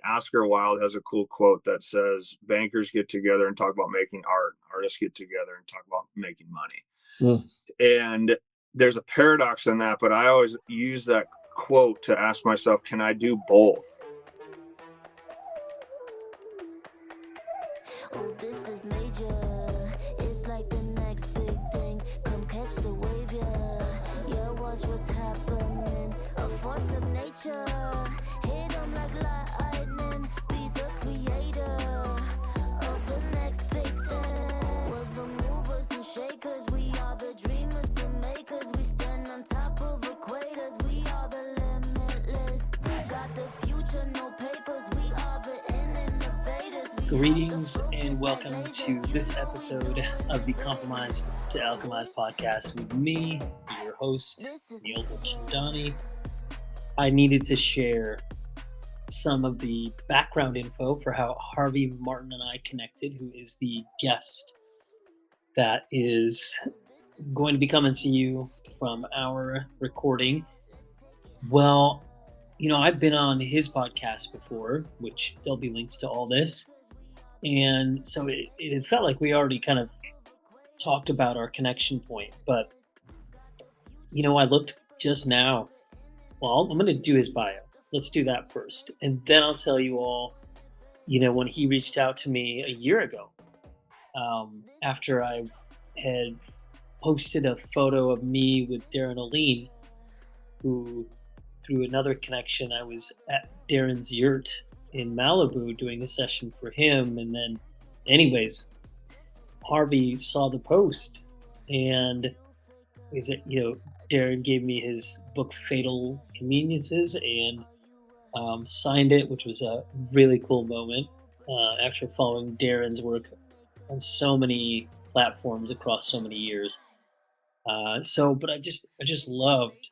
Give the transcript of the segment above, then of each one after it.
Oscar Wilde has a cool quote that says, "Bankers get together and talk about making art. Artists get together and talk about making money." Mm. And there's a paradox in that, but I always use that quote to ask myself, can I do both? Oh, this is major. It's like the next big thing. Come catch the wave, yeah. Yeah, watch what's happening. A force of nature. Hit 'em like lightning. Be the creator of the next big thing. We're the movers and shakers. We are the dreamers, the makers. We stand on top of equators. We are the limitless. Got the future, no papers. We are the innovators. Greetings and welcome to this episode of the Compromised to Alchemized podcast with me, your host, Neil Donnie. I needed to share some of the background info for how Harvey Martin and I connected, who is the guest that is going to be coming to you from our recording. Well, I've been on his podcast before, which there'll be links to all this. And so it felt like we already kind of talked about our connection point. But, I looked just now. Well, I'm going to do his bio. Let's do that first. And then I'll tell you all, when he reached out to me a year ago, after I had posted a photo of me with Darren Oline, who, through another connection, I was at Darren's yurt in Malibu doing a session for him. And then anyways, Harvey saw the post and Darren gave me his book Fatal Conveniences and signed it, which was a really cool moment after following Darren's work on so many platforms across so many years. But I just loved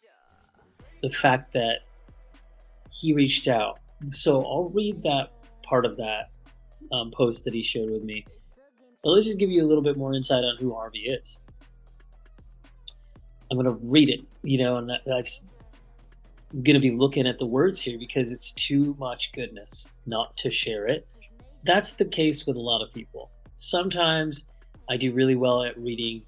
the fact that he reached out. So I'll read that part of that post that he shared with me. But let's just give you a little bit more insight on who Harvey is. I'm going to read it, and that's I'm going to be looking at the words here because it's too much goodness not to share it. That's the case with a lot of people. Sometimes I do really well at reading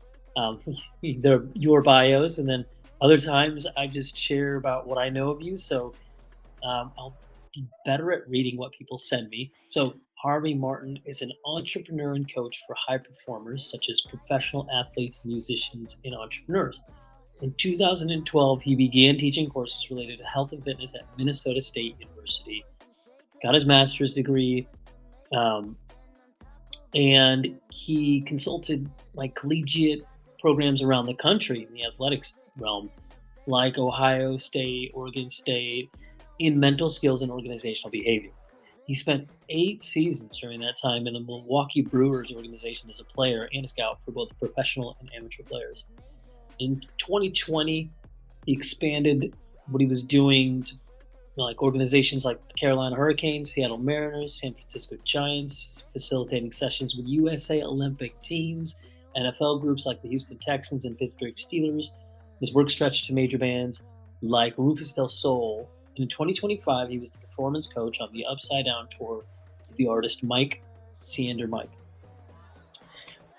your bios, and then other times I just share about what I know of you. So I'll be better at reading what people send me. So Harvey Martin is an entrepreneur and coach for high performers such as professional athletes, musicians, and entrepreneurs. In 2012, he began teaching courses related to health and fitness at Minnesota State University, got his master's degree, and he consulted collegiate programs around the country in the athletics realm, like Ohio State, Oregon State, in mental skills and organizational behavior. He spent 8 seasons during that time in the Milwaukee Brewers organization as a player and a scout for both professional and amateur players. In 2020, he expanded what he was doing to organizations like the Carolina Hurricanes, Seattle Mariners, San Francisco Giants, facilitating sessions with USA Olympic teams, NFL groups like the Houston Texans and Pittsburgh Steelers. His work stretched to major bands like Rufus del Sol. And in 2025, he was the performance coach on the Upside Down tour with the artist Mike Sander Mike.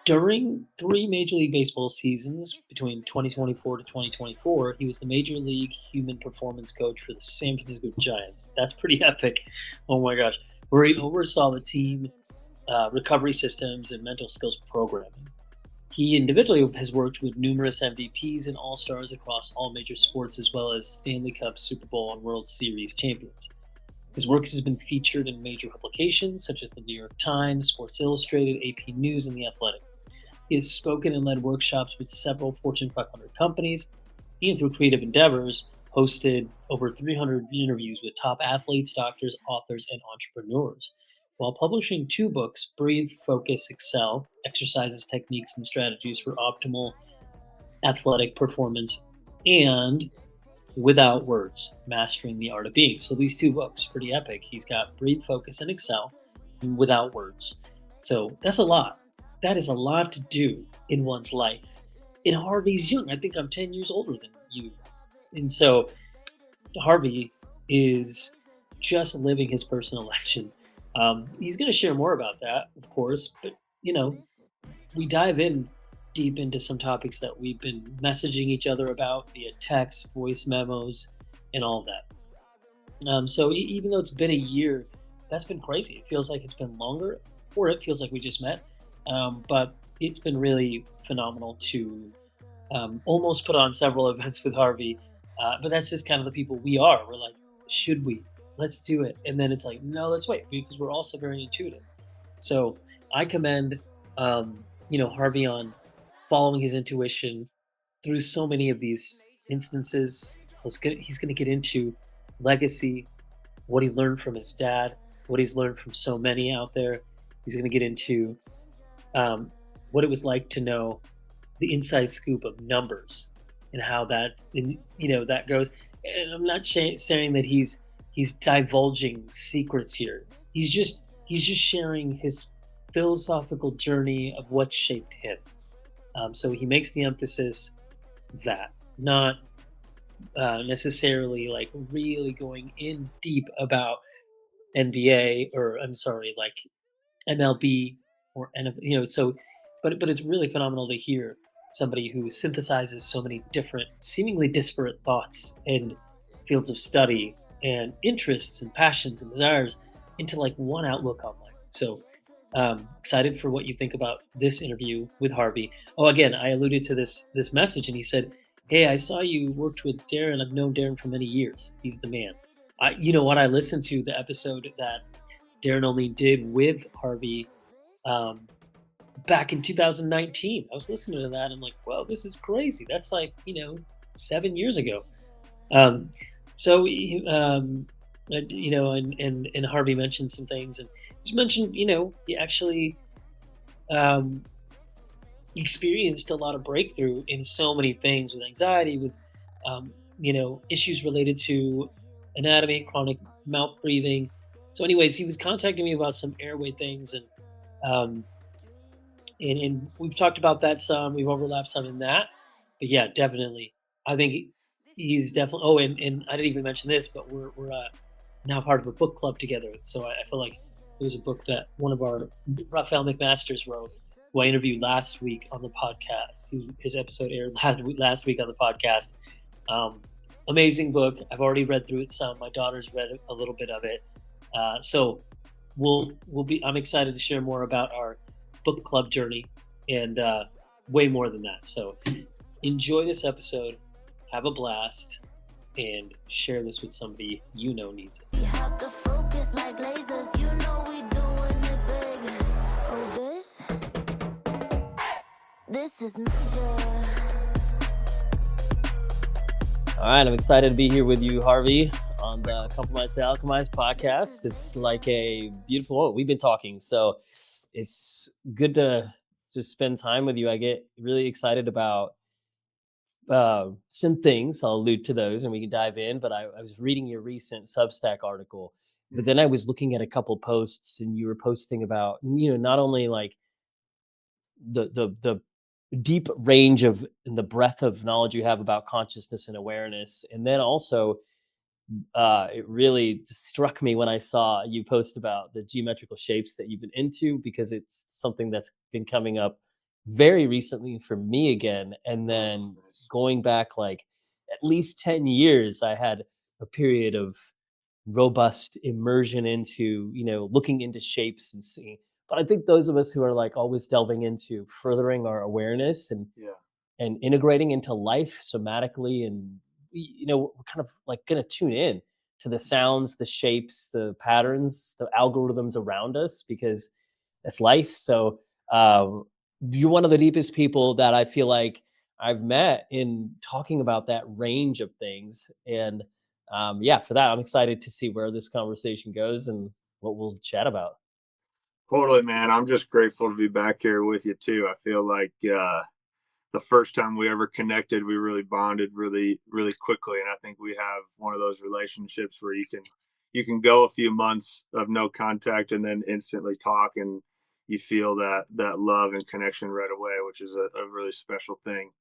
During 3 Major League Baseball seasons between 2024 to 2024, he was the Major League Human Performance Coach for the San Francisco Giants. That's pretty epic. Oh my gosh. Where he oversaw the team recovery systems and mental skills programming. He individually has worked with numerous MVPs and All-Stars across all major sports, as well as Stanley Cup, Super Bowl, and World Series champions. His work has been featured in major publications such as the New York Times, Sports Illustrated, AP News, and The Athletic. He has spoken and led workshops with several Fortune 500 companies, and through creative endeavors, hosted over 300 interviews with top athletes, doctors, authors, and entrepreneurs. While publishing 2 books, Breathe, Focus, Excel, Exercises, Techniques, and Strategies for Optimal Athletic Performance, and Without Words, Mastering the Art of Being. So these 2 books, pretty epic. He's got Breathe, Focus, and Excel, and Without Words. So that's a lot. That is a lot to do in one's life. And Harvey's young. I think I'm 10 years older than you. And so Harvey is just living his personal legend. He's going to share more about that, of course, but you know, we dive in deep into some topics that we've been messaging each other about via text, voice memos, and all that. So even though it's been a year, that's been crazy. It feels like it's been longer, or it feels like we just met. But it's been really phenomenal to almost put on several events with Harvey. But that's just kind of the people we are. We're like, should we? Let's do it. And then it's like, no, let's wait because we're also very intuitive. So I commend, Harvey on following his intuition through so many of these instances. He's going to get into legacy, what he learned from his dad, what he's learned from so many out there. He's going to get into um, what it was like to know the inside scoop of numbers and how that goes. And I'm not saying that he's divulging secrets here. He's just sharing his philosophical journey of what shaped him. So he makes the emphasis that not necessarily like really going in deep about NBA or I'm sorry, like MLB or so but it's really phenomenal to hear somebody who synthesizes so many different seemingly disparate thoughts and fields of study and interests and passions and desires into like one outlook on life. So excited for what you think about this interview with Harvey. Oh, again, I alluded to this message, and he said, "Hey, I saw you worked with Darren. I've known Darren for many years. He's the man." You know what? I listened to the episode that Darren only did with Harvey um, back in 2019. I was listening to that. And I'm like, well, this is crazy. That's like 7 years ago. Um, so and Harvey mentioned some things, and just mentioned he actually um, experienced a lot of breakthrough in so many things with anxiety, with issues related to anatomy, chronic mouth breathing. So, anyways, he was contacting me about some airway things, um, and we've talked about that some. We've overlapped some in that, but yeah, definitely. I think he's definitely. Oh, and I didn't even mention this, but we're now part of a book club together. So I feel like it was a book that one of our Raphael McMasters wrote, who I interviewed last week on the podcast. His episode aired last week on the podcast. Um, Amazing book. I've already read through it some. My daughter's read a little bit of it. So we'll be. I'm excited to share more about our book club journey and way more than that. So enjoy this episode. Have a blast. And share this with somebody needs it. We have to focus like lasers, we doing it big. Oh, this is major. All right, I'm excited to be here with you, Harvey, on the Compromise to Alchemize podcast. It's like a beautiful. We've been talking, so it's good to just spend time with you. I get really excited about some things. I'll allude to those and we can dive in, but I was reading your recent Substack article, but then I was looking at a couple posts, and you were posting about not only like the deep range of and the breadth of knowledge you have about consciousness and awareness, and then also it really struck me when I saw you post about the geometrical shapes that you've been into, because it's something that's been coming up very recently for me again. And then going back like at least 10 years, I had a period of robust immersion into, looking into shapes and seeing. But I think those of us who are like always delving into furthering our awareness and Yeah. and integrating into life somatically, and we're kind of like going to tune in to the sounds, the shapes, the patterns, the algorithms around us, because that's life. So um, you're one of the deepest people that I feel like I've met in talking about that range of things. And yeah, for that, I'm excited to see where this conversation goes and what we'll chat about. Totally, man. I'm just grateful to be back here with you too. I feel like the first time we ever connected, we really bonded really, really quickly. And I think we have one of those relationships where you can go a few months of no contact and then instantly talk, and you feel that love and connection right away, which is a really special thing.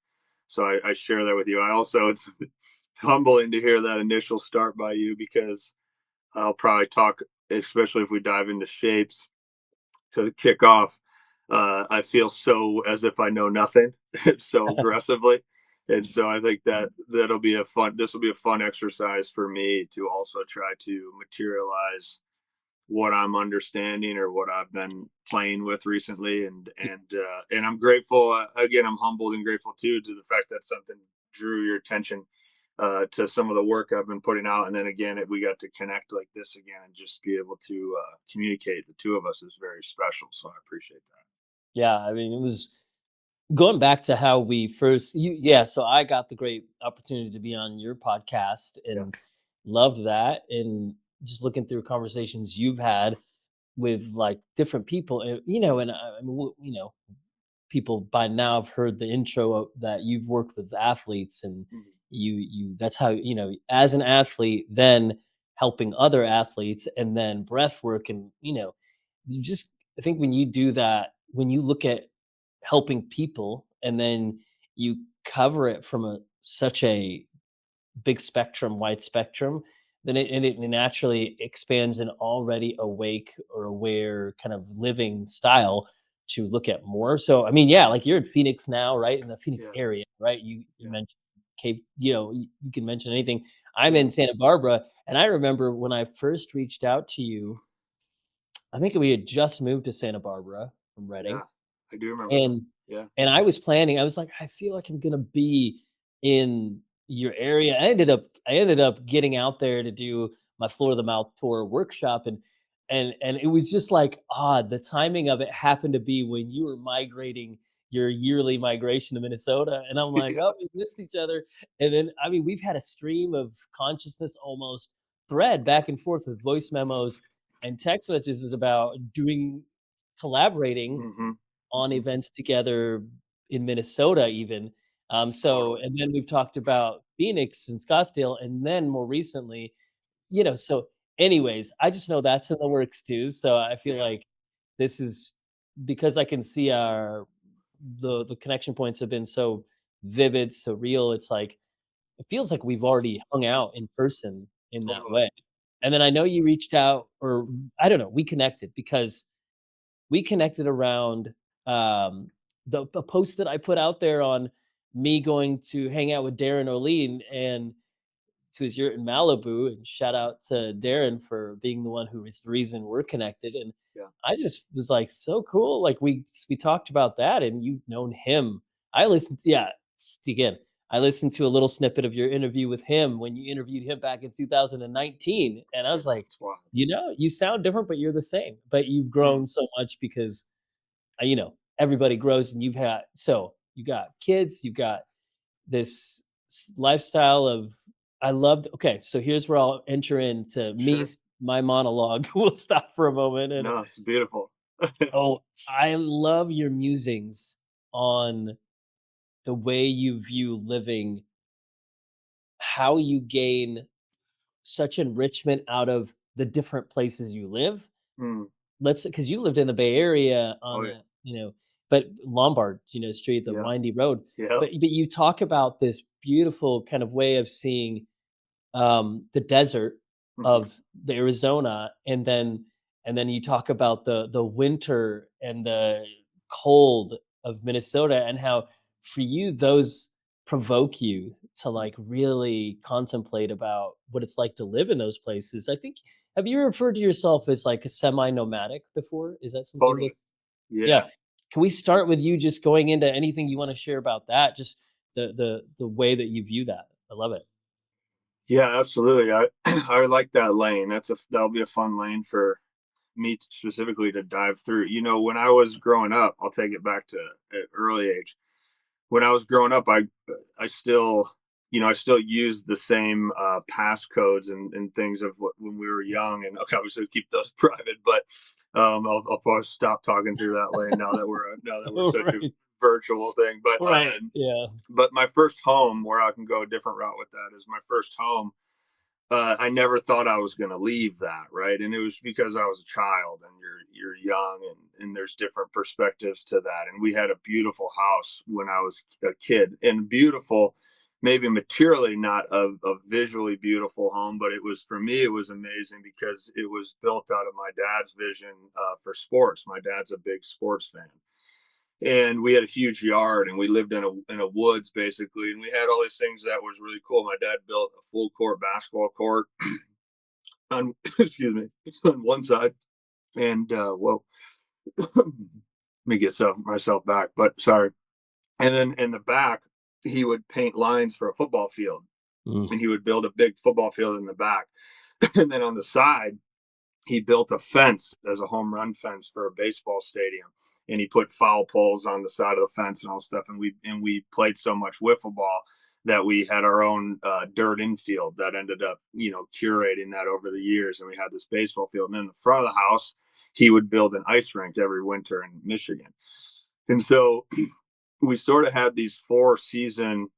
So I share that with you. I also it's humbling to hear that initial start by you, because I'll probably talk, especially if we dive into shapes to kick off. I feel so as if I know nothing so aggressively. And so I think that this will be a fun exercise for me to also try to materialize what I'm understanding or what I've been playing with recently. And I'm grateful. Again, I'm humbled and grateful too to the fact that something drew your attention to some of the work I've been putting out. And then again, we got to connect like this again and just be able to communicate. The two of us is very special. So I appreciate that. Yeah, I mean, it was going back to how we first yeah, so I got the great opportunity to be on your podcast Yeah. and loved that, and just looking through conversations you've had with like different people, and I mean, people by now have heard the intro that you've worked with athletes, and Mhm. you that's how, as an athlete, then helping other athletes, and then breath work, and you just, I think when you do that, when you look at helping people and then you cover it from such a big spectrum, wide spectrum, then it naturally expands an already awake or aware kind of living style to look at more. So, I mean, yeah, like you're in Phoenix now, right? In the Phoenix Yeah. area, right? You Yeah. mentioned Cape, you can mention anything. I'm Yeah. in Santa Barbara, and I remember when I first reached out to you, I think we had just moved to Santa Barbara from Reading, Yeah. I do remember that. and Yeah. I was planning, I was like, "I feel like I'm gonna be in your area." I ended up getting out there to do my Floor of the Mouth tour workshop, and it was just, like, odd. The timing of it happened to be when you were migrating your yearly migration to Minnesota, and I'm like, Yeah. "Oh, we missed each other." And then, I mean, we've had a stream of consciousness almost thread back and forth with voice memos and text messages about collaborating Hmm. on Hmm. events together in Minnesota even. So, Totally. and then we've talked about Phoenix and Scottsdale, and then more recently, so anyways, I just know that's in the works too. So I feel Yeah. like this is because I can see the connection points have been so vivid, so real. It's like it feels like we've already hung out in person in that Totally. way. And then I know you reached out, or I don't know, we connected because we connected around the post that I put out there on me going to hang out with Darren O'Lean and to his yurt in Malibu. And shout out to Darren for being the one who is the reason we're connected. And Yeah. I just was like, so cool. Like we talked about that, and you've known him. I listened, yeah. Again, I listened to a little snippet of your interview with him when you interviewed him back in 2019, and I Yeah. was like, It's wild. you sound different, but you're the same. But you've Mm. grown so much because everybody grows, and you got kids, you've got this lifestyle of, I loved. Okay, so here's where I'll enter into Sure. my monologue. We'll stop for a moment, and No, it's beautiful. oh, I love your musings on the way you view living, how you gain such enrichment out of the different places you live. Mm. Let's, because you lived in the Bay Area on Oh yeah. the, but Lombard, street, the Yeah. windy road. Yep. But you talk about this beautiful kind of way of seeing the desert Hmm. of the Arizona, and then you talk about the winter and the cold of Minnesota, and how for you those provoke you to like really contemplate about what it's like to live in those places. I think, have you referred to yourself as like a semi-nomadic before? Is that something Totally. that's, yeah. Yeah. Can we start with you just going into anything you want to share about that? Just the way that you view that. I love it. Yeah. Absolutely. I like that lane. That'll be a fun lane for me specifically to dive through. When I was growing up, I'll take it back to an early age. When I was growing up, I still I still used the same passcodes and things of when we were young, and okay, obviously keep those private. But I'll probably stop talking through that lane now that we're such a Right. virtual thing. Right. Yeah. But my first home, where I can go a different route with that, is my first home. I never thought I was going to leave that, right? And it was because I was a child, and you're young, and there's different perspectives to that. And we had a beautiful house when I was a kid, and beautiful maybe materially not a visually beautiful home, but it was, for me, it was amazing because it was built out of my dad's vision for sports. My dad's a big sports fan, and we had a huge yard, and we lived in a woods basically, and we had all these things that was really cool. My dad built a full court basketball court on excuse me, on one side, and let me get myself back, but sorry. And then in the back, he would paint lines for a football field, Mm. and he would build a big football field in the back. And then on the side, he built a fence as a home run fence for a baseball stadium. And he put foul poles on the side of the fence and all stuff. And we played so much wiffle ball that we had our own dirt infield that ended up, curating that over the years. And we had this baseball field. And then in the front of the house, he would build an ice rink every winter in Michigan. And so we sort of had these 4 season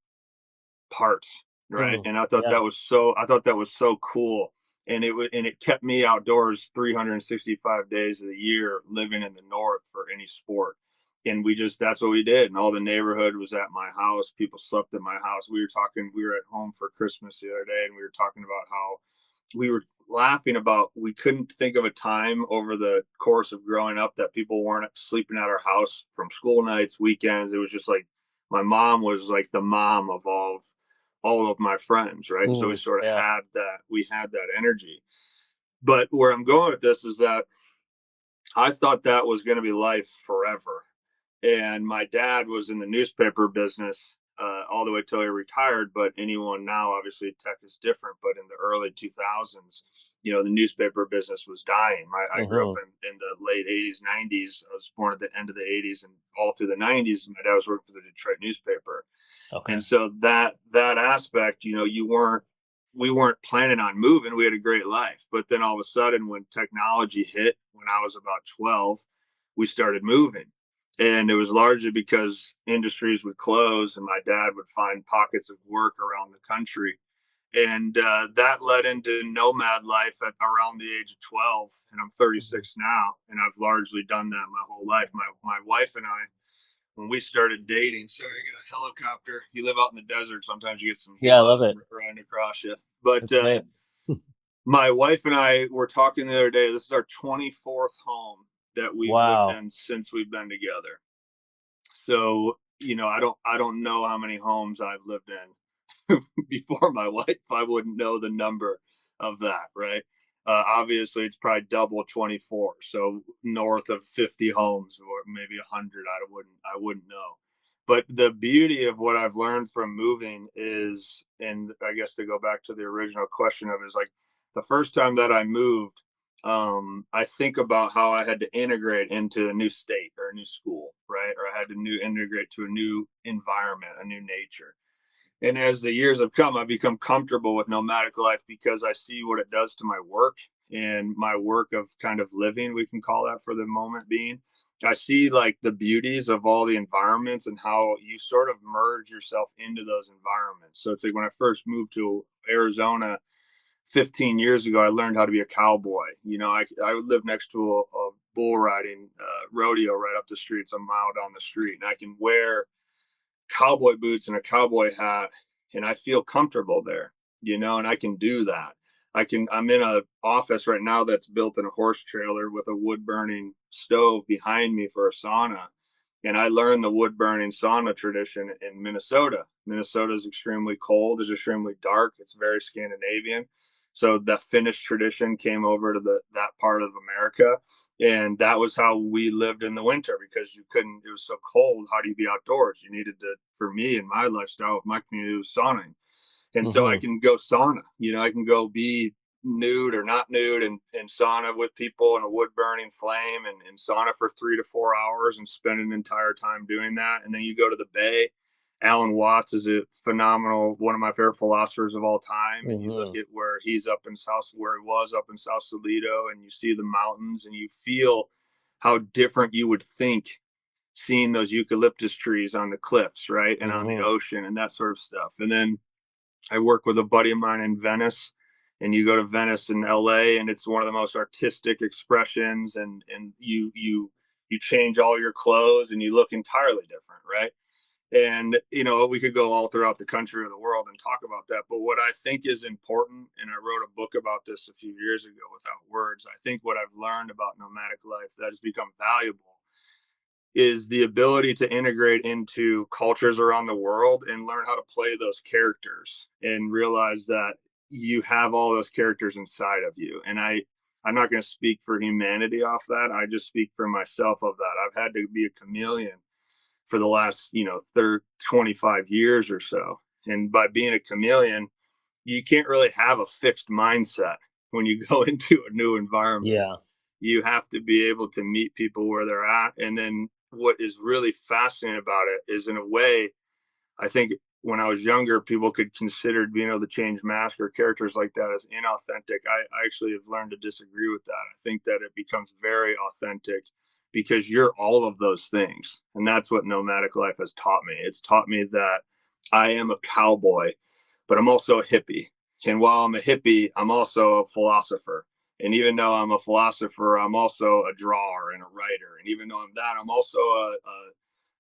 parts, right? Mm. And Yeah. I thought that was so cool. And it kept me outdoors 365 days of the year, living in the north for any sport. And that's what we did. And all the neighborhood was at my house. People slept at my house. We were at home for Christmas the other day, and we were talking about how we were laughing about, we couldn't think of a time over the course of growing up that people weren't sleeping at our house from school nights, weekends. It was just like my mom was like the mom of all of my friends, right? And so we Mm. sort of Yeah. had that energy. But where I'm going with this is that I thought that was going to be life forever. And my dad was in the newspaper business all the way till he retired. But anyone now, obviously, tech is different. But in the early 2000s, the newspaper business was dying. I grew up Hmm. in the late 80s, 90s. I was born at the end of the 80s, and all through the 90s, my dad was working for the Detroit newspaper. Okay. And so that aspect, we weren't planning on moving. We had a great life. But then all of a sudden, when technology hit, when I was about 12, we started moving. And it was largely because industries would close and my dad would find pockets of work around the country. And that led into nomad life at around the age of 12. And I'm Mhm. 36 now. And I've largely done that my whole life. My wife and I, when we started dating, sorry, I got a helicopter. You live out in the desert, sometimes you get some Yeah, I love helos it. riding across you. But That's great. my wife and I were talking the other day. This is our 24th home that we've lived Wow. in since we've been together. So, I don't know how many homes I've lived in before my wife. I wouldn't know the number of that, right? Obviously, it's probably double 24, so north of 50 homes or maybe 100. I wouldn't know. But the beauty of what I've learned from moving is, and I guess to go back to the original question of, is like the first time that I moved, I think about how I had to integrate into a new state or a new school, right? Or I had to integrate to a new environment, a new nature. And as the years have come, I've become comfortable with nomadic life because I see what it does to my work and my work of kind of living, we can call that for the moment being. I see like the beauties of all the environments and how you sort of merge yourself into those environments. So it's like when I first moved to Arizona 15 years ago, I learned how to be a cowboy. I live next to a bull riding rodeo right up the street. It's a mile down the street, and I can wear cowboy boots and a cowboy hat, and I feel comfortable there, and I can do that. I'm in a office right now that's built in a horse trailer with a wood burning stove behind me for a sauna. And I learned the wood burning sauna tradition in Minnesota. Minnesota is extremely cold, is extremely dark. It's very Scandinavian. So the Finnish tradition came over to that part of America, and that was how we lived in the winter because you couldn't. It was so cold. How do you be outdoors? You needed to. For me in my lifestyle, my community was sauning, and so I Hmm. can go sauna. I can go be nude or not nude and sauna with people in a wood burning flame and sauna for 3 to 4 hours and spend an entire time doing that. And then you go to the bay. Alan Watts is a phenomenal, one of my favorite philosophers of all time. And you look Hmm. at where he was up in South Toledo, and you see the mountains and you feel how different you would think seeing those eucalyptus trees on the cliffs, right? And on the Hmm. ocean and that sort of stuff. And then I work with a buddy of mine in Venice, and you go to Venice in LA, and it's one of the most artistic expressions. And you change all your clothes, and you look entirely different, right? And, we could go all throughout the country or the world and talk about that. But what I think is important, and I wrote a book about this a few years ago without words, I think what I've learned about nomadic life that has become valuable is the ability to integrate into cultures around the world and learn how to play those characters and realize that you have all those characters inside of you. And I'm not going to speak for humanity off that. I just speak for myself of that. I've had to be a chameleon for the last, 25 years or so. And by being a chameleon, you can't really have a fixed mindset when you go into a new environment. Yeah. You have to be able to meet people where they're at. And then what is really fascinating about it is, in a way, I think when I was younger, people could consider being able to change masks or characters like that as inauthentic. I actually have learned to disagree with that. I think that it becomes very authentic because you're all of those things. And that's what nomadic life has taught me. It's taught me that I am a cowboy, but I'm also a hippie. And while I'm a hippie, I'm also a philosopher. And even though I'm a philosopher, I'm also a drawer and a writer. And even though I'm that, I'm also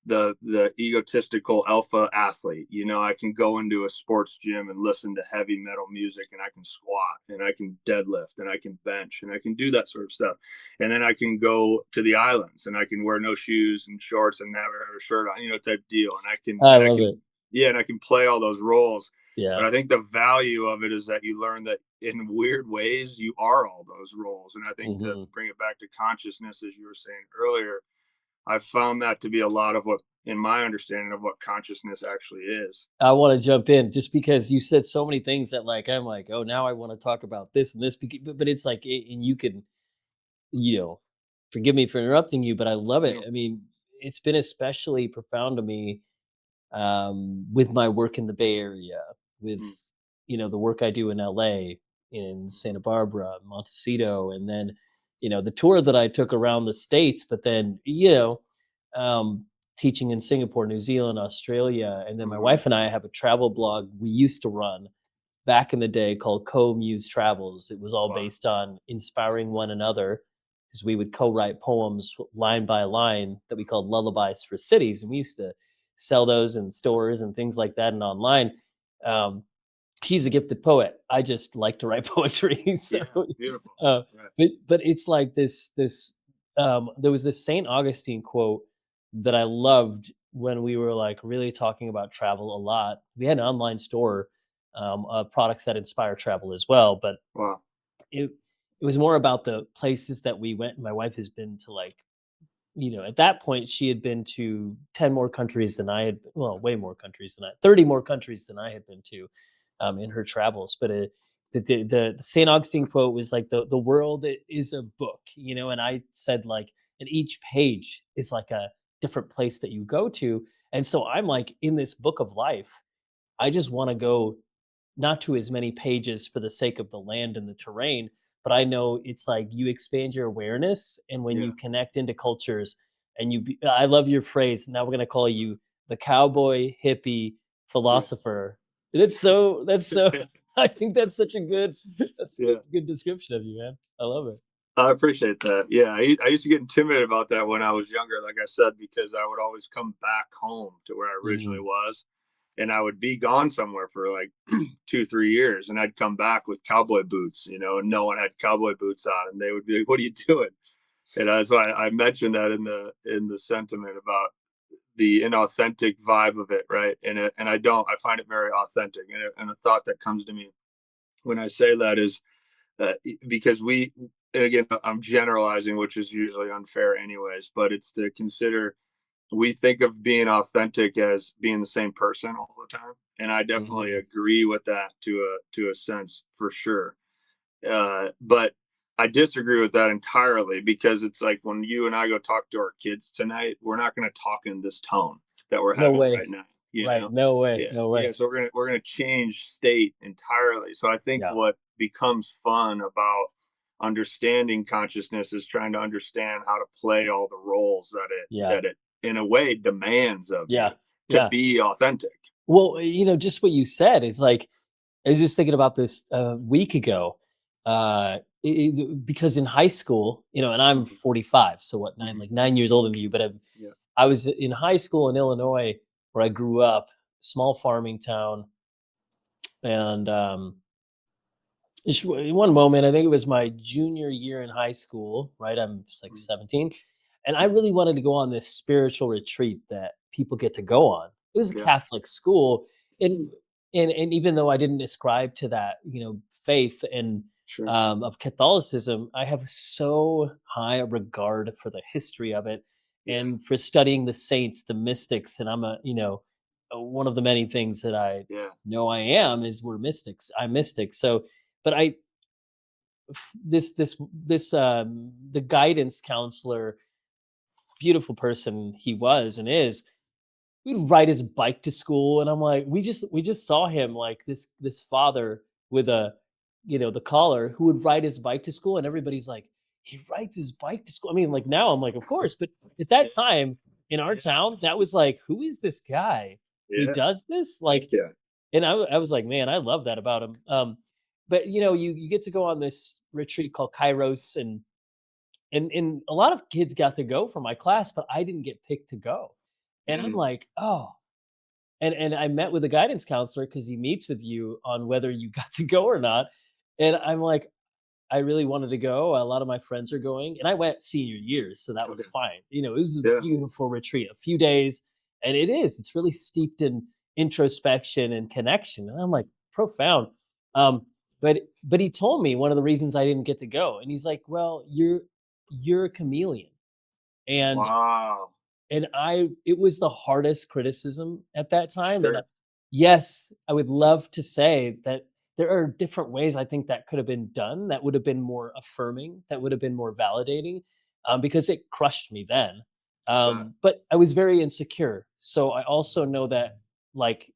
the egotistical alpha athlete. I can go into a sports gym and listen to heavy metal music, and I can squat and I can deadlift and I can bench and I can do that sort of stuff. And then I can go to the islands and I can wear no shoes and shorts and never have a shirt on, type deal. And I can I and I love can it. yeah, and I can play all those roles. Yeah. But I think the value of it is that you learn that in weird ways you are all those roles. And I think, to Hmm. bring it back to consciousness, as you were saying earlier, I've found that to be a lot of what, in my understanding of what consciousness actually is. I want to jump in just because you said so many things that like I'm like, oh, now I want to talk about this and this, but it's like, and you can, you know, forgive me for interrupting you, but I love it. No. I mean, it's been especially profound to me with my work in the Bay Area, with Mm, the work I do in LA, in mhm, Santa Barbara, Montecito, and then the tour that I took around the states. But then um, teaching in Singapore, New Zealand, Australia, and then my mhm. wife and I have a travel blog we used to run back in the day called Co-Muse Travels. It was all Wow. based on inspiring one another because we would co-write poems line by line that we called lullabies for cities, and we used to sell those in stores and things like that and online. Um, she's a gifted poet. I just like to write poetry. So, Yeah. Beautiful. uh, Right. but it's like this. There was this Saint Augustine quote that I loved when we were like really talking about travel a lot. We had an online store of products that inspire travel as well, but Wow. it it was more about the places that we went. My wife has been to like at that point, she had been to 10 more countries than I had, well, way more countries than 30 more countries than I had been to in her travels. But the St. Augustine quote was like, the world is a book, and I said, like, and each page is like a different place that you go to. And so I'm like, in this book of life, I just want to go not to as many pages for the sake of the land and the terrain, but I know it's like you expand your awareness, and when you Yeah. connect into cultures, and I love your phrase. Now we're going to call you the cowboy hippie Yeah. philosopher. That's so. I think that's such a good that's such Yeah. a good description of you, man. I love it. I appreciate that. Yeah, I used to get intimidated about that when I was younger, like I said, because I would always come back home to where I originally Mhm. was, and I would be gone somewhere for like 2 3 years, and I'd come back with cowboy boots, and no one had cowboy boots on, and they would be like, "What are you doing?" And that's why I mentioned that in the sentiment about the inauthentic vibe of it, right? And I find it very authentic, and a thought that comes to me when I say that is because and again, I'm generalizing, which is usually unfair anyways, but it's to consider we think of being authentic as being the same person all the time. And I definitely Mhm. agree with that to a sense for sure. But I disagree with that entirely because it's like when you and I go talk to our kids tonight, we're not going to talk in this tone that we're No having way. right now. Right. No way. Yeah, No yeah. way. So we're gonna change state entirely. So I think Yeah. what becomes fun about understanding consciousness is trying to understand how to play all the roles Yeah. that it in a way demands of Yeah. you to Yeah. be authentic. Well, just what you said, it's like I was just thinking about this a week ago, because in high school, and I'm Mhm, 45, so what, mhm. 9 years older than you, but Yeah. I was in high school in Illinois, where I grew up, small farming town, and just in one moment, I think it was my junior year in high school, right? I'm just like Mm, 17. And I mhm. really wanted to go on this spiritual retreat that people get to go on. It was a Yeah, Catholic school. And and even though I didn't ascribe to that, faith and sure. of Catholicism, I have so high a regard for the history of it Yeah, and for studying the saints, the mystics. And I'm one of the many things that I yeah, know I am is we're mystics. I'm mystic. So but I the guidance counselor, beautiful person he was and is, he'd ride his bike to school, and I'm like, we just saw him, like, this father with the collar, who would ride his bike to school, and everybody's like, he rides his bike to school. I mean, like, now I'm like, of course, but at that yeah, time in our yeah, town, that was like, who is this guy who yeah. does this? Heck Like, yeah. and I was like, man, I love that about him. But you get to go on this retreat called Kairos, and a lot of kids got to go from my class, but I didn't get picked to go. And I'm Mm, like, oh. And I met with a guidance counselor because he meets with you on whether you got to go or not. And I'm like, I really wanted to go. A lot of my friends are going, and I went senior year, so that okay. was fine. It was a Yeah, beautiful retreat, a few days, and it's really steeped in introspection and connection. And I'm like, profound. Um, but he told me one of the reasons I didn't get to go, and he's like, well, you're a chameleon, and wow. I it was the hardest criticism at that time, and, Sure. yes, I would love to say that there are different ways I think that could have been done that would have been more affirming, that would have been more validating, because it crushed me then. I bet. But I was very insecure, so I also know that, like,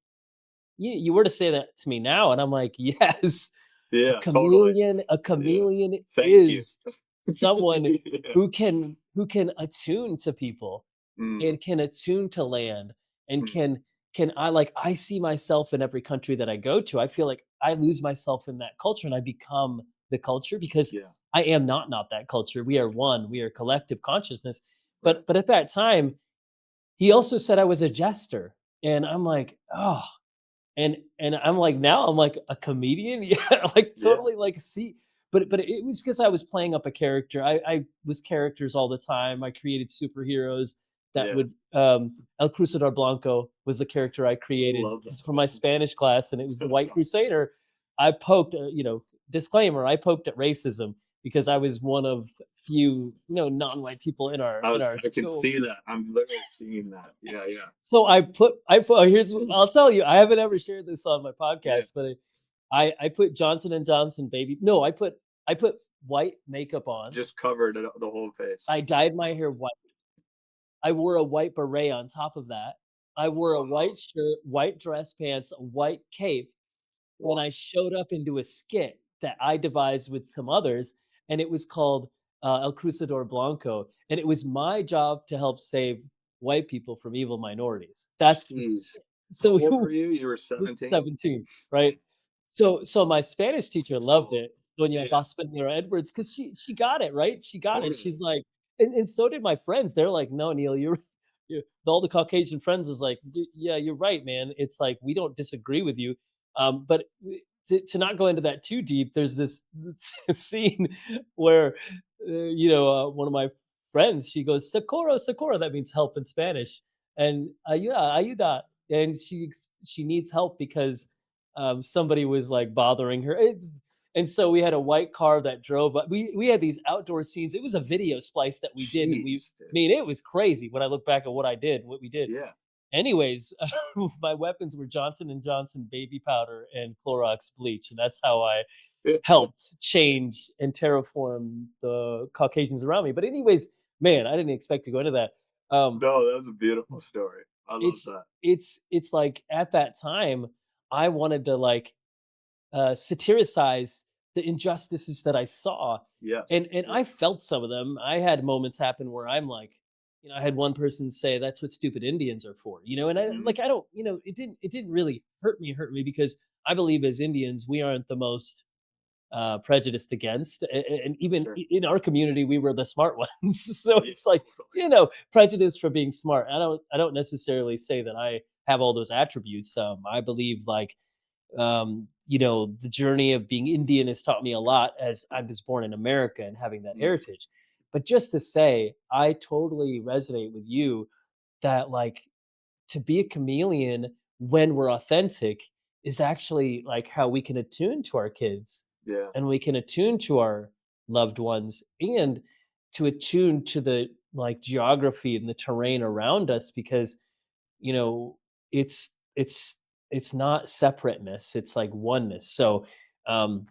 you were to say that to me now, and I'm like, "Yes, Yeah, totally. a Yeah. chameleon Thank you. is someone Yeah. who can attune to people Mm, and can attune to land and mm, can I see myself in every country that I go to. I feel like I lose myself in that culture and I become the culture because yeah, I am not that culture. We are one. We are collective consciousness. right. But at that time, he also said I was a jester, and I'm like, oh, and I'm like, now I'm like a comedian? Yeah, like, Yeah, totally, like, see, but it was because I was playing up a character. I was characters all the time. I created superheroes that yeah. would, El Cruzador Blanco was the character I created Love that for my one. Spanish class, and it was the That's White awesome. Crusader. I poked, disclaimer, I poked at racism because I was one of few, non-white people in our I can school. see that. I'm literally seeing that. Yeah, yeah, So here's what I'll tell you, I haven't ever shared this on my yeah. podcast, but I put Johnson and Johnson baby no, I put white makeup on. Just covered it, the whole face. I dyed my hair white. I wore a white beret on top of that. I wore a Wow, white shirt, white dress pants, a white cape, and wow. I showed up into a skit that I devised with some others, and it was called, El Cruzador Blanco, and it was my job to help save white people from evil minorities. That's the Jeez. How so old were you? You were was 17? 17, right? So my Spanish teacher loved Oh, it, Doña yeah, Vaspenera Edwards, because she got it, right? She got it. totally. She's like, and so did my friends. They're like, "No, Neil, you all the Caucasian friends was like, Yeah, you're right, man. It's like we don't disagree with you." But to not go into that too deep, there's this scene where one of my friends, she goes, "Socorro, socorro." That means help in Spanish, and ayuda, ayuda, and she needs help because somebody was like bothering her. And so we had a white car that drove up. We had these outdoor scenes. It was a video splice that we did, and we Jeez, I dude. mean, it was crazy when I look back at what I did, what we did. Yeah. Anyways, my weapons were Johnson and Johnson baby powder and Clorox bleach, and that's how I helped change and terraform the Caucasians around me. But anyways, man, I didn't expect to go into that. Um, No, that was a beautiful story. I love it's that. it's like at that time, I wanted to like satirize the injustices that I saw, Yes. and Yeah. I felt some of them. I had moments happen where I'm like, I had one person say, "That's what stupid Indians are for," and Mhm. I don't, it didn't really hurt me because I believe as Indians we aren't the most prejudiced against, and even Sure. in our community, we were the smart ones. So Yeah, it's like, totally. prejudice for being smart. I don't necessarily say that I have all those attributes. I believe like the journey of being Indian has taught me a lot as I was born in America and having that Mm, heritage. But just to say, I totally resonate with you that like to be a chameleon when we're authentic is actually like how we can attune to our kids yeah, and we can attune to our loved ones and to attune to the like geography and the terrain around us because you know it's it's it's not separateness, it's like oneness. So um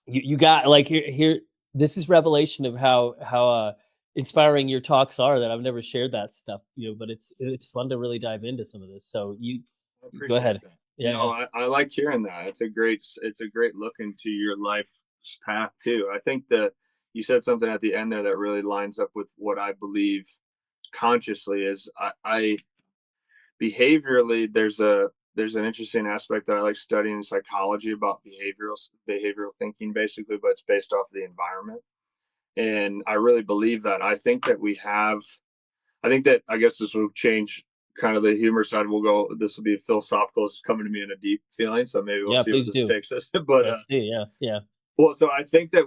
you got like here this is revelation of how inspiring your talks are that I've never shared that stuff, but it's fun to really dive into some of this. So I go appreciate ahead. that. Yeah, No, yeah. I like hearing that. It's a great look into your life's path too. I think that you said something at the end there that really lines up with what I believe consciously is I behaviorally there's an interesting aspect that I like studying in psychology about behavioral thinking basically, but it's based off the environment. And I really believe that. I think that I guess this will change kind of the humor side. This will be philosophical. This is coming to me in a deep feeling. So maybe we'll Yeah, see what please this do. takes us. But Let's see. Yeah, yeah. well, so I think that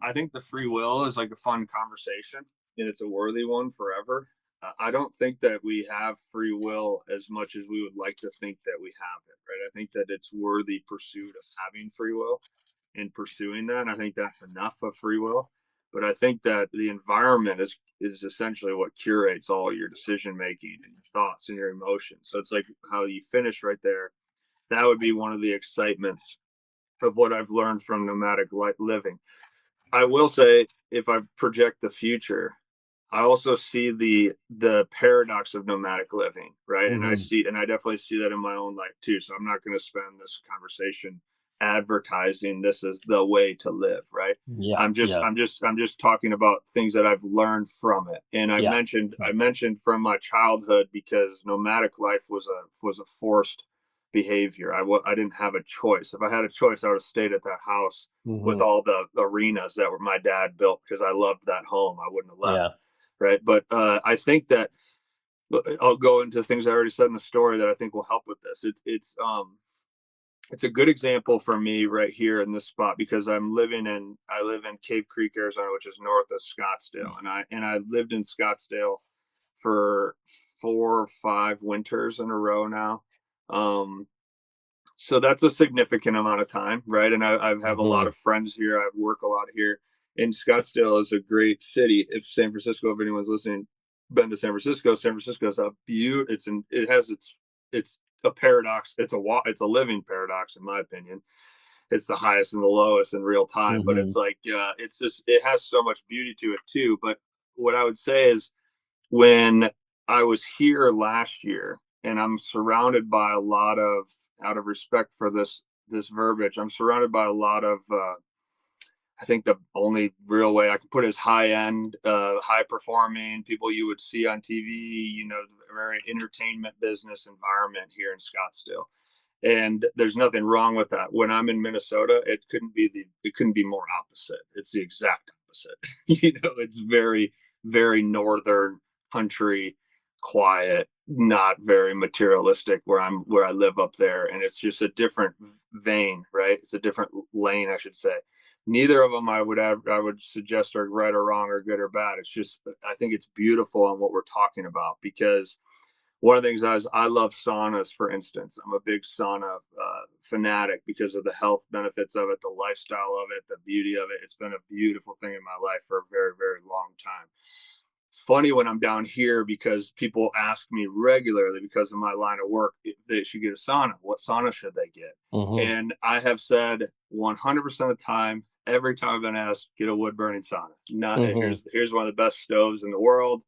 I think the free will is like a fun conversation and it's a worthy one forever. I don't think that we have free will as much as we would like to think that we have it, right? I think that it's worthy pursuit of having free will and pursuing that. I think that's enough of free will. But I think that the environment is essentially what curates all your decision making and your thoughts and your emotions. So it's like how you finish right there. That would be one of the excitements of what I've learned from nomadic living. I will say, if I project the future, I also see the paradox of nomadic living, right? Hmm. And I definitely see that in my own life too. So I'm not going to spend this conversation advertising this as the way to live, right? Yeah, yeah, I'm just talking about things that I've learned from it. And yeah. I So, mentioned from my childhood because nomadic life was a forced behavior. I didn't have a choice. If I had a choice, I would have stayed at that house with hmm. all the arenas that were my dad built because I loved that home. I wouldn't have left, Yeah. right? But I think that I'll go into things I already said in the story that I think will help with this. It's a good example for me right here in this spot because I live in Cave Creek, Arizona, which is north of Scottsdale, and I lived in Scottsdale for 4 or 5 winters in a row now. Um, so that's a significant amount of time, right? And I have a lot Hmm. of friends here. I work a lot here. And Scottsdale is a great city. If San Francisco, if anyone's listening, been to San Francisco is a beaut. It has it's a paradox. It's a living paradox in my opinion. It's the highest and the lowest in real time, but Hmm. it's like it has so much beauty to it too. But what I would say is when I was here last year, and I'm surrounded by a lot of, out of respect for this verbiage, I'm surrounded by a lot of. I think the only real way I can put it is high end, high performing people you would see on TV. Very entertainment business environment here in Scottsdale, and there's nothing wrong with that. When I'm in Minnesota, it couldn't be more opposite. It's the exact opposite. It's very northern country, quiet, not very materialistic where I live up there, and it's just a different vein, right? It's a different lane, I should say. Neither of them I would suggest are right or wrong or good or bad. It's just I think it's beautiful on what we're talking about because one of the things I love saunas, for instance. I'm a big sauna fanatic because of the health benefits of it, the lifestyle of it, the beauty of it. It's been a beautiful thing in my life for a very, very long time. It's funny when I'm down here because people ask me regularly because of my line of work if they should get a sauna. What sauna should they get? Hmm. And I have said 100% of the time, every time I've been asked, get a wood burning sauna. Not Hmm. here's one of the best stoves in the world.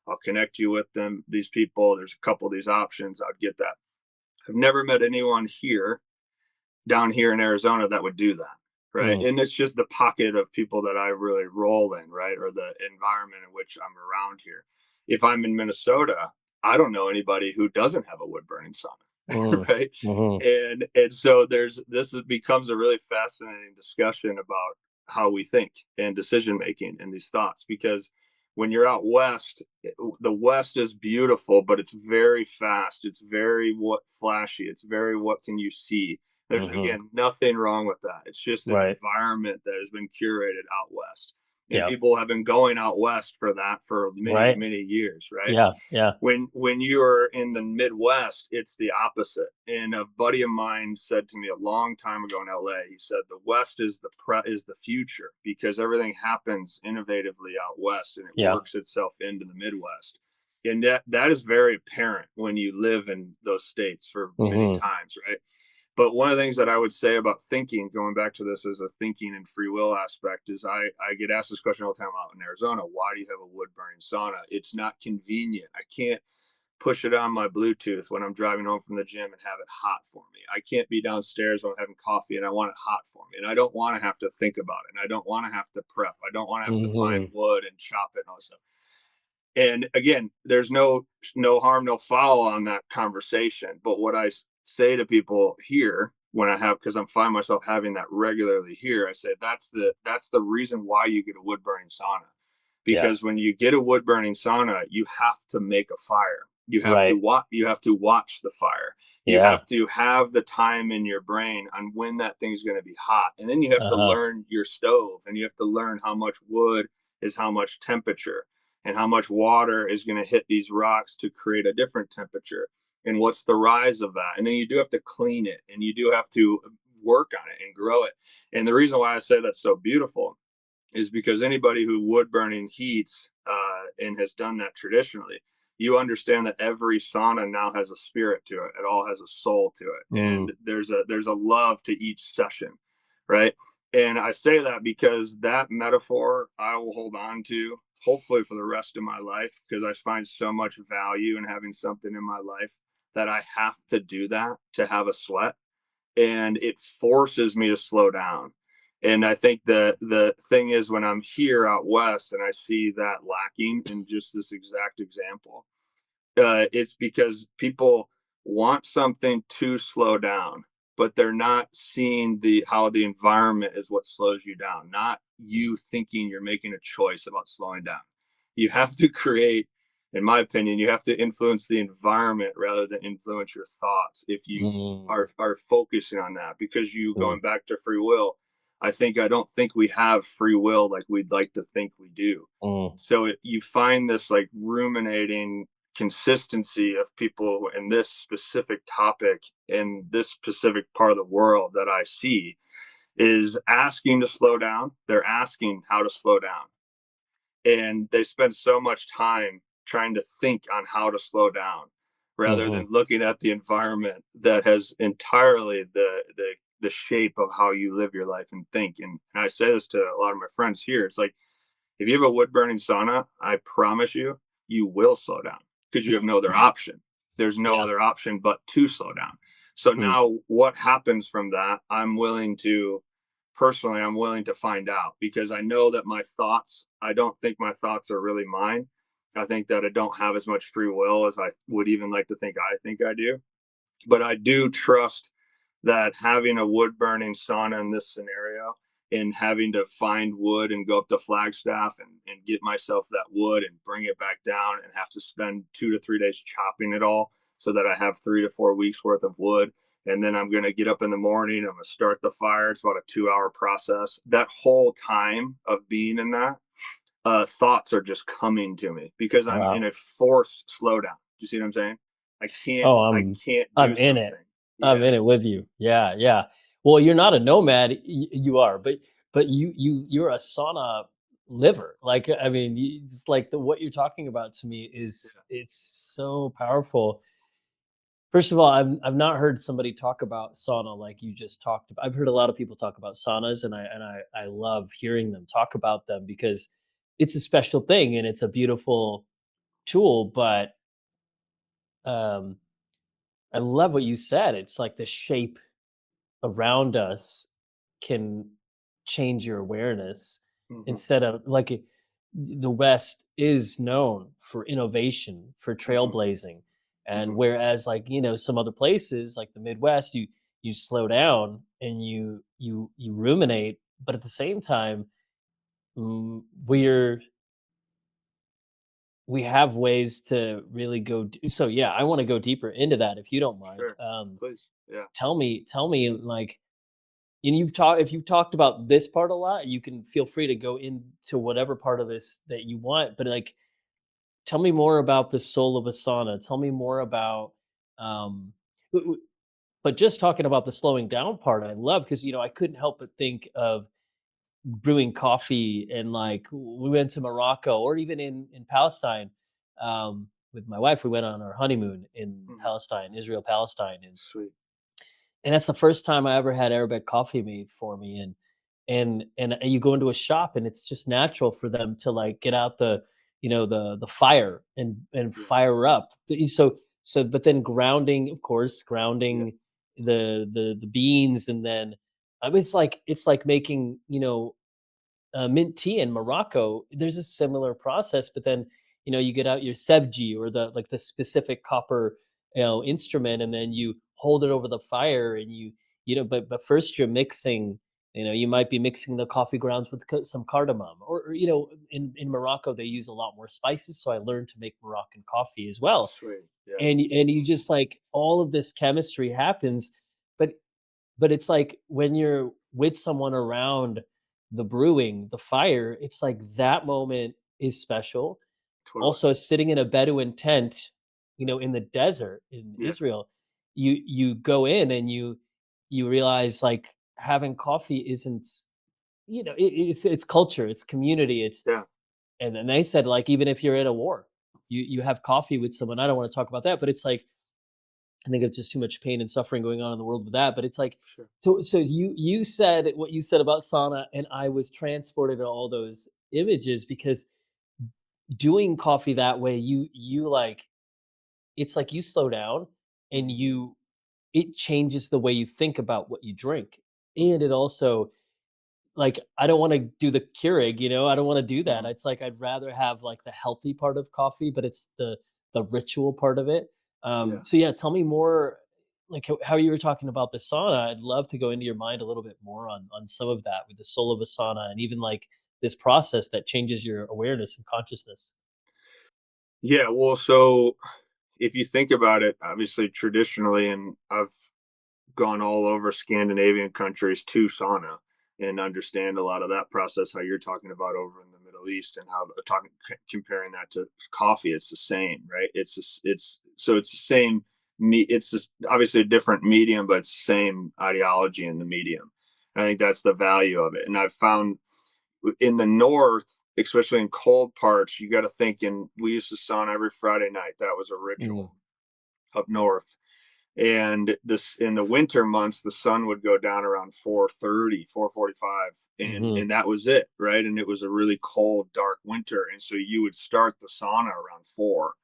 I'll connect you with these people. There's a couple of these options. I'd get that. I've never met anyone down here in Arizona that would do that. Right. Hmm. And it's just the pocket of people that I really roll in, right? Or the environment in which I'm around here. If I'm in Minnesota, I don't know anybody who doesn't have a wood burning sauna. Hmm. Right. Hmm. And so becomes a really fascinating discussion about how we think and decision making and these thoughts because When you're out west, the west is beautiful, but it's very fast. It's very what flashy. It's very what can you see. There's Hmm. again nothing wrong with that. It's just an Right. environment that has been curated out west, and Yeah. people have been going out west for that for many Right. many years, right? Yeah. Yeah. When you're in the Midwest, it's the opposite. And a buddy of mine said to me a long time ago in LA, he said the West is the future because everything happens innovatively out west and it Yeah. works itself into the Midwest. And that is very apparent when you live in those states for many Hmm. times, right? But one of the things that I would say about thinking, going back to this as a thinking and free will aspect, is I get asked this question all the time out in Arizona. Why do you have a wood burning sauna? It's not convenient. I can't push it on my Bluetooth when I'm driving home from the gym and have it hot for me. I can't be downstairs when I'm having coffee and I want it hot for me. And I don't want to have to think about it. And I don't want to have to prep. I don't want to have to find Hmm. wood and chop it and all this stuff. And again, there's no harm, no foul on that conversation. But what I say to people here when I have, because I'm find myself having that regularly here, I say that's the reason why you get a wood burning sauna. Yeah. Because when you get a wood burning sauna, you have to make a fire. Right. You have to watch the fire. You Yeah. have to have the time in your brain on when that thing's going to be hot. And then you have to Uh-huh. learn your stove and you have to learn how much wood is how much temperature and how much water is going to hit these rocks to create a different temperature and what's the rise of that. And then you do have to clean it and you do have to work on it and grow it. And the reason why I say that's so beautiful is because anybody who wood burning heats and has done that traditionally, you understand that every sauna now has a spirit to it. It all has a soul to it, Mm. and there's a love to each session, right? And I say that because that metaphor I will hold on to hopefully for the rest of my life because I find so much value in having something in my life that I have to do that to have a sweat and it forces me to slow down. And I think the thing is when I'm here out west and I see that lacking in just this exact example, it's because people want something to slow down, but they're not seeing the how the environment is what slows you down, not you thinking you're making a choice about slowing down. You have to create, in my opinion, you have to influence the environment rather than influence your thoughts if you Mm. are focusing on that because you Mm. going back to free will. I don't think we have free will like we'd like to think we do. Mm. So you find this like ruminating consistency of people in this specific topic in this specific part of the world that I see is asking to slow down. They're asking how to slow down. And they spend so much time trying to think on how to slow down rather Mhm. than looking at the environment that has entirely the shape of how you live your life and think. And I say this to a lot of my friends here. It's like if you have a wood burning sauna, I promise you, you will slow down because you have no other option. There's no Yeah. other option but to slow down. So Mm. now what happens from that? I'm willing to find out because I know that I don't think my thoughts are really mine. I think that I don't have as much free will as I would even like to think I do. But I do trust that having a wood burning sauna in this scenario and having to find wood and go up to Flagstaff and get myself that wood and bring it back down and have to spend 2 to 3 days chopping it all so that I have 3 to 4 weeks worth of wood. And then I'm going to get up in the morning. I'm going to start the fire. It's about a 2 hour process. That whole time of being in that, thoughts are just coming to me because I'm in Wow. a forced slowdown. Do you see what I'm saying? Oh, I can't I'm do in it. something. I'm Yeah. in it with you. Yeah, yeah. Well, you're not a nomad. You are, but you're a sauna liver. Like I mean, it's like what you're talking about to me is Yeah. it's so powerful. First of all, I've not heard somebody talk about sauna like you just talked about. I've heard a lot of people talk about saunas, and I love hearing them talk about them because it's a special thing and it's a beautiful tool. But um, I love what you said. It's like the shape around us can change your awareness Hmm. instead of like the West is known for innovation, for Hmm. trailblazing. And Hmm. whereas like, some other places like the Midwest, you slow down and you ruminate, but at the same time, we're we have ways to really so yeah, I want to go deeper into that if you don't mind. Sure. Please. Yeah. Tell me like, and if you've talked about this part a lot, you can feel free to go into whatever part of this that you want, but like, tell me more about the soul of a sauna. Tell me more about, um, but just talking about the slowing down part, I love, because I couldn't help but think of brewing coffee, and like we went to Morocco, or even in Palestine, with my wife. We went on our honeymoon in Hmm. Palestine, Israel, Palestine, Sweet. and that's the first time I ever had Arabic coffee made for me. And you go into a shop, and it's just natural for them to like get out the fire and Yeah. fire up. But then grounding, of course, Yeah. grounding the beans, and then it's like making mint tea in Morocco. There's a similar process, but then you get out your sebji, or the specific copper instrument, and then you hold it over the fire, and but first you're mixing. You might be mixing the coffee grounds with some cardamom, or in Morocco they use a lot more spices, so I learned to make Moroccan coffee as well. Sweet. Yeah. And you just like all of this chemistry happens, but it's like when you're with someone around the brewing, the fire, it's like that moment is special. Totally. Also, sitting in a Bedouin tent, in the desert in Yeah. Israel, you go in, and you realize like having coffee isn't, it's culture, it's community, Yeah. and then they said like even if you're in a war, you have coffee with someone. I don't want to talk about that, but it's like I think it's just too much pain and suffering going on in the world with that. But it's like, Sure. so you said what you said about sauna, and I was transported to all those images, because doing coffee that way, you like, it's like you slow down, and Hmm. it changes the way you think about what you drink, and it also, like, I don't wanna do the Keurig, I don't wanna do that. Hmm. It's like I'd rather have, like, the healthy part of coffee, but it's the ritual part of it. Yeah. So yeah, tell me more, like, how you were talking about the sauna. I'd love to go into your mind a little bit more on some of that with the soul of a sauna, and even, like, this process that changes your awareness and consciousness. Yeah. Well, so if you think about it, obviously traditionally, and I've gone all over Scandinavian countries to sauna and understand a lot of that process, how you're talking about over in the Middle East, and how talking comparing that to coffee, it's the same, right? It's the same it's just obviously a different medium, but it's the same ideology in the medium. And I think that's the value of it. And I've found in the north, especially in cold parts, you got to think in we used to sauna every Friday night. That was a Mm. ritual up north. And this in the winter months, the sun would go down around 4:30, 4:45, Mhm. and that was it, right? And it was a really cold dark winter, and so you would start the sauna around 4,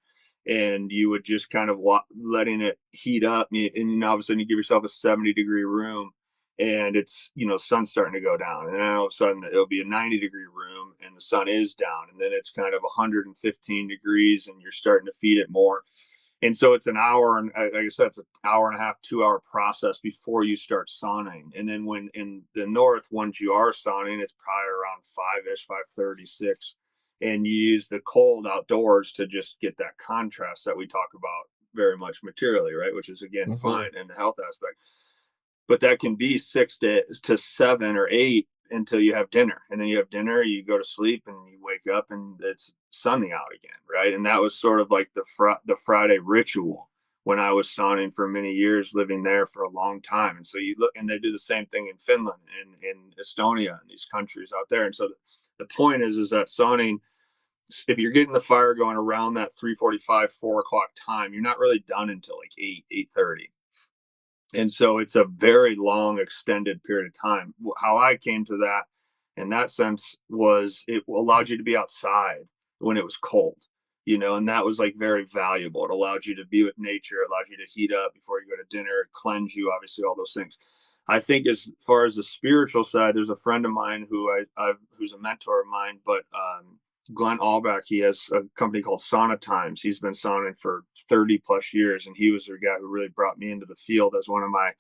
and you would just kind of letting it heat up, and all of a sudden you give yourself a 70-degree room, and it's sun's starting to go down, and then all of a sudden it'll be a 90-degree room and the sun is down, and then it's kind of 115 degrees and you're starting to feed it more. And so it's an hour, and like I said, it's an hour and a half, 2 hour process before you start sauning. And then when in the north, once you are sauning, it's probably around 5-ish, 5:36, and you use the cold outdoors to just get that contrast that we talk about very much materially, right? Which is again Mhm. fine in the health aspect, but that can be 6 to 7 or 8 until you have dinner, and then you have dinner, you go to sleep, and you wake up and it's sunny out again, right? And that was sort of like the Friday ritual when I was sauning for many years, living there for a long time. And so you look, and they do the same thing in Finland and in Estonia and these countries out there. And so the point is that sauning, if you're getting the fire going around that 3:45, 4 o'clock time, you're not really done until like 8:30. And so it's a very long extended period of time. How I came to that in that sense was it allowed you to be outside when it was cold, and that was like very valuable. It allowed you to be with nature, it allowed you to heat up before you go to dinner, cleanse you, obviously all those things. I think as far as the spiritual side, there's a friend of mine who's a mentor of mine, but Glenn Albach, he has a company called Sauna Times. He's been sauning for 30 plus years, and he was the guy who really brought me into the field as one of my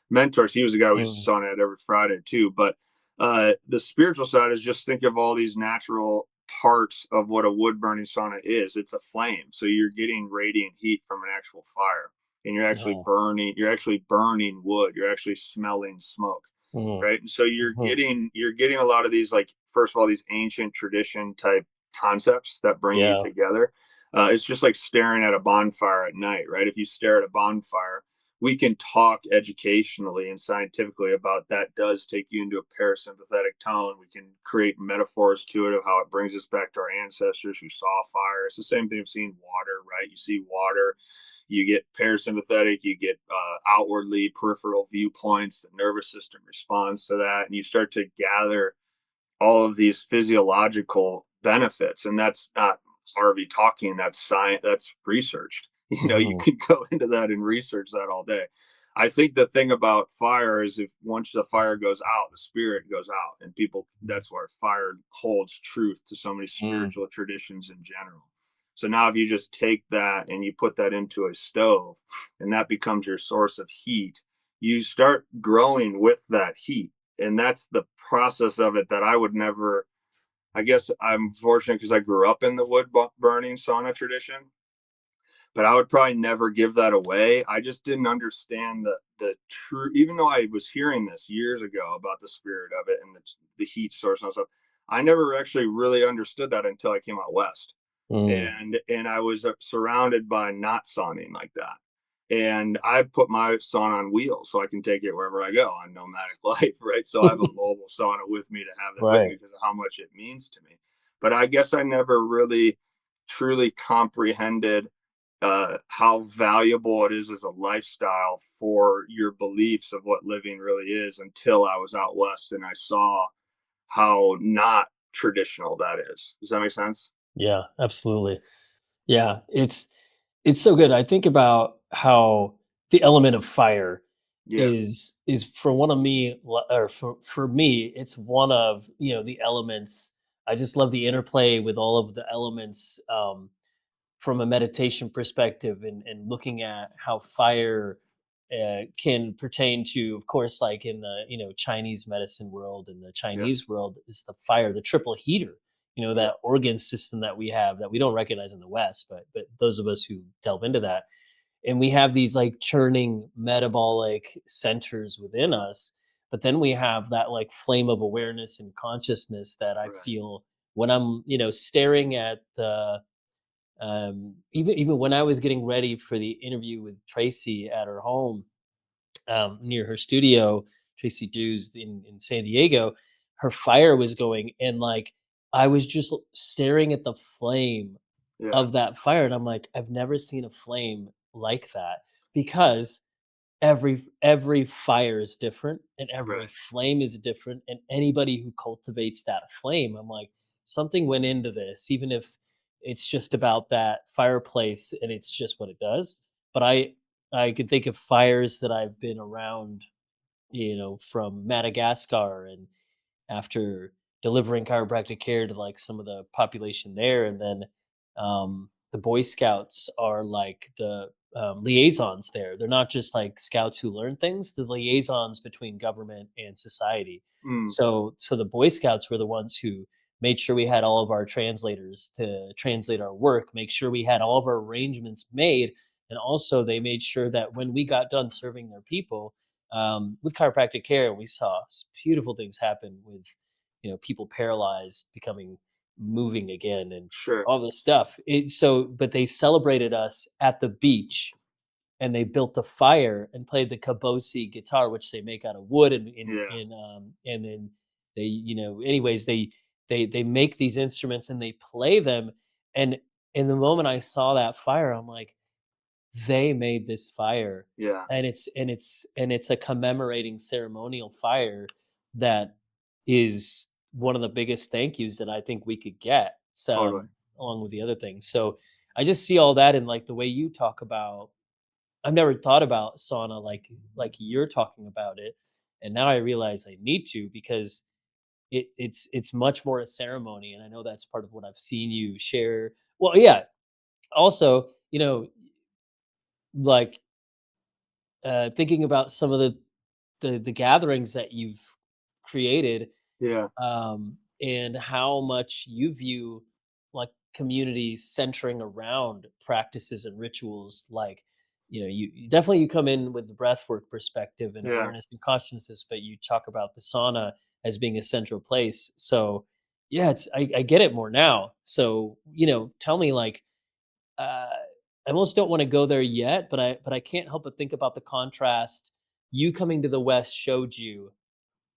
mentors. He was the guy who used Mm. to sauna at every Friday too. But the spiritual side is just think of all these natural parts of what a wood burning sauna is. It's a flame. So you're getting radiant heat from an actual fire, and Oh. you're actually burning wood. You're actually smelling smoke. Mhm. Right. And so Mhm. you're getting a lot of these, like, first of all, these ancient tradition type concepts that bring you Yeah. together. It's just like staring at a bonfire at night, right? If you stare at a bonfire, we can talk educationally and scientifically about that does take you into a parasympathetic tone. We can create metaphors to it of how it brings us back to our ancestors who saw fire. It's the same thing of seeing water, right? You see water, you get parasympathetic, you get outwardly peripheral viewpoints, the nervous system responds to that, and you start to gather all of these physiological benefits. And that's not Harvey talking, that's science, that's researched. You Mhm. can go into that and research that all day. I think the thing about fire is, if once the fire goes out, the spirit goes out, and people, that's where fire holds truth to so many Mm. spiritual traditions in general. So now if you just take that and you put that into a stove, and that becomes your source of heat, you start growing with that heat. And that's the process of it that I would never, I guess I'm fortunate because I grew up in the burning sauna tradition, but I would probably never give that away. I just didn't understand the true, even though I was hearing this years ago about the spirit of it and the heat source and stuff. I never actually really understood that until I came out west, Mm. and I was surrounded by not sauning like that. And I put my sauna on wheels so I can take it wherever I go on nomadic life, right? So I have a mobile sauna with me to have it with me Right. because of how much it means to me. But I guess I never really truly comprehended how valuable it is as a lifestyle for your beliefs of what living really is until I was out west and I saw how not traditional that is. Does that make sense? Yeah, absolutely. Yeah, it's so good. I think about how the element of fire Yeah. is for one of me or for me, it's one of, the elements. I just love the interplay with all of the elements from a meditation perspective, and looking at how fire can pertain to, of course, like in the Chinese medicine world and the Yeah. Chinese world, is the fire, the triple heater. Yeah. That organ system that we have that we don't recognize in the West, but those of us who delve into that, and we have these like churning metabolic centers within us. But then we have that like flame of awareness and consciousness that I Right. feel when I'm staring at the even when I was getting ready for the interview with Tracy at her home, near her studio, Tracy Dews in San Diego, her fire was going, and like I was just staring at the flame Yeah. of that fire, and I'm like, I've never seen a flame like that, because every fire is different and every Right. flame is different, and anybody who cultivates that flame, I'm like, something went into this, even if it's just about that fireplace and it's just what it does. But I could think of fires that I've been around, from Madagascar, and after delivering chiropractic care to like some of the population there, and then the Boy Scouts are like the liaisons there. They're not just like scouts who learn things; the liaisons between government and society. Mm. So the Boy Scouts were the ones who made sure we had all of our translators to translate our work, make sure we had all of our arrangements made, and also they made sure that when we got done serving their people, with chiropractic care, we saw beautiful things happen with people paralyzed becoming moving again, and Sure. all this stuff. But they celebrated us at the beach, and they built the fire and played the kabosi guitar, which they make out of wood, Yeah. and then they anyways they make these instruments and they play them. And in the moment I saw that fire, I'm like, they made this fire, Yeah. and it's a commemorating ceremonial fire that is one of the biggest thank yous that I think we could get, Totally. along with the other things. So I just see all that in like the way you talk about. I've never thought about sauna like you're talking about it, and now I realize I need to, because it's much more a ceremony, and I know that's part of what I've seen you share. Well, yeah. Also, like thinking about some of the gatherings that you've created, Yeah. and how much you view like communities centering around practices and rituals. Like, definitely you come in with the breathwork perspective and Yeah. awareness and consciousness, but you talk about the sauna as being a central place. So yeah, I get it more now. So, tell me, like, uh, I almost don't want to go there yet, but I can't help but think about the contrast. You coming to the West showed you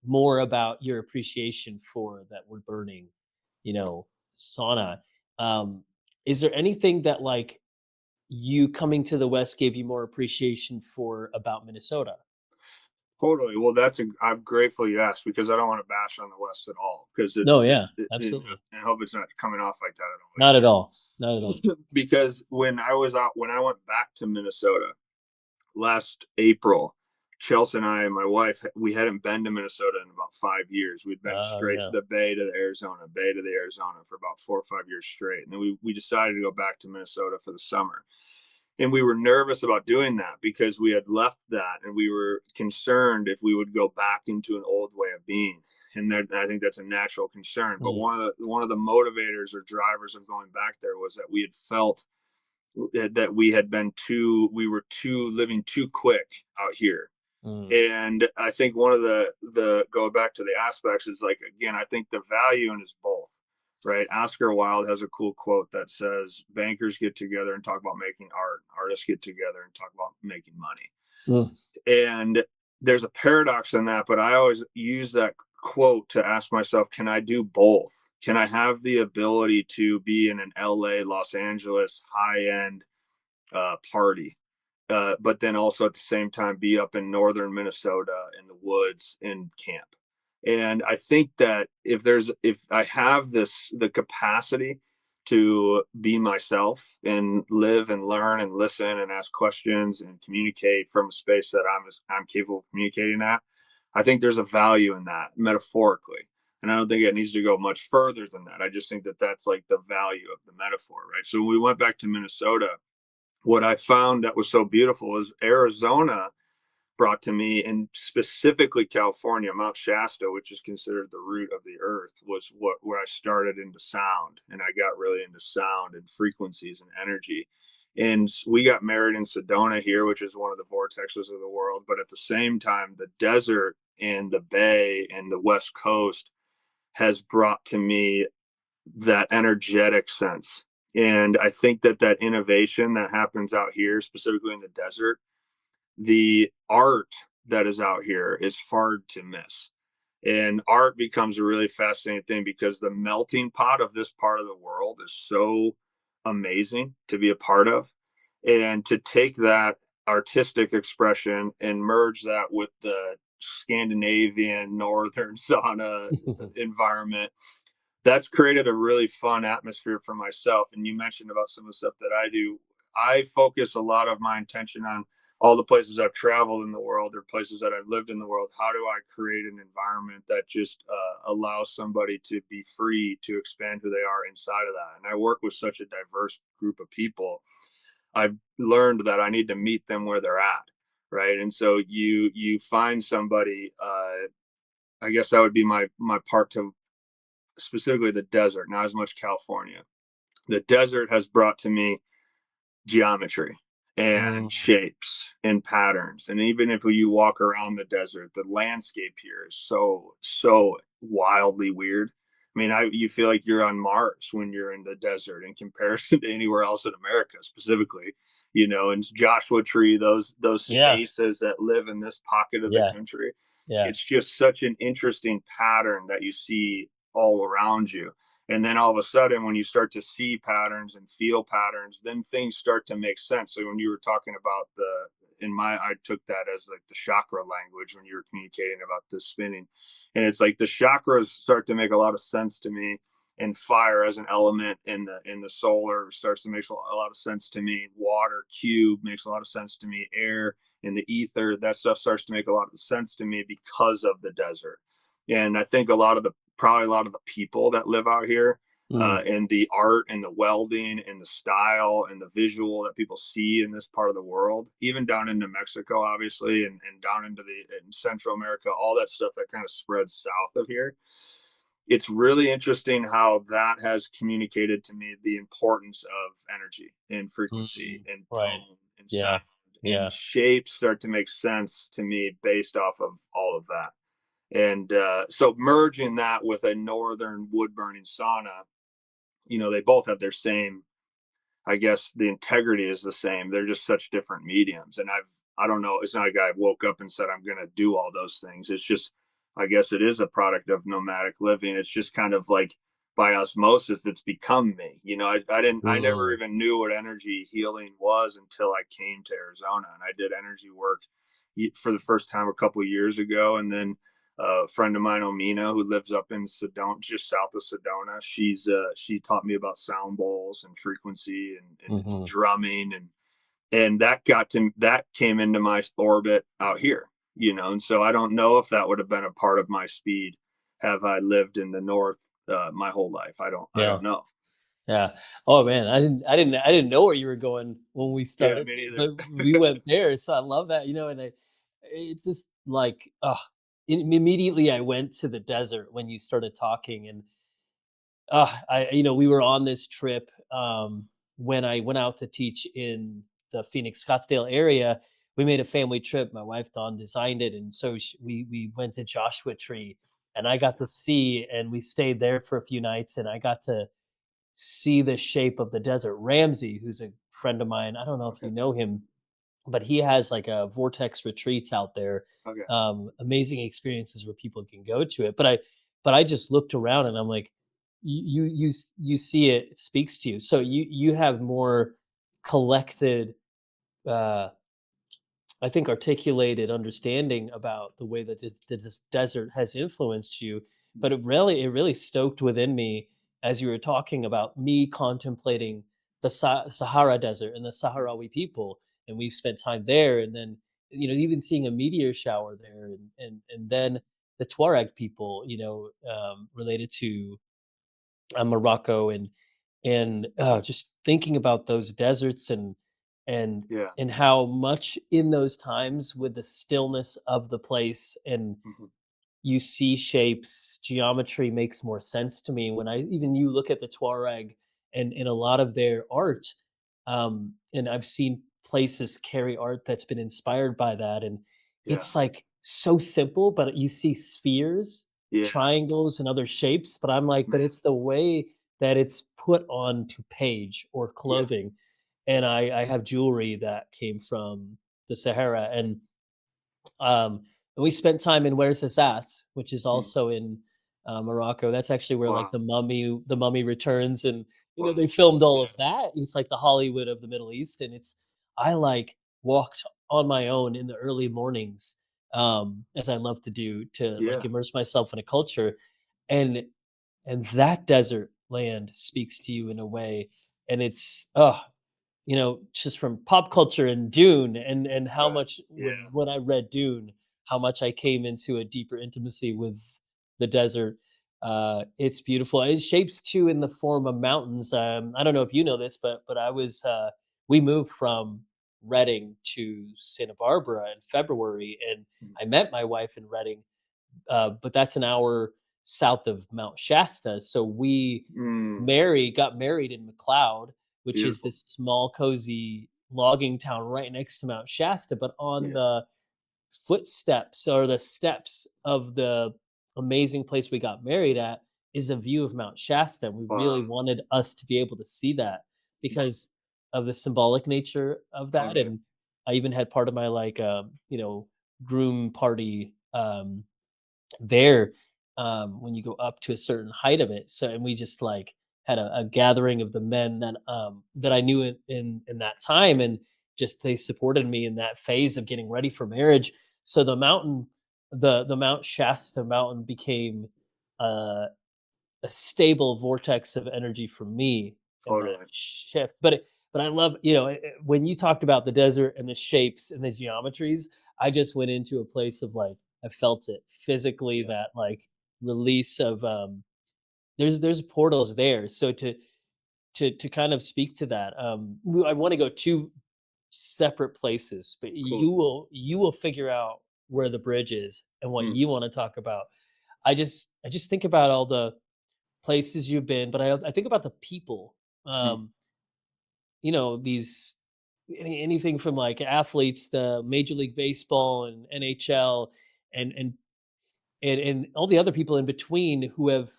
more about your appreciation for that wood burning, you know, sauna. Um, is there anything that, like, you coming to the West gave you more appreciation for about Minnesota? Totally. Well, I'm grateful you asked, because I don't want to bash on the West at all, because No, yeah, absolutely. I hope it's not coming off like that at all Not at all. Not at all. either. Because when I went back to Minnesota last April, Chelsea and I and my wife, we hadn't been to Minnesota in about 5 years. We'd been Oh, straight yeah. the Bay to the Arizona, Bay to the Arizona for about 4 or 5 years straight. And then we decided to go back to Minnesota for the summer. And we were nervous about doing that because we had left that, and we were concerned if we would go back into an old way of being. And I think that's a natural concern. But Mm, one of the motivators or drivers of going back there was that we had felt that we were too living too quick out here. mm, And I think one of the go back to the aspects is, like, again, I think the value in is both, right? Oscar Wilde has a cool quote that says, bankers get together and talk about making art, artists get together and talk about making money. mm, And there's a paradox in that, but I always use that quote to ask myself, can I do both? Can I have the ability to be in an LA, Los Angeles high end party, but then also at the same time be up in northern Minnesota in the woods in camp? And I think that if I have the capacity to be myself and live and learn and listen and ask questions and communicate from a space that I'm capable of communicating at, I think there's a value in that, metaphorically. And I don't think it needs to go much further than that. I just think that that's like the value of the metaphor, right? So when we went back to Minnesota, what I found that was so beautiful is Arizona brought to me, and specifically California, Mount Shasta, which is considered the root of the earth, was where I started into sound, and I got really into sound and frequencies and energy. And we got married in Sedona here, which is one of the vortexes of the world. But at the same time, the desert and the bay and the West Coast has brought to me that energetic sense. And I think that innovation that happens out here, specifically in the desert, the art that is out here is hard to miss. And art becomes a really fascinating thing because the melting pot of this part of the world is so amazing to be a part of. And to take that artistic expression and merge that with the Scandinavian northern sauna environment, that's created a really fun atmosphere for myself. And you mentioned about some of the stuff that I do. I focus a lot of my intention on all the places I've traveled in the world or places that I've lived in the world. How do I create an environment that just allows somebody to be free to expand who they are inside of that? And I work with such a diverse group of people. I've learned that I need to meet them where they're at, right? And so you find somebody. I guess that would be my part to specifically the desert, not as much California. The desert has brought to me geometry and mm. shapes and patterns. And even if you walk around the desert, the landscape here is so wildly weird. I mean, you feel like you're on Mars when you're in the desert in comparison to anywhere else in America, specifically. And Joshua Tree, those Yeah, spaces that live in this pocket of the yeah, country. yeah. It's just such an interesting pattern that you see all around you. And then all of a sudden, when you start to see patterns and feel patterns, then things start to make sense. So when you were talking about I took that as like the chakra language when you were communicating about the spinning. And it's like the chakras start to make a lot of sense to me. And fire as an element in the solar starts to make a lot of sense to me. Water cube makes a lot of sense to me. Air in the ether, that stuff starts to make a lot of sense to me because of the desert. And I think probably a lot of the people that live out here, Mm. and the art and the welding and the style and the visual that people see in this part of the world, even down into Mexico, obviously, and down into in Central America, all that stuff that kind of spreads south of here. it's really interesting how that has communicated to me the importance of energy and frequency Mm, and right. tone and sound, Yeah. and Yeah. shapes start to make sense to me based off of all of that. And so merging that with a northern wood burning sauna, they both have their same, I guess the integrity is the same. They're just such different mediums. And I don't know, it's not like I woke up and said I'm gonna do all those things. It's just, I guess it is a product of nomadic living. It's just kind of like by osmosis, it's become me. I never Mm, even knew what energy healing was until I came to Arizona, and I did energy work for the first time a couple of years ago. And then a friend of mine, Omina, who lives up in Sedona, just south of Sedona. She taught me about sound bowls and frequency and mhm. drumming, and that came into my orbit out here. And so I don't know if that would have been a part of my speed have I lived in the north my whole life. I don't Yeah. know. Yeah. Oh man, I didn't know where you were going when we Yeah, started, me neither. but we went there. So I love that, and it's just like, immediately I went to the desert when you started talking, and we were on this trip when I went out to teach in the Phoenix Scottsdale area. We made a family trip. My wife Dawn designed it, and so we went to Joshua Tree, and I got to see, and we stayed there for a few nights, and I got to see the shape of the desert. Ramsey, who's a friend of mine, I don't know if Okay. you know him, but he has like a vortex retreats out there. Okay. Amazing experiences where people can go to it. But I just looked around and I'm like, you see it, it speaks to you. So you have more collected, uh, I think, articulated understanding about the way that this desert has influenced you. But it really stoked within me as you were talking about me contemplating the Sahara Desert and the Mm. Sahrawi people, and we've spent time there, and then even seeing a meteor shower there, and then the Tuareg people, related to Morocco, and just thinking about those deserts and Yeah. and how much in those times with the stillness of the place and Mhm. you see shapes, geometry makes more sense to me when I even you look at the Tuareg and in a lot of their art, and I've seen places carry art that's been inspired by that, and Yeah. it's like so simple, but you see spheres, Yeah. triangles, and other shapes, but I'm like, but Man. it's the way that it's put onto page or Yeah. clothing, and I have jewelry that came from the Sahara, um, and we spent time in Where's This At, which is Mm. also in Morocco. That's actually where like Wow. the mummy returns, and Wow. they filmed all Yeah. of that. It's like the Hollywood of the Middle East, and it's I like walked on my own in the early mornings, as I love to do, to like Yeah. immerse myself in a culture, and that desert land speaks to you in a way, and it's just from pop culture and Dune, and how Right. much Yeah. when I read Dune, how much I came into a deeper intimacy with the desert. It's beautiful. It shapes too in the form of mountains. I don't know if you know this, but we moved from Redding to Santa Barbara in February, and Mm. I met my wife in Redding, but that's an hour south of Mount Shasta. So we Mm. got married in McLeod, which is Beautiful. this small, cozy logging town right next to Mount Shasta. But on Yeah. the footsteps or the steps of the amazing place we got married at is a view of Mount Shasta. We Wow. really wanted us to be able to see that because of the symbolic nature of that. Okay. And I even had part of my like, groom party there, when you go up to a certain height of it. So, and we just like had a gathering of the men that I knew in that time, and just they supported me in that phase of getting ready for marriage. So the Mount Shasta mountain became uh, a stable vortex of energy for me in that Totally. shift. But I love, when you talked about the desert and the shapes and the geometries, I just went into a place of like I felt it physically, Yeah. that like release of there's portals there. So to kind of speak to that, I want to go two separate places, but Cool. you will figure out where the bridge is and what Mm. you want to talk about. I just think about all the places you've been, but I think about the people. Mm. Um, these anything from like athletes, the Major League Baseball and NHL, and and and all the other people in between who have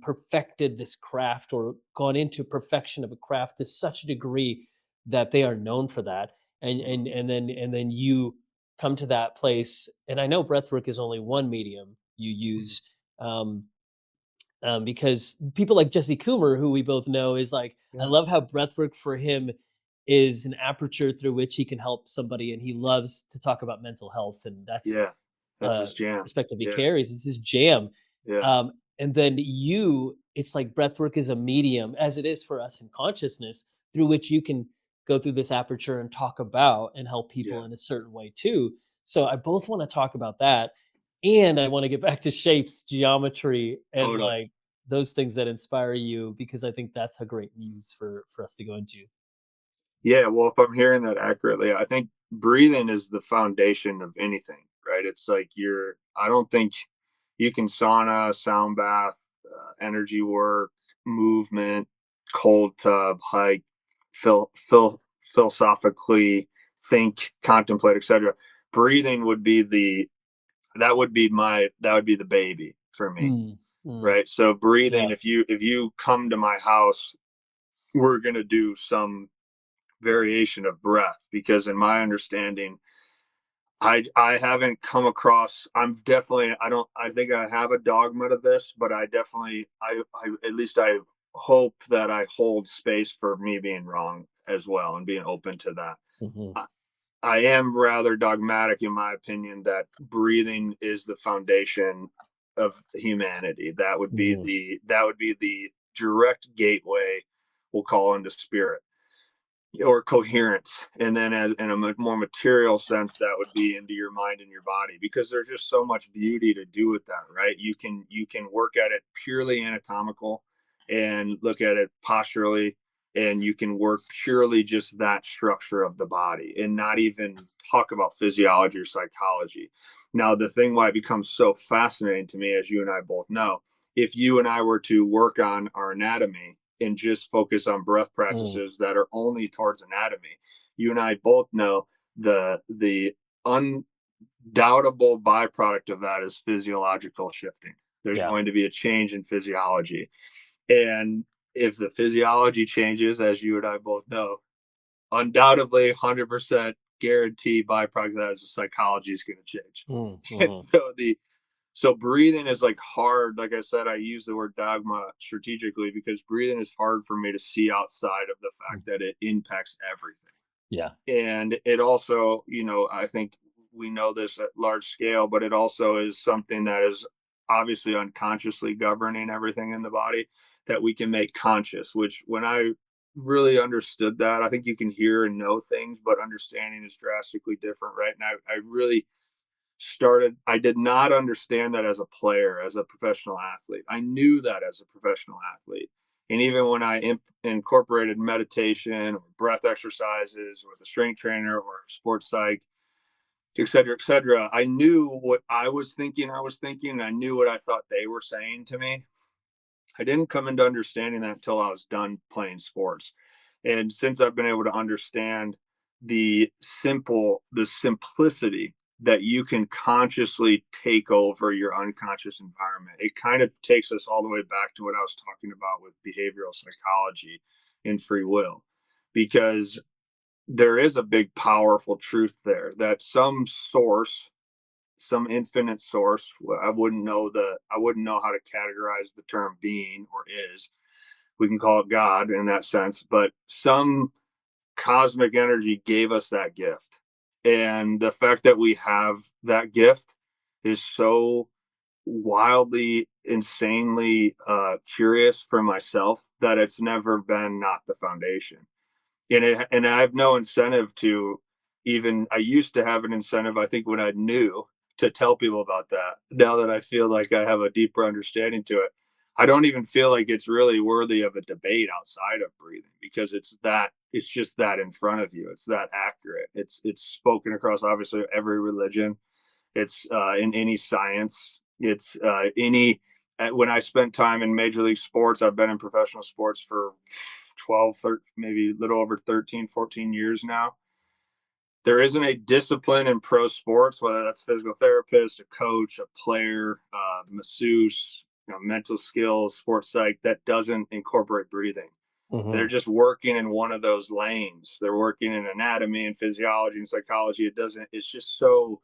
perfected this craft or gone into perfection of a craft to such a degree that they are known for that. And Mhm. then you come to that place. And I know breathwork is only one medium you Mhm. use. Um, because people like Jesse Coomer, who we both know, is like, I Yeah. love how breathwork for him is an aperture through which he can help somebody, and he loves to talk about mental health, and that's Yeah. That's his jam. perspective he Yeah. carries. It's his jam. Yeah. And then it's like breathwork is a medium, as it is for us in consciousness, through which you can go through this aperture and talk about and help Yeah. people in a certain way too. So I both want to talk about that, and I want to get back to shapes, geometry, and Totally. like those things that inspire you, because I think that's a great muse for us to go into. Yeah, well, if I'm hearing that accurately, I think breathing is the foundation of anything, right? It's like I don't think you can sauna, sound bath, energy work, movement, cold tub, hike, philosophically think, contemplate, etc. Breathing would be that would be the baby for me, Mm, mm, right? So breathing, yeah. if you come to my house, we're gonna do some variation of breath because in my understanding I haven't come across I'm definitely I don't I think I have a dogma to this, but I definitely I at least I hope that I hold space for me being wrong as well and being open to that. Hmm. I, I am rather dogmatic in my opinion that breathing is the foundation of humanity. Hmm. That would be the direct gateway we'll call into spirit or coherence, and then in a more material sense that would be into your mind and your body because there's just so much beauty to do with that, right? You can work at it purely anatomical and look at it posturally, and you can work purely just that structure of the body and not even talk about physiology or psychology. Now the thing why it becomes so fascinating to me, as you and I both know, if you and I were to work on our anatomy and just focus on breath Mm, practices that are only towards anatomy. You and I both know the undoubtable byproduct of that is physiological shifting. There's yeah. going to be a change in physiology. And if the physiology changes, as you and I both know, undoubtedly 100% guarantee byproduct of that is the psychology is going to change. Mm, And mhm. so breathing is like hard. Like I said, I use the word dogma strategically because breathing is hard for me to see outside of the Mm, fact that it impacts everything. yeah. And it also, I think we know this at large scale, but it also is something that is obviously unconsciously governing everything in the body that we can make conscious, which when I really understood that, I think you can hear and know things, but understanding is drastically different, right? And I really I did not understand that as a player, as a professional athlete. I knew that as a professional athlete. And even when I incorporated meditation or breath exercises with a strength trainer or a sports psych, et cetera, I knew what I was thinking, and I knew what I thought they were saying to me. I didn't come into understanding that until I was done playing sports. And since I've been able to understand the simplicity that you can consciously take over your unconscious environment, it kind of takes us all the way back to what I was talking about with behavioral psychology and free will. Because there is a big, powerful truth there that some infinite source. I wouldn't know how to categorize the term being or is. We can call it God in that sense, but some cosmic energy gave us that gift. And the fact that we have that gift is so wildly, insanely curious for myself that it's never been not the foundation. And I have no incentive to even I used to have an incentive, I think, when I knew to tell people about that. Now that I feel like I have a deeper understanding to it, I don't even feel like it's really worthy of a debate outside of breathing because it's just that in front of you. It's that accurate. It's spoken across obviously every religion. It's in any science. It's when I spent time in major league sports, I've been in professional sports for 12, 13, maybe a little over 13, 14 years now. There isn't a discipline in pro sports, whether that's physical therapist, a coach, a player, masseuse, mental skills, sports psych, that doesn't incorporate breathing. They're Hmm. just working in one of those lanes. They're working in anatomy and physiology and psychology. It's just so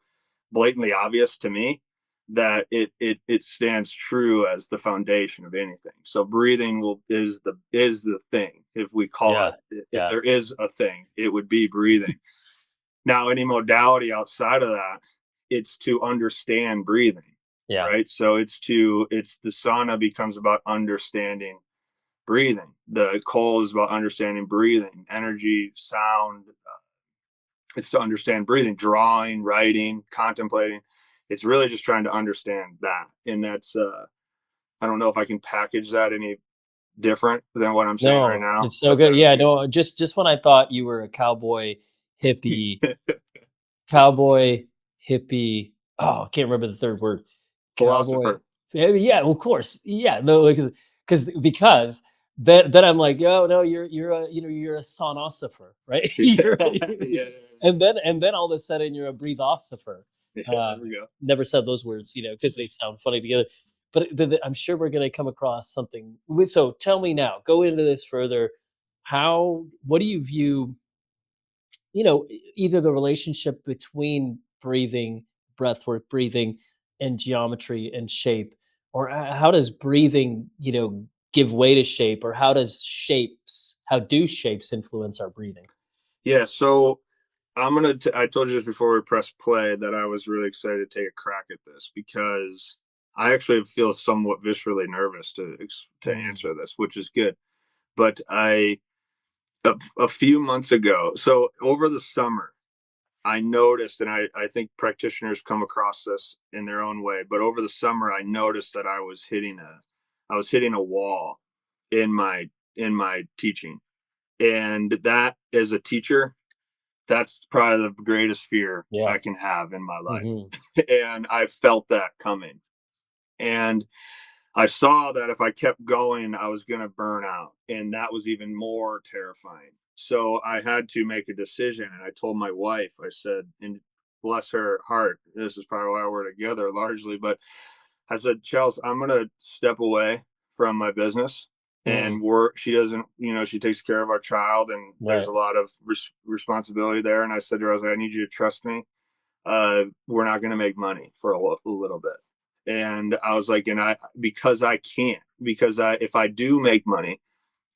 blatantly obvious to me that it stands true as the foundation of anything. So breathing is the thing. If we call Yeah. it, if Yeah. there is a thing, it would be breathing. Now, any modality outside of that, it's to understand breathing, Yeah. right? So it's the sauna becomes about understanding breathing. The cold is about understanding breathing, energy, sound. It's to understand breathing, drawing, writing, contemplating. It's really just trying to understand that. And I don't know if I can package that any different than what I'm saying right No, now, it's so but good. that would Yeah, be no, just when I thought you were a hippie, cowboy, hippie. Oh, I can't remember the third word. Cowboy. philosopher. Yeah, of course. Yeah, no, because then I'm like, oh no, you're a you're a sonosopher, right? Yeah, yeah, And then all of a sudden you're a breathosopher. yeah. Uh, There we go. Never said those words, because they sound funny together. But I'm sure we're going to come across something. So tell me now, go into this further. What do you view, either the relationship between breathing, breathwork breathing, and geometry and shape, or how does breathing, give way to shape, or how do shapes influence our breathing? Yeah. So I told you this before we press play that I was really excited to take a crack at this because I actually feel somewhat viscerally nervous to Mm, answer this, which is good. But a few months ago, so over the summer, I noticed, and I think practitioners come across this in their own way, but over the summer, I noticed that I was hitting a wall in my teaching, and that as a teacher, that's probably the greatest fear yeah. I can have in my life, Hmm. and I felt that coming, and I saw that if I kept going, I was going to burn out. And that was even more terrifying. So I had to make a decision. And I told my wife, I said, and bless her heart, this is probably why we're together largely, but I said, Chelsea, I'm going to step away from my business and Mm, work. She doesn't, she takes care of our child and there's right. a lot of responsibility there. And I said to her, I was like, I need you to trust me. We're not going to make money for a little bit. And I was like, and because I can't, because if I do make money,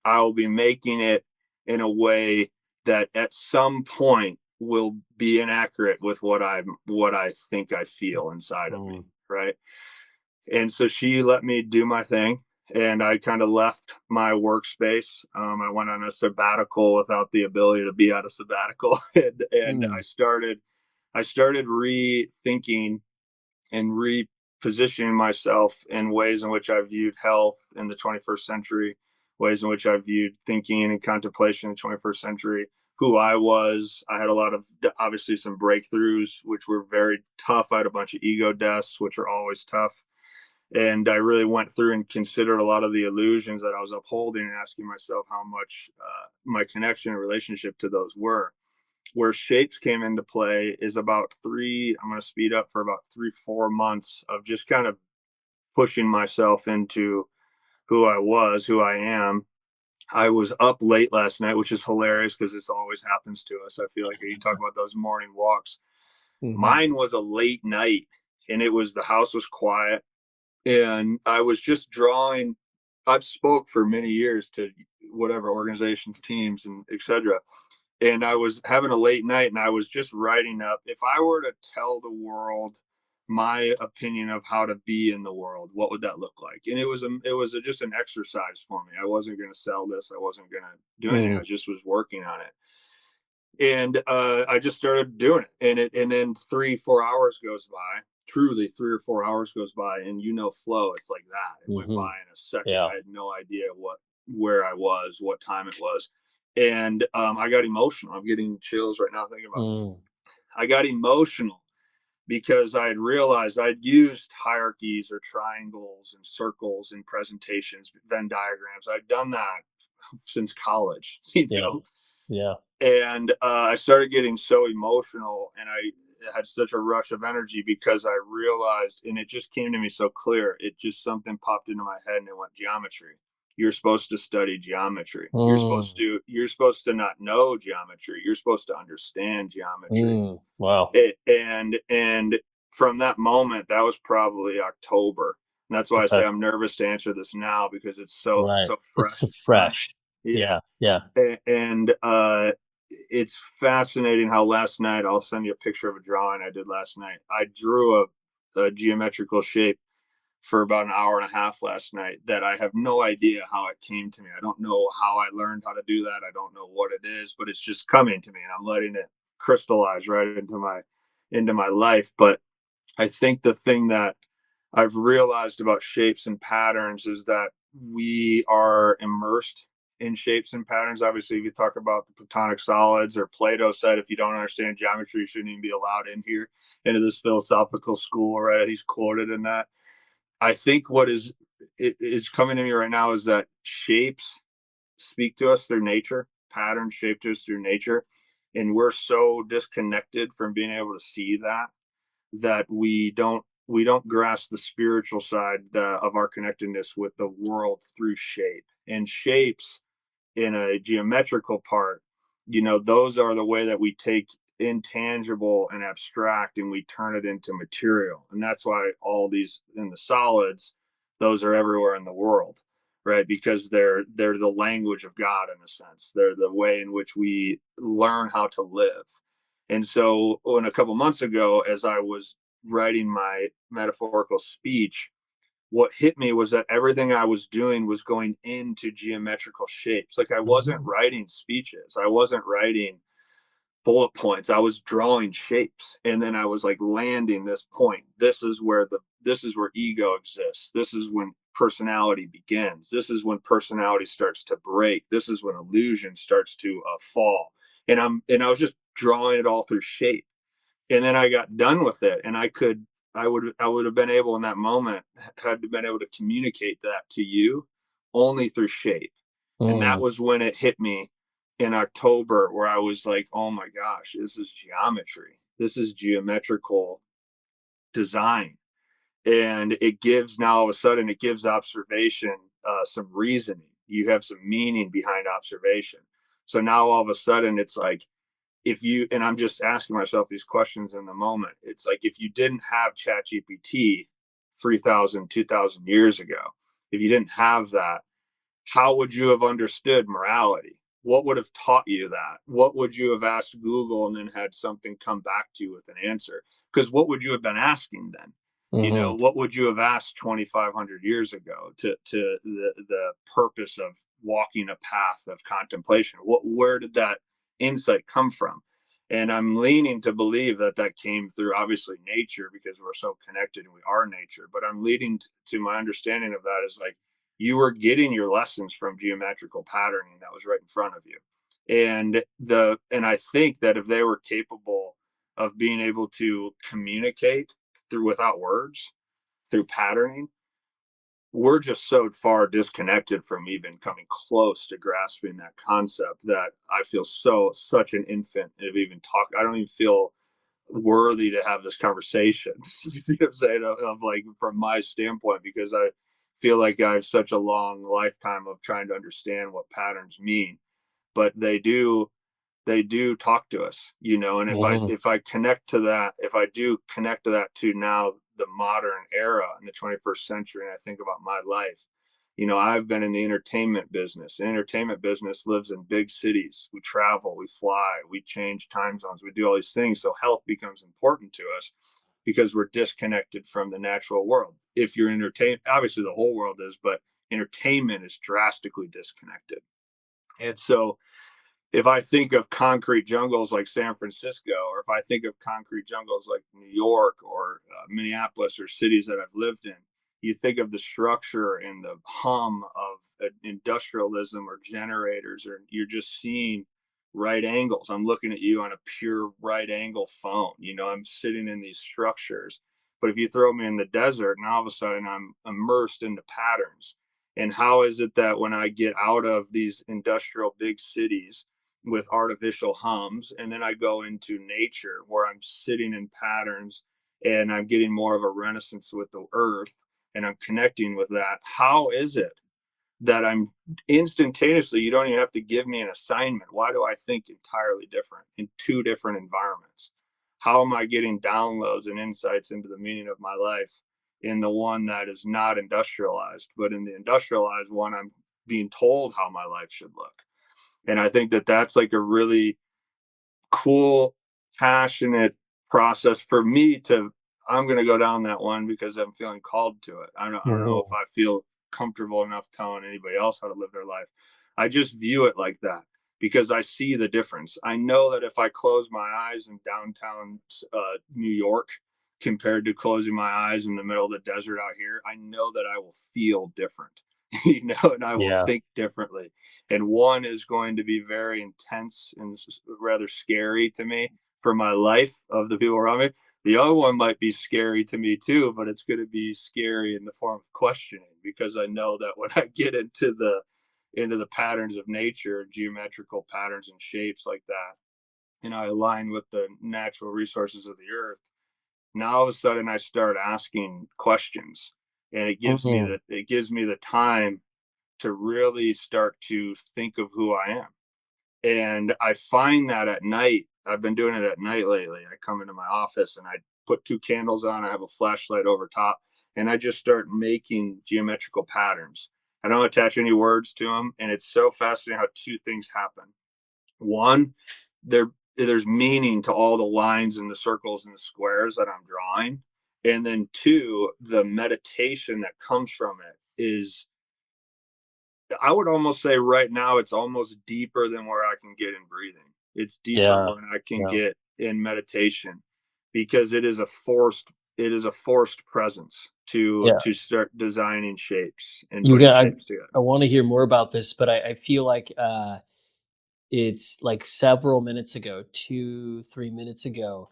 I will be making it in a way that at some point will be inaccurate with what I think I feel inside of me. Mm, Right. And so she let me do my thing. And I kind of left my workspace. I went on a sabbatical without the ability to be on a sabbatical, and mm, I started rethinking and repositioning myself in ways in which I viewed health in the 21st century, ways in which I viewed thinking and contemplation in the 21st century, who I was. I had a lot of, obviously, some breakthroughs, which were very tough. I had a bunch of ego deaths, which are always tough. And I really went through and considered a lot of the illusions that I was upholding and asking myself how much my connection and relationship to those were. Where shapes came into play is about I'm going to speed up for about 3, 4 months of just kind of pushing myself into who I am. I was up late last night, which is hilarious because this always happens to us. I feel like you talk about those morning walks. mhm, Mine was a late night, and the house was quiet, and I was just drawing. I've spoke for many years to whatever organizations, teams, and etc. And I was having a late night and I was just writing up, if I were to tell the world my opinion of how to be in the world, what would that look like? And just an exercise for me. I wasn't going to sell this. I wasn't going to do anything. mm, I just was working on it. And I just started doing it. And then 3, 4 hours goes by, truly 3 or 4 hours goes by, and flow. It's like that. It went by mhm, in a second. yeah. I had no idea where I was, what time it was. And I got emotional. I'm getting chills right now thinking about it. Mm, I got emotional because I had realized I'd used hierarchies or triangles and circles in presentations, Venn diagrams. I'd done that since college, Yeah. Yeah. and I started getting so emotional, and I had such a rush of energy because I realized, and it just came to me so clear. It just something popped into my head, and it went geometry. You're supposed to study geometry. Mm, You're supposed to not know geometry. You're supposed to understand geometry. wow. And from that moment, that was probably October. And that's why I Okay. say I'm nervous to answer this now because it's Right. so It's so fresh in my mind. fresh. Yeah. Yeah. Yeah. And it's fascinating how last night, I'll send you a picture of a drawing I did last night. I drew a geometrical shape for about an hour and a half last night that I have no idea how it came to me. I don't know how I learned how to do that. I don't know what it is, but it's just coming to me, and I'm letting it crystallize right into my life. But I think the thing that I've realized about shapes and patterns is that we are immersed in shapes and patterns. Obviously, if you talk about the Platonic solids, or Plato said, if you don't understand geometry, you shouldn't even be allowed in here into this philosophical school, right? He's quoted in that. I think what is coming to me right now is that shapes speak to us through nature, patterns shape to us through nature, and we're so disconnected from being able to see that we don't grasp the spiritual side of our connectedness with the world through shape. And shapes in a geometrical part, those are the way that we take intangible and abstract and we turn it into material. And that's why all these in the solids, those are everywhere in the world, right? Because they're the language of God in a sense. They're the way in which we learn how to live. And so when a couple months ago, as I was writing my metaphorical speech, what hit me was that everything I was doing was going into geometrical shapes. Like I wasn't Mhm. writing speeches, I wasn't writing bullet points. I was drawing shapes, and then I was like landing this point. This is where ego exists. This is when personality begins. This is when personality starts to break. This is when illusion starts to fall. And I was just drawing it all through shape, and then I got done with it, and I would have been able in that moment, had been able to communicate that to you only through shape. And that Mm, was when it hit me in October, where I was like, oh my gosh, this is geometry. This is geometrical design. And it gives, now all of a sudden, it gives observation some reasoning. You have some meaning behind observation. So now all of a sudden it's like, if you, and I'm just asking myself these questions in the moment, it's like, if you didn't have chat gpt 3,000, 2,000 years ago, if you didn't have that, how would you have understood morality? What would have taught you that? What would you have asked Google and then had something come back to you with an answer? Because what would you have been asking then? mhm. What would you have asked 2,500 years ago to the purpose of walking a path of contemplation? Where did that insight come from? And I'm leaning to believe that that came through, obviously, nature, because we're so connected and we are nature. But I'm leading to my understanding of that is like, you were getting your lessons from geometrical patterning that was right in front of you. And I think that if they were capable of being able to communicate through without words, through patterning, we're just so far disconnected from even coming close to grasping that concept that I feel such an infant of even talk. I don't even feel worthy to have this conversation. You see what I'm saying? Of like, from my standpoint, because I feel like I have such a long lifetime of trying to understand what patterns mean. But they do talk to us, and if i Mhm. if i connect to that, if I do connect to that, to now the modern era in the 21st century, and I think about my life, I've been in the entertainment business. The entertainment business lives in big cities. We travel, we fly, we change time zones, we do all these things, so health becomes important to us because we're disconnected from the natural world. If you're entertained, obviously the whole world is, but entertainment is drastically disconnected. And so if I think of concrete jungles like San Francisco, or if I think of concrete jungles like New York, or Minneapolis, or cities that I've lived in, you think of the structure and the hum of industrialism or generators, or you're just seeing right angles. I'm looking at you on a pure right angle phone. I'm sitting in these structures. But if you throw me in the desert, and all of a sudden I'm immersed into patterns. And how is it that when I get out of these industrial big cities with artificial hums, and then I go into nature where I'm sitting in patterns and I'm getting more of a renaissance with the earth and I'm connecting with that? How is it that I'm instantaneously, you don't even have to give me an assignment. Why do I think entirely different in two different environments? How am I getting downloads and insights into the meaning of my life in the one that is not industrialized, but in the industrialized one, I'm being told how my life should look. And I think that that's like a really cool, passionate process for me to. I'm going to go down that one because I'm feeling called to it. I don't know if Mhm. I feel comfortable enough telling anybody else how to live their life. I just view it like that because I see the difference. I know that if I close my eyes in downtown New York compared to closing my eyes in the middle of the desert out here, I know that I will feel different, and I will Yeah. think differently. And one is going to be very intense and rather scary to me for my life of the people around me. The other one might be scary to me too, but it's going to be scary in the form of questioning because I know that when I get into the patterns of nature, geometrical patterns and shapes like that, and I align with the natural resources of the earth, now all of a sudden I start asking questions, and Mhm. it gives me the time to really start to think of who I am. And I find that at night, I've been doing it at night lately. I come into my office and I put two candles on, I have a flashlight over top, and I just start making geometrical patterns. I don't attach any words to them. And it's so fascinating how two things happen. One, there's meaning to all the lines and the circles and the squares that I'm drawing. And then two, the meditation that comes from it is, I would almost say right now it's almost deeper than where I can get in breathing. It's deeper Yeah. than I can Yeah. get in meditation because it is a forced presence to Yeah. to start designing shapes and You putting got shapes together. I wanna hear more about this, but I feel like, it's like several minutes ago, 2, 3 minutes ago,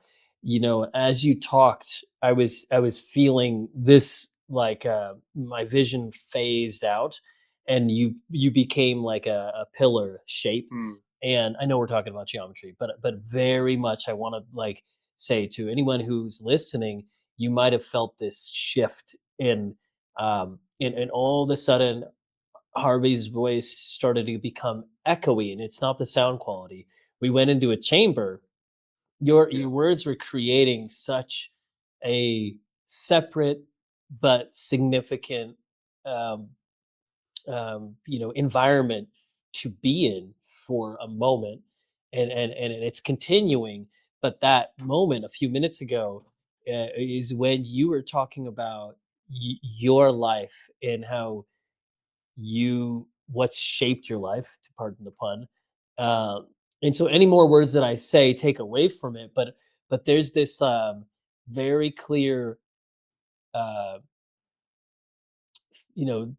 as you talked, I was feeling this, like, my vision phased out, and you became like a pillar shape, Mm, and I know we're talking about geometry, but very much I wanna, like, say to anyone who's listening, you might have felt this shift and all of a sudden Harvey's voice started to become echoey, and it's not the sound quality. We went into a chamber. Your yeah, words were creating such a separate but significant um, environment to be in for a moment, and it's continuing. But that moment a few minutes ago is when you were talking about your life and how what's shaped your life, to pardon the pun. And so any more words that I say take away from it, but there's this very clear uh, you know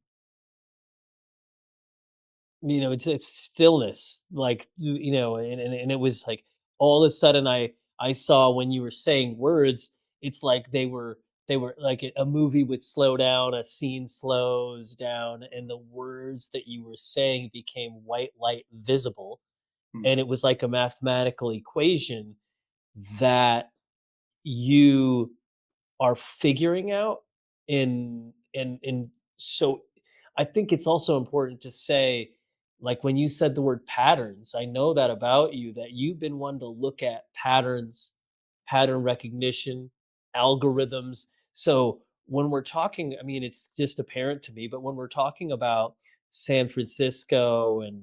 it's stillness, like and it was like all of a sudden I saw when you were saying words, it's like they were like a movie would slow down, a scene slows down, and the words that you were saying became white light visible, mm, and it was like a mathematical equation that you are figuring out. And so I think it's also important to say, like when you said the word patterns, I know that about you, that you've been one to look at patterns, pattern recognition, algorithms. So when we're talking, I mean, it's just apparent to me, but when we're talking about San Francisco and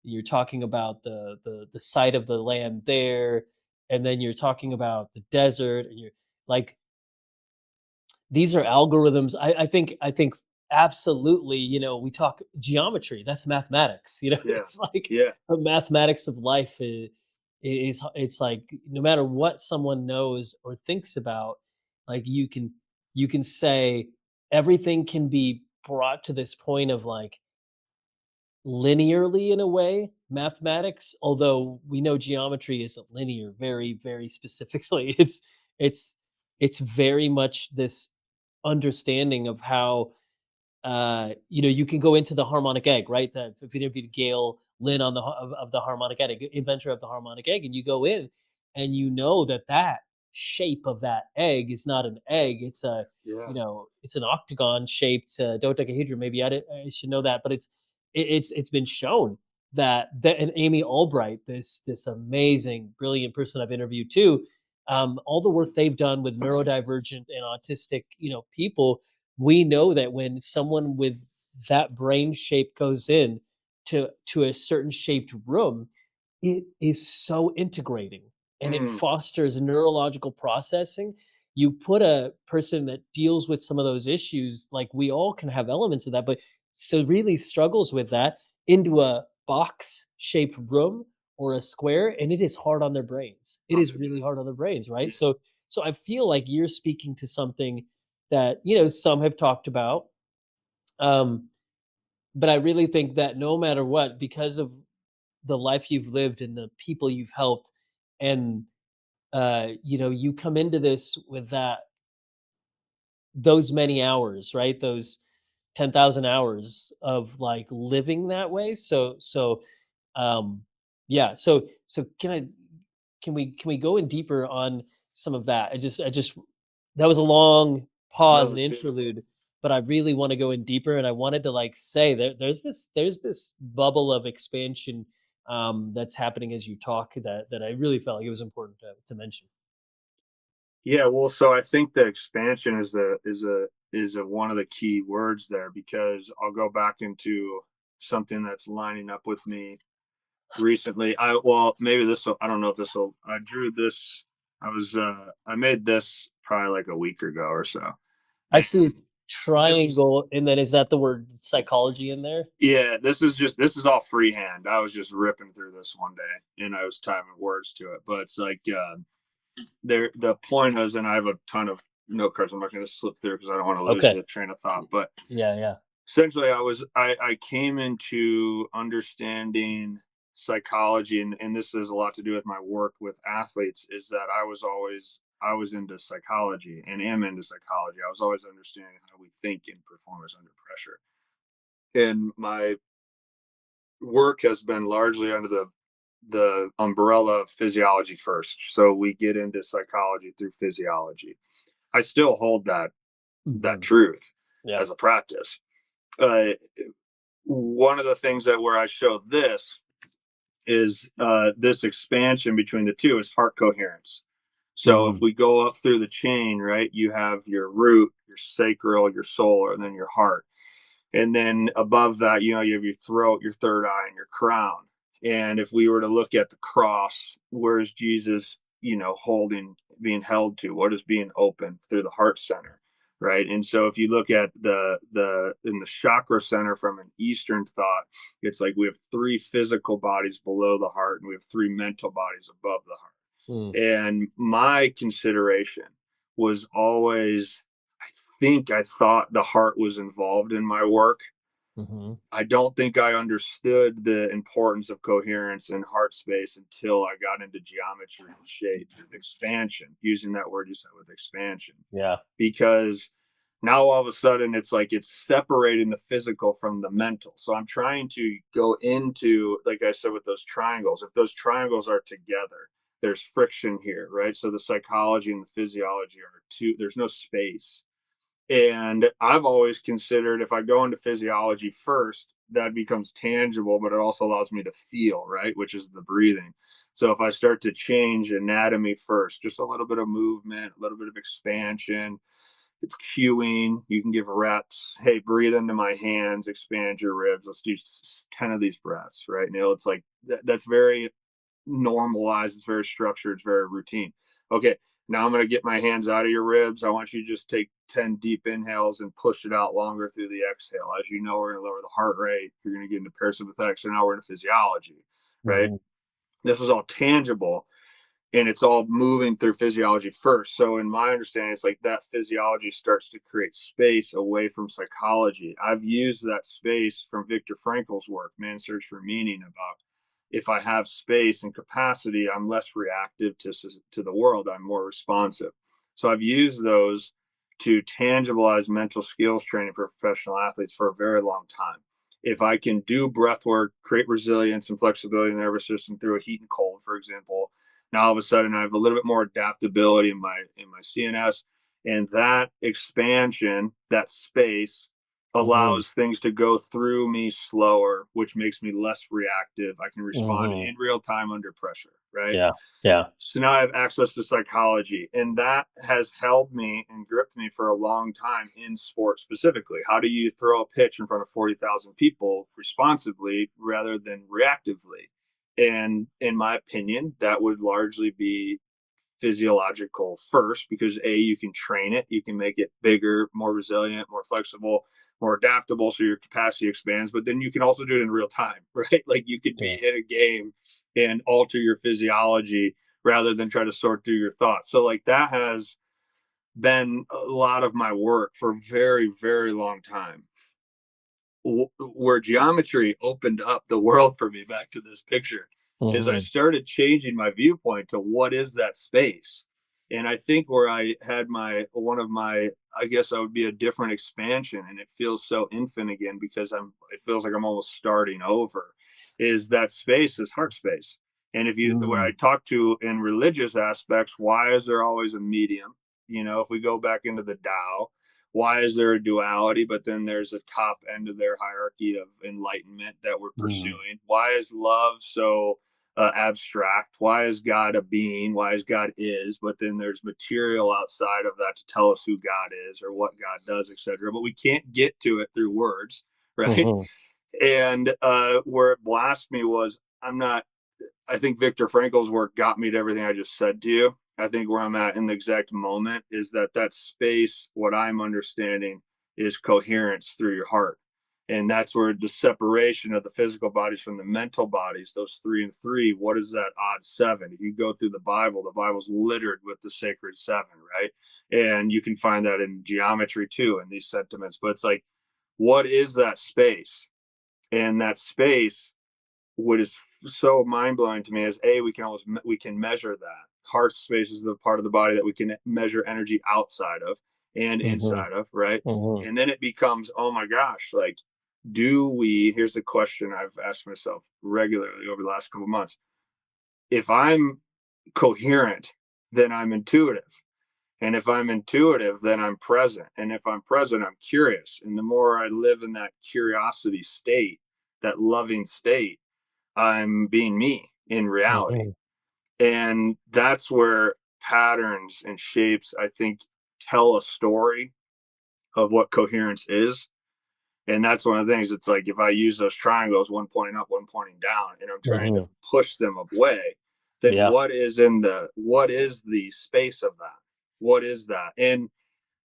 you're talking about the site of the land there, and then you're talking about the desert, and you're like, these are algorithms. I think absolutely, we talk geometry, that's mathematics, yeah, it's like yeah, the mathematics of life is it's like no matter what someone knows or thinks about, like you can say everything can be brought to this point of like linearly in a way mathematics, although we know geometry isn't linear very, very specifically. It's it's very much this understanding of how you can go into the harmonic egg, right? That if you interviewed Gail Lynn on of the harmonic egg, inventor of the harmonic egg, and you go in and you know that that shape of that egg is not an egg; it's a Yeah. it's an octagon shaped dodecahedron. Maybe I should know that, but it's been shown that and Amy Albright, this amazing, brilliant person I've interviewed too, all the work they've done with neurodivergent and autistic people, we know that when someone with that brain shape goes in to a certain shaped room, it is so integrating and it Mm, fosters neurological processing. You put a person that deals with some of those issues, like we all can have elements of that, but so really struggles with that into a box shaped room or a square, and it is hard on their brains. It is 100. really hard on their brains, right? Yeah. So I feel like you're speaking to something that some have talked about, um, but I really think that no matter what, because of the life you've lived and the people you've helped, and you come into this with those many hours, right? Those 10,000 hours of like living that way. Um, yeah. So can we go in deeper on some of that? I just that was a long That pause and was beautiful. interlude, but I really want to go in deeper, and I wanted to like say there's this bubble of expansion that's happening as you talk that I really felt like it was important to mention. Yeah, well, so I think the expansion is a one of the key words there, because I'll go back into something that's lining up with me recently. Maybe this will, I don't know if this will, I drew this. I made this probably like a week ago or so. I And see a this was triangle, and then is that the word psychology in there? yeah, this is all freehand. I was just ripping through this one day and I was typing words to it. But it's like the point is, and I have a ton of note cards I'm not going to slip through because I don't want to lose Okay. the train of thought. But Yeah, yeah. essentially I came into understanding psychology, and this has a lot to do with my work with athletes, is that I was into psychology and am into psychology. I was always understanding how we think and perform under pressure. And my work has been largely under the umbrella of physiology first. So we get into psychology through physiology. I still hold that Mhm. truth Yeah. as a practice. Uh, One of the things that where I show this is this expansion between the two is heart coherence. So if Mm. we go up through the chain, right, you have your root, your sacral, your soul, and then your heart. And then above that, you have your throat, your third eye, and your crown. And if we were to look at the cross, where is Jesus, holding, being held to? What is being opened through the heart center, right? And so if you look at the in the chakra center from an Eastern thought, it's like we have three physical bodies below the heart, and we have three mental bodies above the heart. Mm. And my consideration was always, I thought the heart was involved in my work. Mhm. I don't think I understood the importance of coherence and heart space until I got into geometry and shape, expansion, using that word you said with expansion. Yeah. Because now all of a sudden it's like it's separating the physical from the mental. So I'm trying to go into, like I said, with those triangles. If those triangles are together, there's friction here, right? So the psychology and the physiology are two, there's no space. And I've always considered if I go into physiology first, that becomes tangible, but it also allows me to feel, right? Which is the breathing. So if I start to change anatomy first, just a little bit of movement, a little bit of expansion, it's cueing. You can give reps. Hey, breathe into my hands, expand your ribs. Let's do 10 of these breaths, right, Neil? It's like that's very normalized. It's very structured. It's very routine. Okay, now I'm going to get my hands out of your ribs. I want you to just take 10 deep inhales and push it out longer through the exhale. As you know, we're going to lower the heart rate. You're going to get into parasympathetic. So now we're into physiology, right? Mhm. This is all tangible and it's all moving through physiology first. So, in my understanding, it's like that physiology starts to create space away from psychology. I've used that space from Viktor Frankl's work, Man's Search for Meaning, about if I have space and capacity, I'm less reactive to the world. I'm more responsive. So I've used those to tangibilize mental skills training for professional athletes for a very long time. If I can do breath work, create resilience and flexibility in the nervous system through a heat and cold, for example, now all of a sudden I have a little bit more adaptability in my CNS, and that expansion, that space Mhm. allows things to go through me slower, which makes me less reactive. I can respond Mhm. in real time under pressure, right? Yeah. Yeah. So now I have access to psychology, and that has held me and gripped me for a long time in sports specifically. How do you throw a pitch in front of 40,000 people responsively rather than reactively? And in my opinion, that would largely be physiological first, because you can train it, you can make it bigger, more resilient, more flexible, more adaptable, so your capacity expands. But then you can also do it in real time, right? Like you could Yeah. be in a game and alter your physiology rather than try to sort through your thoughts. So like that has been a lot of my work for a very, very long time. Where geometry opened up the world for me, back to this picture, is I Mhm. started changing my viewpoint to what is that space. And I think where I had one of my, I guess I would be a different expansion, and it feels so infant again because it feels like I'm almost starting over, is that space is heart space. And if you, where I Mm. talk to in religious aspects, why is there always a medium? If we go back into the Tao, why is there a duality, but then there's a top end of their hierarchy of enlightenment that we're Mm. pursuing? Why is love so abstract? Why is God a being? Why is God is, but then there's material outside of that to tell us who God is or what God does, etc., but we can't get to it through words, right? Mhm. And where it blasted me was, I'm not, I think Viktor Frankl's work got me to everything I just said to you. I think where I'm at in the exact moment is that space, what I'm understanding, is coherence through your heart. And that's where the separation of the physical bodies from the mental bodies, those three and three, what is that odd seven? If you go through the Bible's littered with the sacred seven, right? And you can find that in geometry too, in these sentiments. But it's like, what is that space? And that space, what is so mind blowing to me is, we can measure that. Heart space is the part of the body that we can measure energy outside of and Mhm. inside of, right? Mhm. And then it becomes, oh my gosh, like, do we? Here's the question I've asked myself regularly over the last couple of months: if I'm coherent, then I'm intuitive. And if I'm intuitive, then I'm present. And if I'm present, I'm curious. And the more I live in that curiosity state, that loving state, I'm being me in reality. Mhm. And that's where patterns and shapes, I think, tell a story of what coherence is. And that's one of the things. It's like, if I use those triangles, one pointing up, one pointing down, and I'm trying to Mhm. push them away, then Yeah. what is the space of that? What is that? And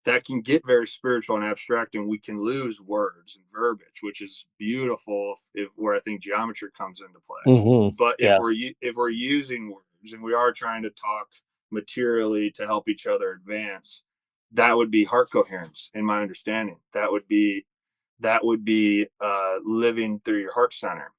that can get very spiritual and abstract, and we can lose words and verbiage, which is beautiful, if where I think geometry comes into play. Mhm. But Yeah. if we're using words and we are trying to talk materially to help each other advance, that would be heart coherence, in my understanding. That would be living through your heart center.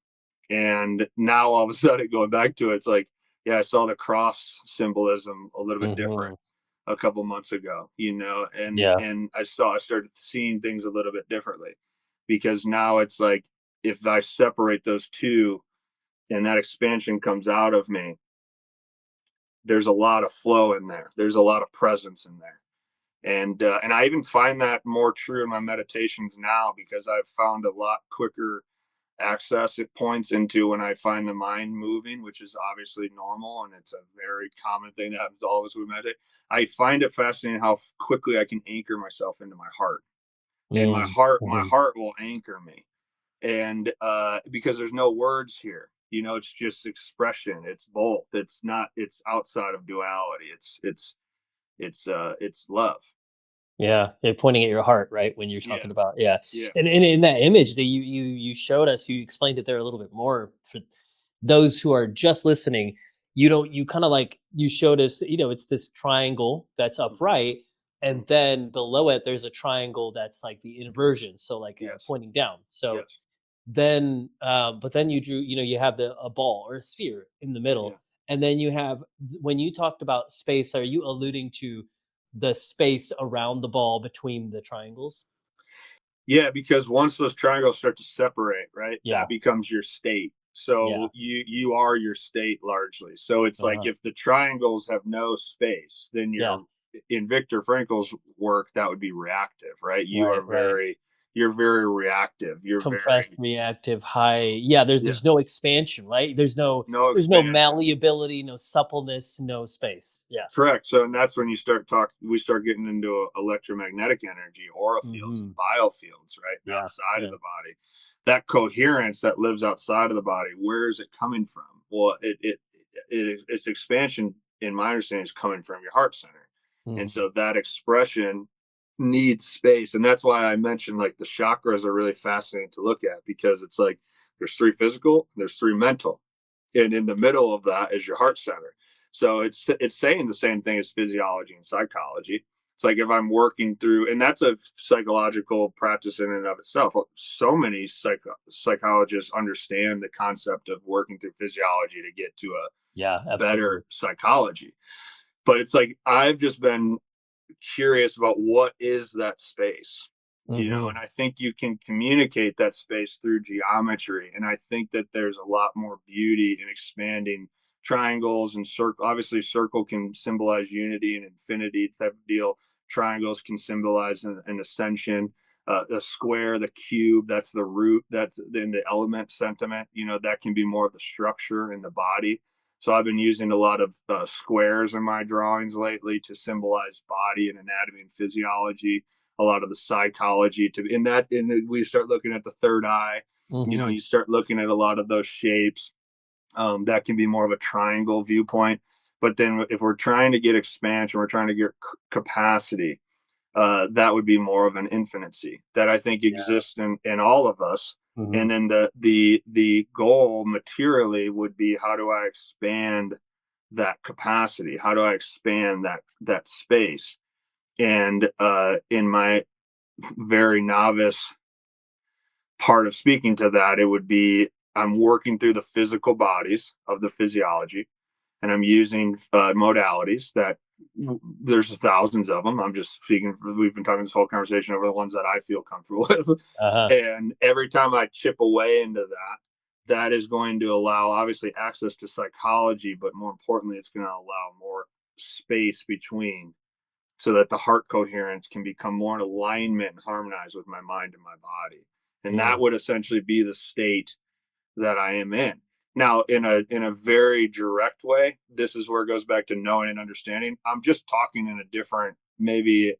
And now all of a sudden, going back to it, it's like, yeah, I saw the cross symbolism a little bit different Mhm. a couple months ago, Yeah. and I started seeing things a little bit differently, because now it's like, if I separate those two and that expansion comes out of me, there's a lot of flow in there. There's a lot of presence in there. And I even find that more true in my meditations now, because I've found a lot quicker access it points into when I find the mind moving, which is obviously normal, and it's a very common thing that happens to all of us who meditate. I find it fascinating how quickly I can anchor myself into my heart, and Mm. my Mhm. heart will anchor me, and because there's no words here, it's just expression. It's both. It's not. It's outside of duality. It's love. Yeah, they're pointing at your heart, right? When you're Yeah, talking about, yeah, yeah, and in that image that you showed us, you explained it there a little bit more for those who are just listening. You kind of like you showed us, it's this triangle that's hmm upright, hmm and then below it there's a triangle that's like the inversion, so like yes, pointing down. So yes, But then you drew, you have a ball or a sphere in the Yeah. middle, and then you have, when you talked about space, are you alluding to the space around the ball between the triangles? Yeah, because once those triangles start to separate, right, Yeah, that becomes your state. yeah, So you are your state largely. So it's like uh-huh, if the triangles have no space, then yeah, you're, in Viktor Frankl's work, that would be reactive, right? right, right. You're very reactive. You're Compressed, very, reactive, high. Yeah, yeah, there's no expansion, right? no There's no expansion. malleability, no suppleness, no space. Yeah. Correct. So, and that's when we start getting into electromagnetic energy, aura fields, and Mhm. biofields, right Yeah, outside of yeah, the body. That coherence that lives outside of the body, where is it coming from? Well, its expansion, in my understanding, is coming from your heart center, and mhm. so that expression needs space, and that's why I mentioned like the chakras are really fascinating to look at because it's like there's three physical, there's three mental, and in the middle of that is your heart center. So it's saying the same thing as physiology and psychology. It's like if I'm working through, and that's a psychological practice in and of itself. So many psychologists understand the concept of working through physiology to get to a Yeah, absolutely. better psychology. But it's like I've just been curious about what is that space, and Mhm. I think you can communicate that space through geometry, and I think that there's a lot more beauty in expanding triangles and circle. Obviously circle can symbolize unity and infinity type of deal. Triangles can symbolize an ascension. A square, the cube, that's the root, that's in the element sentiment, that can be more of the structure in the body. So I've been using a lot of squares in my drawings lately to symbolize body and anatomy and physiology. A lot of the psychology to in that, and we start looking at the third eye. Mhm. You start looking at a lot of those shapes. That can be more of a triangle viewpoint. But then, if we're trying to get expansion, we're trying to get capacity. That would be more of an infinity that I think Yeah. exists in all of us. And Mhm. then the goal materially would be how do I expand that capacity? How do I expand that space? And in my very novice part of speaking to that, it would be I'm working through the physical bodies of the physiology, and I'm using modalities that there's thousands of them. I'm just speaking. We've been talking this whole conversation over the ones that I feel comfortable with, Uh-huh. and every time I chip away into that, that is going to allow obviously access to psychology, but more importantly, it's going to allow more space between, so that the heart coherence can become more in alignment and harmonize with my mind and my body, and that Mm. would essentially be the state that I am in. Now, in a very direct way, this is where it goes back to knowing and understanding. I'm just talking in a different, maybe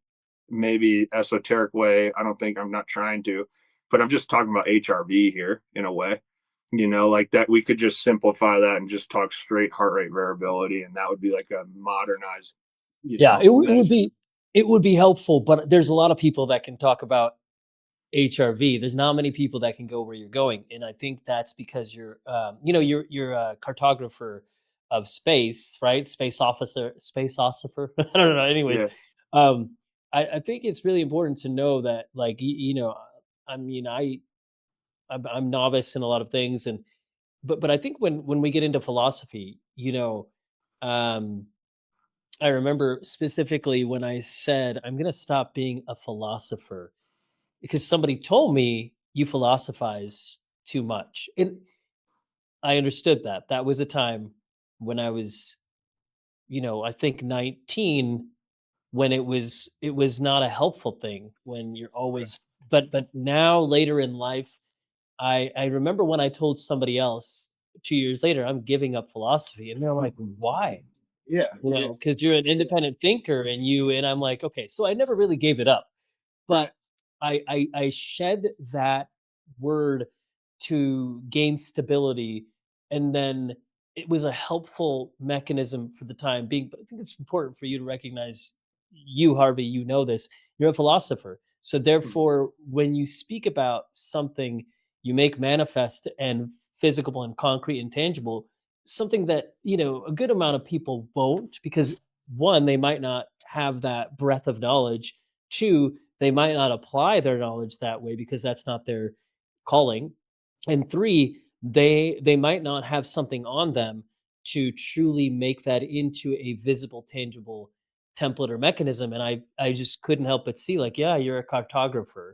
esoteric way. I don't think I'm not trying to, but I'm just talking about HRV here in a way. Like that we could just simplify that and just talk straight heart rate variability, and that would be like a modernized, Yeah, it would measure. be helpful, but there's a lot of people that can talk about HRV. There's not many people that can go where you're going, and I think that's because you're a cartographer of space, right? Space officer. I don't know. Anyways, Yeah, um, I think it's really important to know that, like, I mean, I'm novice in a lot of things, and but I think when we get into philosophy, um, I remember specifically when I said I'm going to stop being a philosopher because somebody told me you philosophize too much. And I understood that. That was a time when I was, I think 19, when it was not a helpful thing when you're okay, always, but now later in life, I remember when I told somebody else 2 years later I'm giving up philosophy, and they're like, "Why?" yeah, Because you're an independent thinker, and I'm like, "Okay." So I never really gave it up. right, But I shed that word to gain stability, and then it was a helpful mechanism for the time being. But I think it's important for you to recognize, you, Harvey, this, you're a philosopher. So mhm, therefore, when you speak about something, you make manifest and physical and concrete and tangible, something that, a good amount of people won't, because one, they might not have that breadth of knowledge. Two, they might not apply their knowledge that way because that's not their calling. And three, they might not have something on them to truly make that into a visible, tangible template or mechanism. And I just couldn't help but see, like, yeah, you're a cartographer.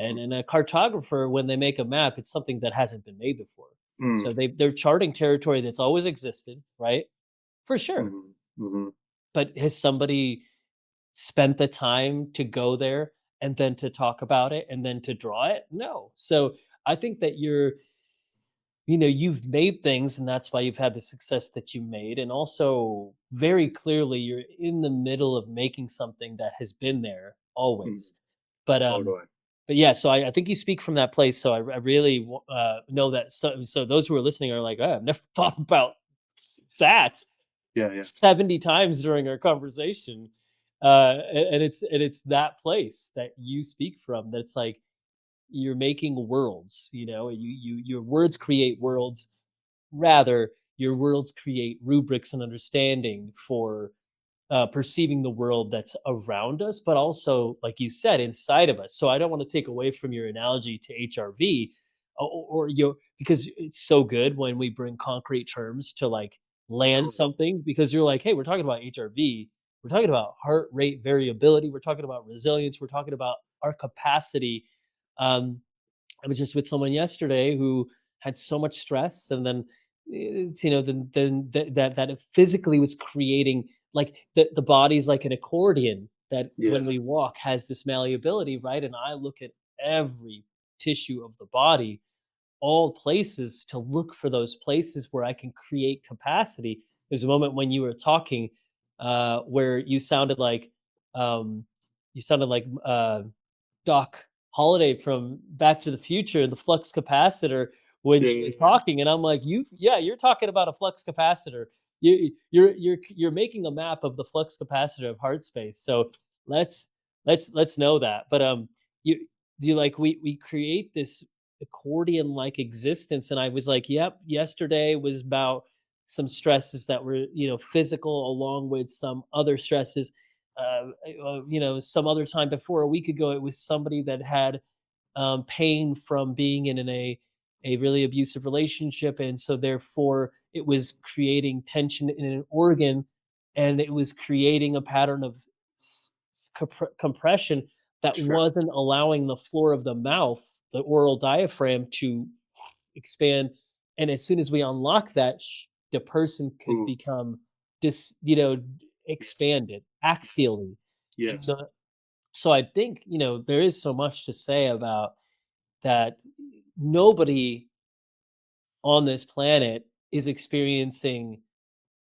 Mm, And a cartographer, when they make a map, it's something that hasn't been made before. mm, So they're charting territory that's always existed, right? For sure. mhm, mhm, But has somebody spent the time to go there and then to talk about it and then to draw it? No. So I think that you've made things, and that's why you've had the success that you made. And also, very clearly, you're in the middle of making something that has been there mhm, always. But totally. but yeah, so I think you speak from that place. So I really know that. So those who are listening are like, oh, I've never thought about that Yeah, yeah. 70 times during our conversation. And it's that place that you speak from. That's like you're making worlds. Your words create worlds. Rather, your worlds create rubrics and understanding for perceiving the world that's around us, but also, like you said, inside of us. So I don't want to take away from your analogy to HRV, or because it's so good when we bring concrete terms to like land Totally. something. Because you're like, hey, we're talking about HRV, we're talking about heart rate variability, we're talking about resilience, we're talking about our capacity. Um, I was just with someone yesterday who had so much stress, and then that it physically was creating, like, the body's like an accordion that when Yeah. we walk has this malleability, right? And I look at every tissue of the body, all places, to look for those places where I can create capacity. There's a moment when you were talking where um, you sounded like Doc Holliday from Back to the Future, the flux capacitor, when Yeah, you yeah, were yeah. talking, and I'm like, yeah, you're talking about a flux capacitor. You're making a map of the flux capacitor of heart space. So let's let's know that. But you you like we create this accordion like existence, and I was like, yep, yesterday was about some stresses that were physical, along with some other stresses. Some other time before, a week ago, it was somebody that had pain from being in a really abusive relationship, and so therefore it was creating tension in an organ, and it was creating a pattern of compression that Sure. wasn't allowing the floor of the mouth, the oral diaphragm, to expand. And as soon as we unlock that, the person could Ooh, become yes. expanded axially. And Yes. so I think there is so much to say about that. Nobody on this planet is experiencing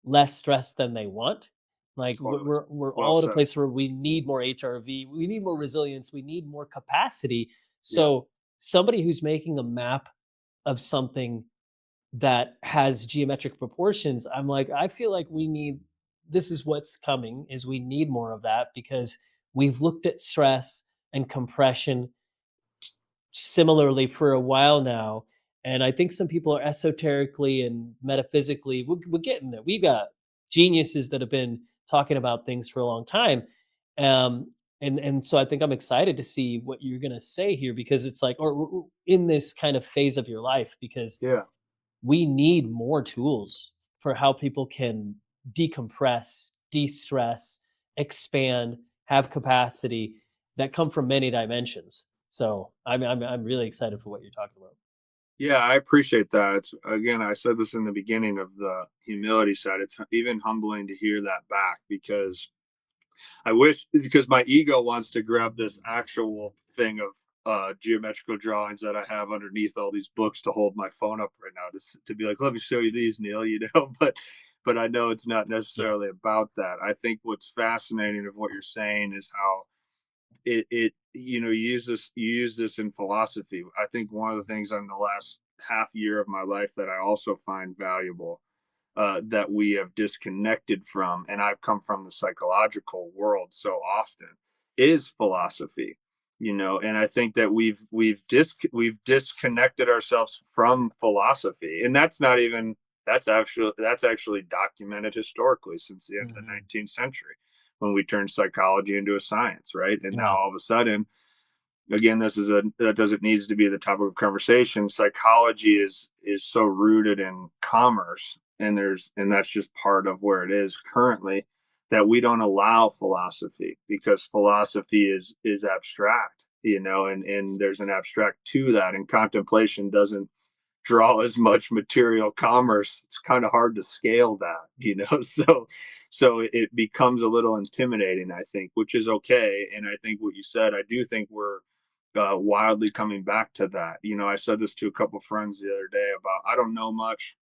less stress than they want. Like Totally. we're Well all at a said. place where we need more HRV, we need more resilience, we need more capacity. Yeah. So somebody who's making a map of something that has geometric proportions, I'm like, I feel like this is what's coming, is we need more of that, because we've looked at stress and compression similarly for a while now. And I think some people are esoterically and metaphysically, we're getting there. We've got geniuses that have been talking about things for a long time. And so I think I'm excited to see what you're going to say here, because it's like, or in this kind of phase of your life, because Yeah. we need more tools for how people can decompress, de-stress, expand, have capacity, that come from many dimensions. So I'm really excited for what you're talking about. Yeah, I appreciate that. It's, again, I said this in the beginning of the humility side. It's even humbling to hear that back, because I wish, because my ego wants to grab this actual thing of geometrical drawings that I have underneath all these books to hold my phone up right now, to be like, let me show you these, Neil, but I know it's not Yeah. necessarily about that. I think what's fascinating of what you're saying is how you use this in philosophy. I think one of the things in the last half year of my life that I also find valuable, that we have disconnected from, and I've come from the psychological world so often, is philosophy. And I think that we've disconnected ourselves from philosophy, and that's actually documented historically since the end of the Mhm. 19th century, when we turned psychology into a science, right? And now Yeah. all of a sudden, again, this is a that doesn't needs to be the topic of conversation. Psychology is so rooted in commerce, and that's just part of where it is currently, that we don't allow philosophy because philosophy is abstract, and there's an abstract to that, and contemplation doesn't draw as much material commerce. It's kind of hard to scale that, so it becomes a little intimidating, I think, which is okay. And I think what you said, I do think we're wildly coming back to that. I said this to a couple friends the other day about, I don't know much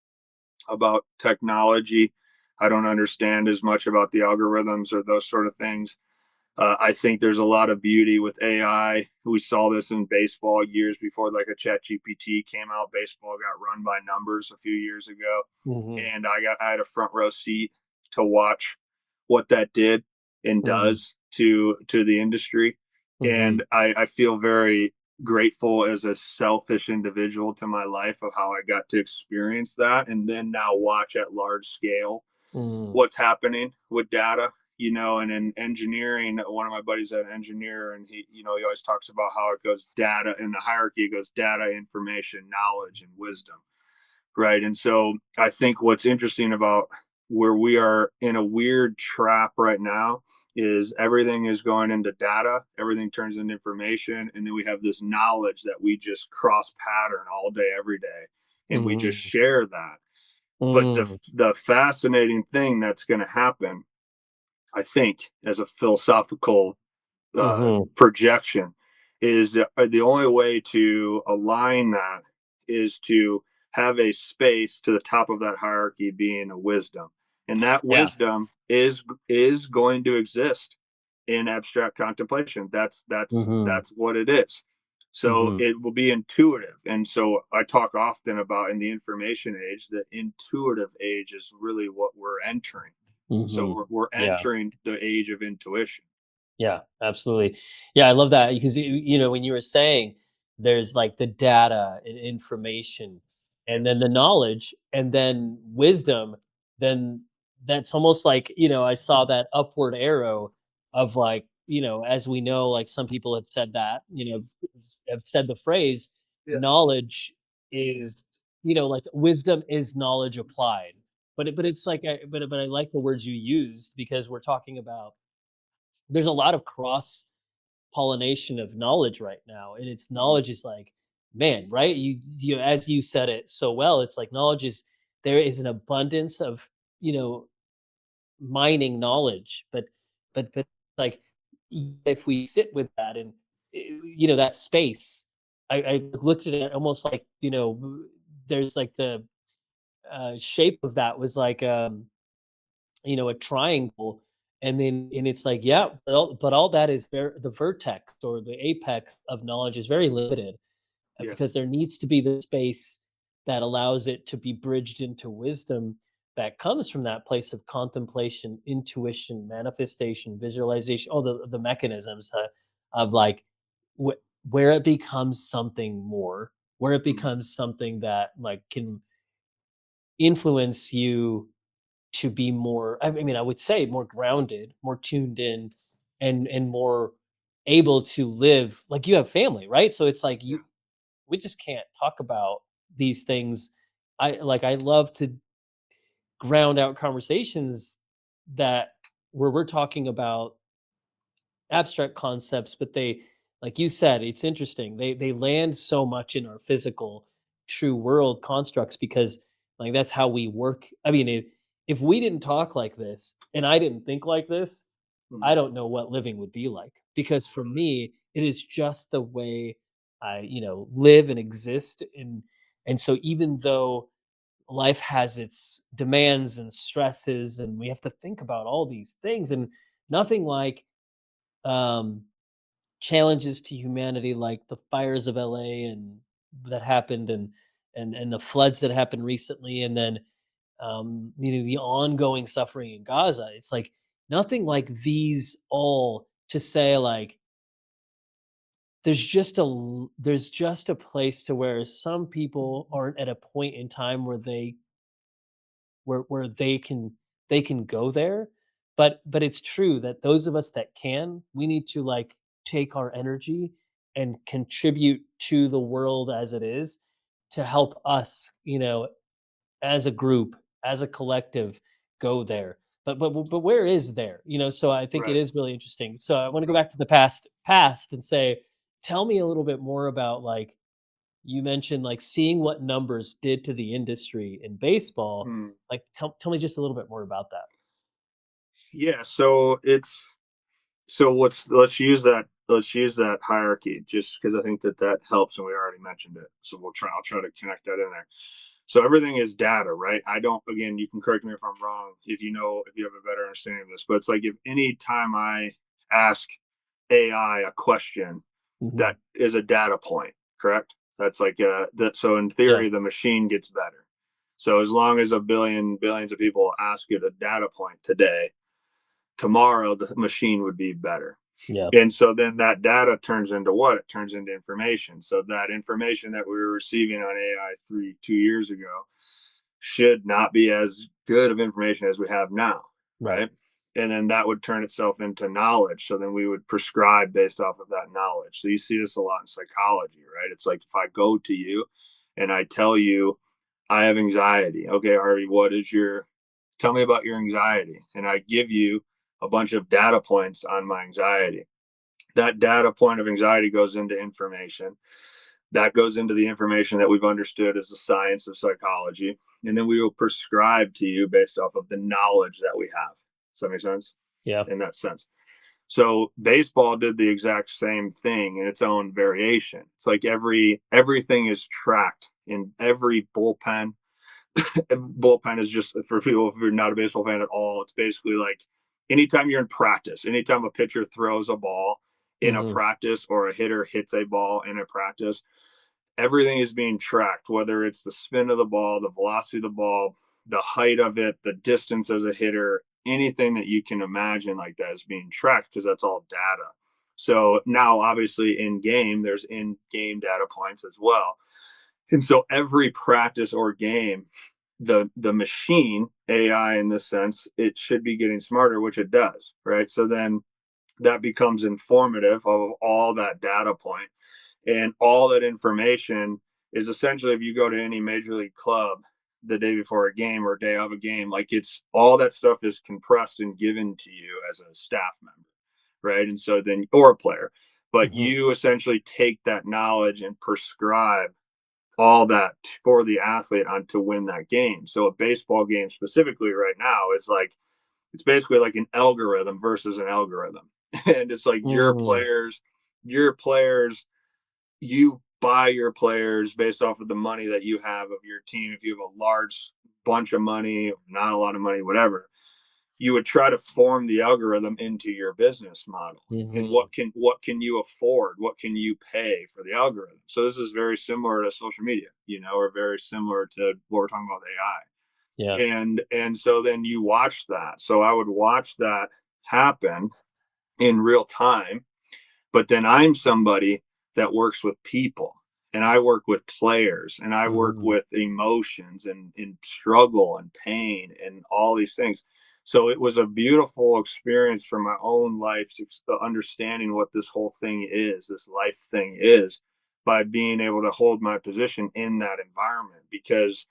about technology. I don't understand as much about the algorithms or those sort of things. I think there's a lot of beauty with AI. We saw this in baseball years before, like a Chat GPT came out. Baseball got run by numbers a few years ago, Mhm. and I had a front row seat to watch what that did and Mhm. does to the industry. Mhm. And I feel very grateful as a selfish individual to my life of how I got to experience that, and then now watch at large scale Mhm. what's happening with data. And in engineering, one of my buddies is an engineer, and he always talks about how it goes data in the hierarchy. It goes data, information, knowledge, and wisdom, right? And so I think what's interesting about where we are in a weird trap right now is everything is going into data, everything turns into information, and then we have this knowledge that we just cross pattern all day, every day, and we just Mhm. share that. But the Mhm. the fascinating thing that's going to happen, I think, as a philosophical Mhm. projection, is that the only way to align that is to have a space to the top of that hierarchy being a wisdom, and that Yeah. wisdom is going to exist in abstract contemplation. Mhm. That's what it is. So Mhm. it will be intuitive, and so I talk often about, in the information age, the intuitive age is really what we're entering. So Mhm. we're Yeah. entering the age of intuition. Yeah, absolutely. Yeah, I love that because when you were saying there's like the data and information and then Yes. the knowledge and then wisdom, then that's almost like, I saw that upward arrow of like, as we know, like some people have said that, have said the phrase Yeah. knowledge is, like wisdom is knowledge applied. But it's like but I like the words you used because we're talking about there's a lot of cross pollination of knowledge right now, and it's Mhm. knowledge is like, man, right? As you said it so well, it's like knowledge is there is an abundance of you know mining knowledge, but like if we sit with that and that space, I looked at it almost like there's like the shape of that was like a triangle, and it's like, yeah, but all that is the vertex or the apex of knowledge is very limited, because Yes. there needs to be the space that allows it to be bridged into wisdom that comes from that place of contemplation, intuition, manifestation, visualization, all the mechanisms of like where it becomes something more, where it Mhm. becomes something that like can influence you to be more, I mean, I would say more grounded, more tuned in, and more able to live like you have family, right? So it's like Yeah. we just can't talk about these things. I love to ground out conversations that where we're talking about abstract concepts, but they, like you said, it's interesting. They land so much in our physical, true world constructs because like that's how we work. I mean, if we didn't talk like this and I didn't think like this, Mhm. I don't know what living would be like. Because for Totally. me, it is just the way I, live and exist. And so even though life has its demands and stresses and we have to think about all these things and nothing like um challenges to humanity like the fires of LA and that happened and the floods that happened recently and then the ongoing suffering in Gaza. It's like nothing like these all to say like there's just a place to where some people aren't at a point in time where they can go there, but it's true that those of us that can, we need to like take our energy and contribute to the world as it is to help us, as a group, as a collective, go there. But where is there? So I think it Right. is really interesting. So I want to go Right. back to the past and say, tell me a little bit more about, like, you mentioned, like, seeing what numbers did to the industry in baseball. Mm. Like, tell me just a little bit more about that. Yeah. So let's use that hierarchy just because I think that helps, and we already mentioned it. So I'll try to connect that in there. So everything is data, right? I don't. Again, you can correct me if I'm wrong if you have a better understanding of this. But it's like if any time I ask AI a question Hmm. that is a data point, correct? That's like that. So in Yeah. theory, the machine gets better. So as long as a billions of people ask it a data point today, tomorrow the machine would be better. Yeah. And so then that data turns into what? It turns into information. So that information that we were receiving on AI 2 years ago should not be as good of information as we have now, Right. right? And then that would turn itself into knowledge. So then we would prescribe based off of that knowledge. So you see this a lot in psychology, right? It's like if I go to you and I tell you I have anxiety. Okay, Harvey, tell me about your anxiety? And I give you a bunch of data points on my anxiety. That data point of anxiety goes into information. That goes into the information that we've understood as the science of psychology. And then we will prescribe to you based off of the knowledge that we have. Does that make sense? Yeah. In that sense. So baseball did the exact same thing in its own variation. It's like everything is tracked in every bullpen. Bullpen is just for people if you're not a baseball fan at all. It's basically like anytime you're in practice, anytime a pitcher throws a ball in a Hmm. practice or a hitter hits a ball in a practice, everything is being tracked, whether it's the spin of the ball, the velocity of the ball, the height of it, the distance as a hitter, anything that you can imagine like that is being tracked because that's all data. So now, obviously, in game, there's in game data points as well. And so every practice or game, the machine AI in this sense, it should be getting smarter, which it does, right? So then that becomes informative of all that data point, and all that information is essentially if you go to any major league club the day before a game or day of a game, like it's all that stuff is compressed and given to you as a staff member, right? And so then or a player, but Hmm. you essentially take that knowledge and prescribe all that for the athlete on to win that game. So a baseball game specifically right now is like it's basically like an algorithm versus an algorithm. And it's like Hmm. your players, you buy your players based off of the money that you have of your team. If you have a large bunch of money, not a lot of money, whatever, you would try to form the algorithm into your business model. And Hmm. what can you afford? What can you pay for the algorithm? So this is very similar to social media, or very similar to what we're talking about with Yeah. AI. And so then you watch that. So I would watch that happen in real time, but then I'm somebody that works with people, and I work with players, and I work Hmm. with emotions and struggle and pain and all these things. So it was a beautiful experience for my own life, understanding what this whole thing is, this life thing is, by being able to hold my position in that environment because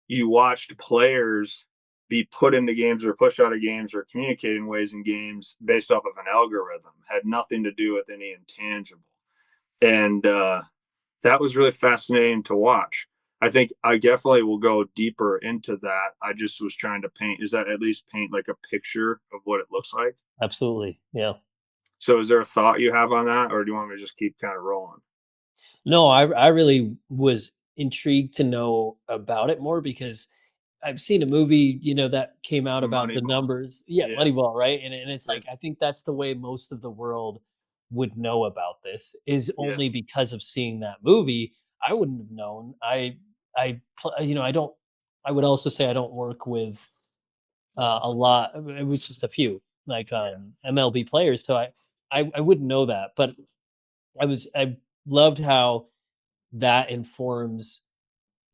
you watched players be put into games or pushed out of games or communicate in ways in games based off of an algorithm, had nothing to do with any intangible. And that was really fascinating to watch. I think I definitely will go deeper into that. I just was trying to is that at least paint like a picture of what it looks like? Absolutely. Yeah. So is there a thought you have on that, or do you want me to just keep kind of rolling? No, I really was intrigued to know about it more because I've seen a movie, that came out about the Moneyball. numbers. Yeah, Yeah. Moneyball, right? And it's Yeah. like I think that's the way most of the world would know about this is Yeah. only because of seeing that movie. I wouldn't have known. I don't. I would also say I don't work with a lot. It was just a few like Yeah. MLB players, so I wouldn't know that. But I loved how that informs,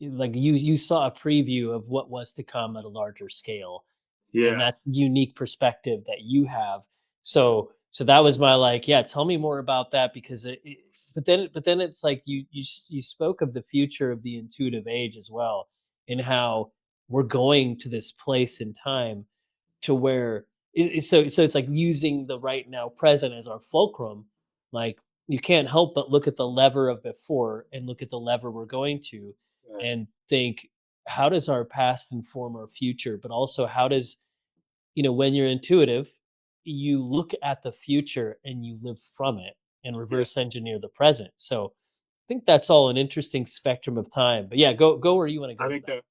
like, you saw a preview of what was to come at a larger scale, and Yeah. that's unique perspective that you have. So that was my, like, yeah, tell me more about that because but then it's like you spoke of the future of the intuitive age as well, and how we're going to this place in time to where so it's like using the right now present as our fulcrum. Like, you can't help but look at the lever of before and look at the lever we're going to, Right. and think, how does our past inform our future? But also, how does, when you're intuitive, you look at the future and you live from it and Yeah. reverse engineer the present. So I think that's all an interesting spectrum of time. But yeah, go where you want to go I with think that.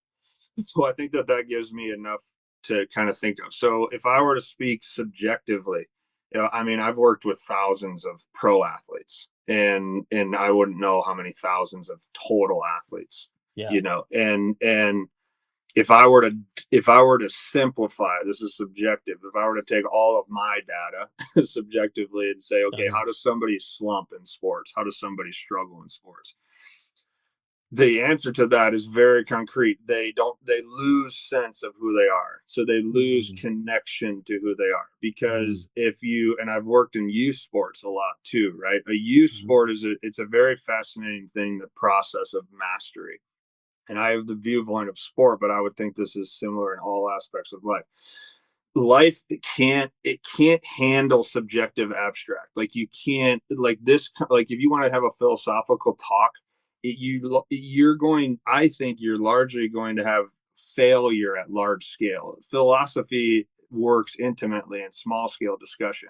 that So I think that that gives me enough to kind of think of. So if I were to speak subjectively, I mean, I've worked with thousands of pro athletes, and I wouldn't know how many thousands of total athletes, Yeah. and if I were to simplify, this is subjective. If I were to take all of my data subjectively and say, okay, Uh-huh. how does somebody slump in sports? How does somebody struggle in sports? The answer to that is very concrete. They lose sense of who they are. So they lose Mhm. connection to who they are. Mhm. Because if you, and I've worked in youth sports a lot too, right? A youth Mhm. sport it's a very fascinating thing, the process of mastery. And I have the viewpoint of sport, but I would think this is similar in all aspects of life. Life it can't handle subjective abstract. Like, you can't, like this, like if you want to have a philosophical talk, you're going, I think you're largely going to have failure at large scale. Philosophy works intimately in small scale discussion.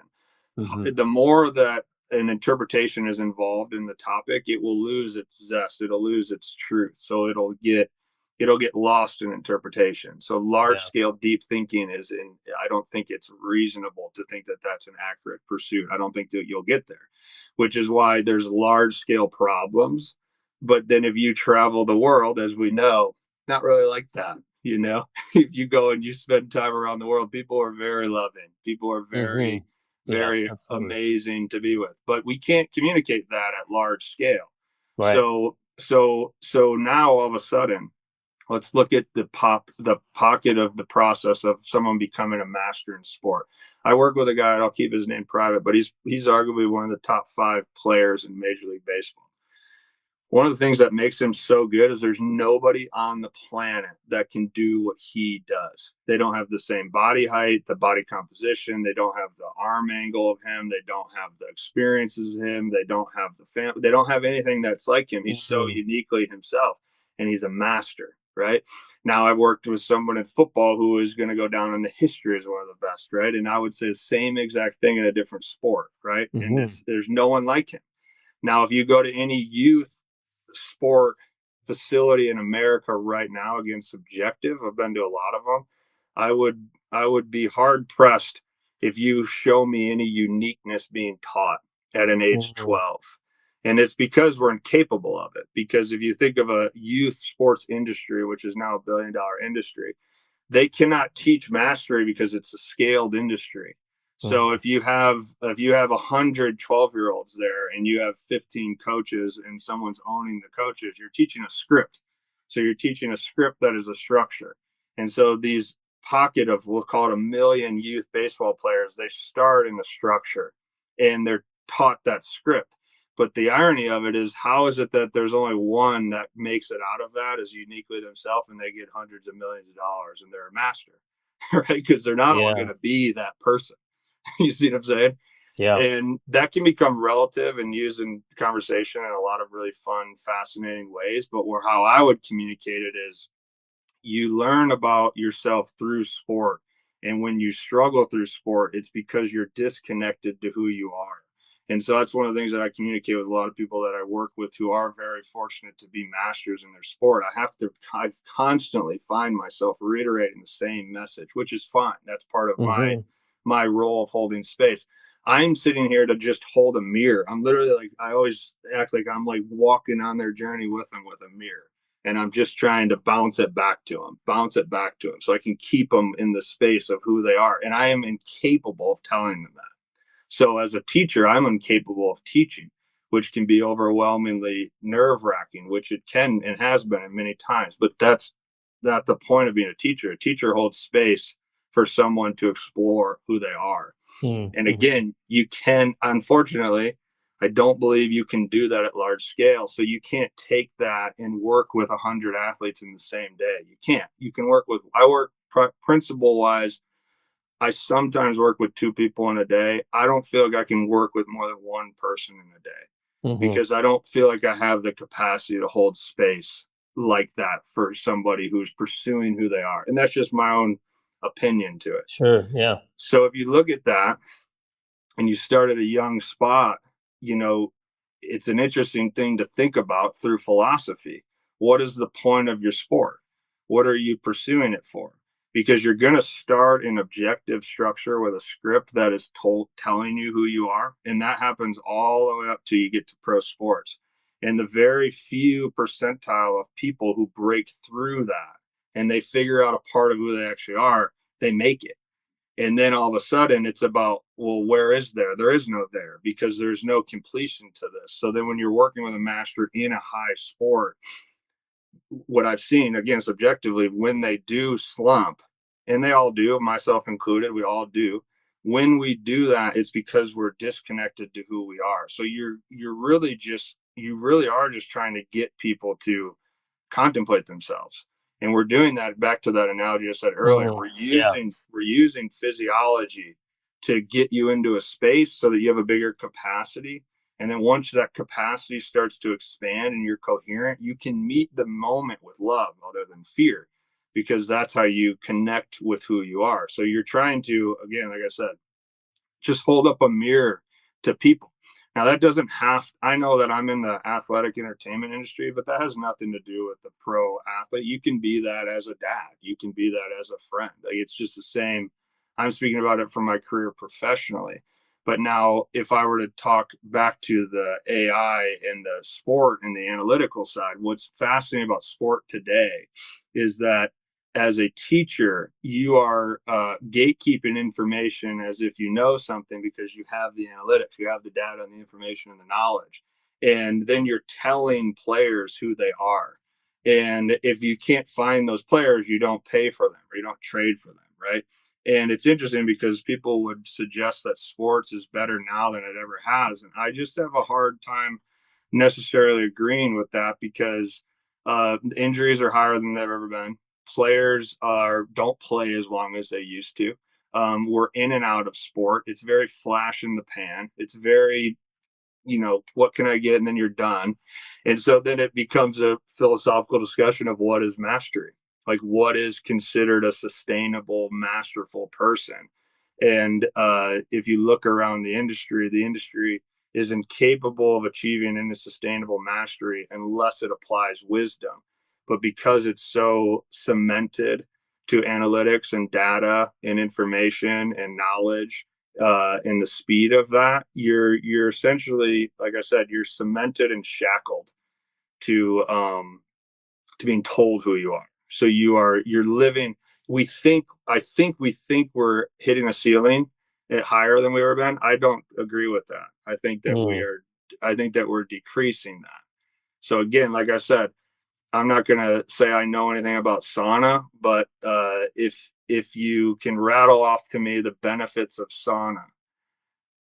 Mhm. The more that an interpretation is involved in the topic, it will lose its zest. It'll lose its truth. So it'll get lost in interpretation. So large Yeah. scale deep thinking I don't think it's reasonable to think that that's an accurate pursuit. I don't think that you'll get there, which is why there's large scale problems. But then if you travel the world, as we know, not really like that. If you go and you spend time around the world, people are very loving. People are very, Mhm. Yeah, very absolutely. amazing to be with. But we can't communicate that at large scale. Right. So now all of a sudden, let's look at the pocket of the process of someone becoming a master in sport. I work with a guy, and I'll keep his name private, but he's arguably one of the top 5 players in Major League Baseball. One of the things that makes him so good is there's nobody on the planet that can do what he does. They don't have the same body height, the body composition. They don't have the arm angle of him. They don't have the experiences of him. They don't have the family. They don't have anything that's like him. He's so Mhm. uniquely himself, and he's a master, right? Now, I've worked with someone in football who is going to go down in the history as one of the best, right? And I would say the same exact thing in a different sport, right? And Mhm. there's no one like him. Now, if you go to any youth sport facility in America right now, again, subjective, I've been to a lot of them. I would be hard pressed if you show me any uniqueness being taught at an age Mhm. 12. And it's because we're incapable of it. Because if you think of a youth sports industry, which is now $1 billion industry, they cannot teach mastery because it's a scaled industry. So Mhm. if you have 100 12-year-olds there, and you have 15 coaches, and someone's owning the coaches, you're teaching a script. So you're teaching a script that is a structure. And so these pocket of, we'll call it, 1 million youth baseball players, they start in the structure, and they're taught that script. But the irony of it is, how is it that there's only one that makes it out of that as uniquely themselves, and they get hundreds of millions of dollars, and they're a master, right? Because they're not all going Yeah. to be that person. You see what I'm saying? Yeah. And that can become relative and used in conversation in a lot of really fun, fascinating ways. But how I would communicate it is, you learn about yourself through sport. And when you struggle through sport, it's because you're disconnected to who you are. And so that's one of the things that I communicate with a lot of people that I work with who are very fortunate to be masters in their sport. I constantly find myself reiterating the same message, which is fine. That's part of my Mhm. my role of holding space. I'm sitting here to just hold a mirror. I'm literally, like, I always act like I'm like walking on their journey with them with a mirror, and I'm just trying to bounce it back to them, so I can keep them in the space of who they are. And I am incapable of telling them that. So as a teacher, I'm incapable of teaching, which can be overwhelmingly nerve wracking, which it can and has been many times. But that's not the point of being a teacher. A teacher holds space for someone to explore who they are. Mm. And Mhm. again, you can, unfortunately, I don't believe you can do that at large scale. So you can't take that and work with 100 athletes in the same day. You can't. You can work with, I work principle wise. I sometimes work with 2 people in a day. I don't feel like I can work with more than one person in a day Hmm. because I don't feel like I have the capacity to hold space like that for somebody who's pursuing who they are. And that's just my own opinion to it. Sure. Yeah. So if you look at that, and you start at a young spot, you know, it's an interesting thing to think about through philosophy. What is the point of your sport? What are you pursuing it for? Because you're going to start an objective structure with a script that is telling you who you are. And that happens all the way up till you get to pro sports. And the very few percentile of people who break through that and they figure out a part of who they actually are, they make it. And then all of a sudden it's about, well, where is there is no there because there's no completion to this. So then when you're working with a master in a high sport, what I've seen, again, subjectively, when they do slump, and they all do, myself included, we all do, when we do that, it's because we're disconnected to who we are. So you really are just trying to get people to contemplate themselves. And we're doing that, back to that analogy I said earlier. Hmm. Yeah. We're using physiology to get you into a space so that you have a bigger capacity. And then once that capacity starts to expand and you're coherent, you can meet the moment with love other than fear, because that's how you connect with who you are. So you're trying to, again, like I said, just hold up a mirror to people. Now that doesn't have, I know that I'm in the athletic entertainment industry, but that has nothing to do with the pro athlete. You can be that as a dad. You can be that as a friend. Like, it's just the same. I'm speaking about it from my career professionally. But now if I were to talk back to the AI and the sport and the analytical side, what's fascinating about sport today is that as a teacher, you are gatekeeping information as if you know something because you have the analytics, you have the data and the information and the knowledge. And then you're telling players who they are. And if you can't find those players, you don't pay for them or you don't trade for them, right? And it's interesting because people would suggest that sports is better now than it ever has. And I just have a hard time necessarily agreeing with that because injuries are higher than they've ever been. Players don't play as long as they used to. We're in and out of sport. It's very flash in the pan. It's very, what can I get? And then you're done. And so then it becomes a philosophical discussion of what is mastery? Like, what is considered a sustainable, masterful person? And if you look around the industry is incapable of achieving any sustainable mastery unless it applies wisdom. But because it's so cemented to analytics and data and information and knowledge, and the speed of that, you're essentially, like I said, you're cemented and shackled to being told who you are. So you're living. We think we're hitting a ceiling at higher than we ever been. I don't agree with that. Mm. I think that we're decreasing that. So again, like I said, I'm not going to say I know anything about sauna, but if you can rattle off to me the benefits of sauna,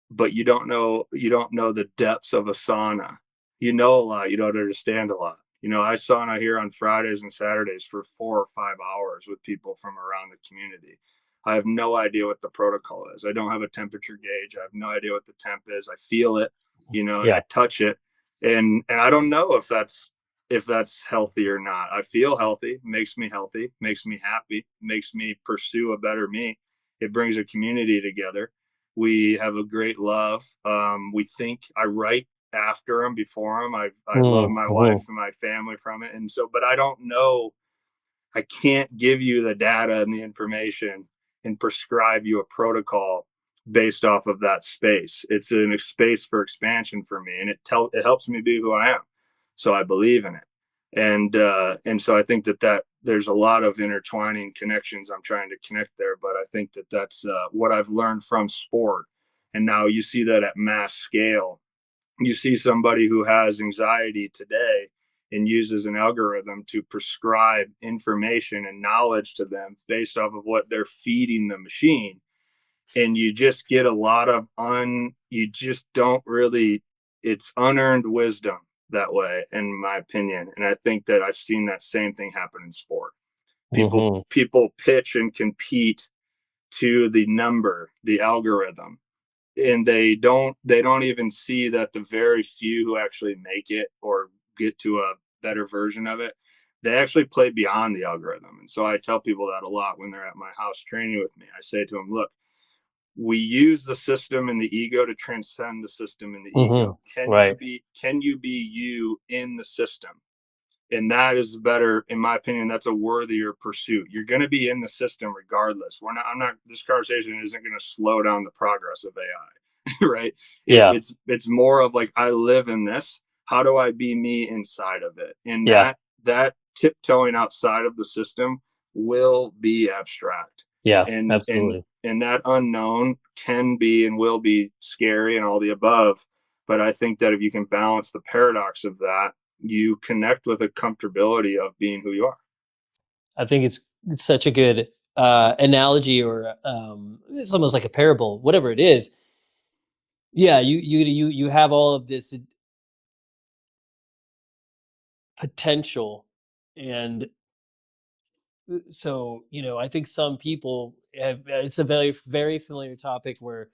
but you don't know the depths of a sauna. You know a lot, you don't understand a lot. I sauna here on Fridays and Saturdays for 4 or 5 hours with people from around the community. I have no idea what the protocol is. I don't have a temperature gauge. I have no idea what the temp is. I feel it, and I Yeah. touch it, and I don't know if that's healthy or not. I feel healthy, makes me happy, makes me pursue a better me. It brings a community together. We have a great love. We think I write after them, before them. I love my wife Mm-hmm. and my family from it, and so. But I don't know. I can't give you the data and the information and prescribe you a protocol based off of that space. It's a space for expansion for me, and it helps me be who I am. So I believe in it, and so I think that there's a lot of intertwining connections I'm trying to connect there. But I think that's what I've learned from sport, and now you see that at mass scale. You see somebody who has anxiety today and uses an algorithm to prescribe information and knowledge to them based off of what they're feeding the machine. And you just get a lot of you just don't really, it's unearned wisdom that way, in my opinion. And I think that I've seen that same thing happen in sport. People Hmm. people pitch and compete to the number, the algorithm, and they don't even see that the very few who actually make it or get to a better version of it, they actually play beyond the algorithm. And so I tell people that a lot when they're at my house training with me. I say to them, look, we use the system and the ego to transcend the system and the Hmm. ego. Can you Right. be you in the system? And that is better, in my opinion. That's a worthier pursuit. You're going to be in the system regardless. I'm not, this conversation isn't going to slow down the progress of AI. Right. Yeah. It's more of like, I live in this, how do I be me inside of it? And Yeah. that tiptoeing outside of the system will be abstract, Yeah. and Absolutely. that unknown can be and will be scary and all the above. But I think that if you can balance the paradox of that, you connect with a comfortability of being who you are. I think it's such a good analogy, or it's almost like a parable, whatever it is. Yeah, you have all of this potential, and so I think some people have, it's a very familiar topic where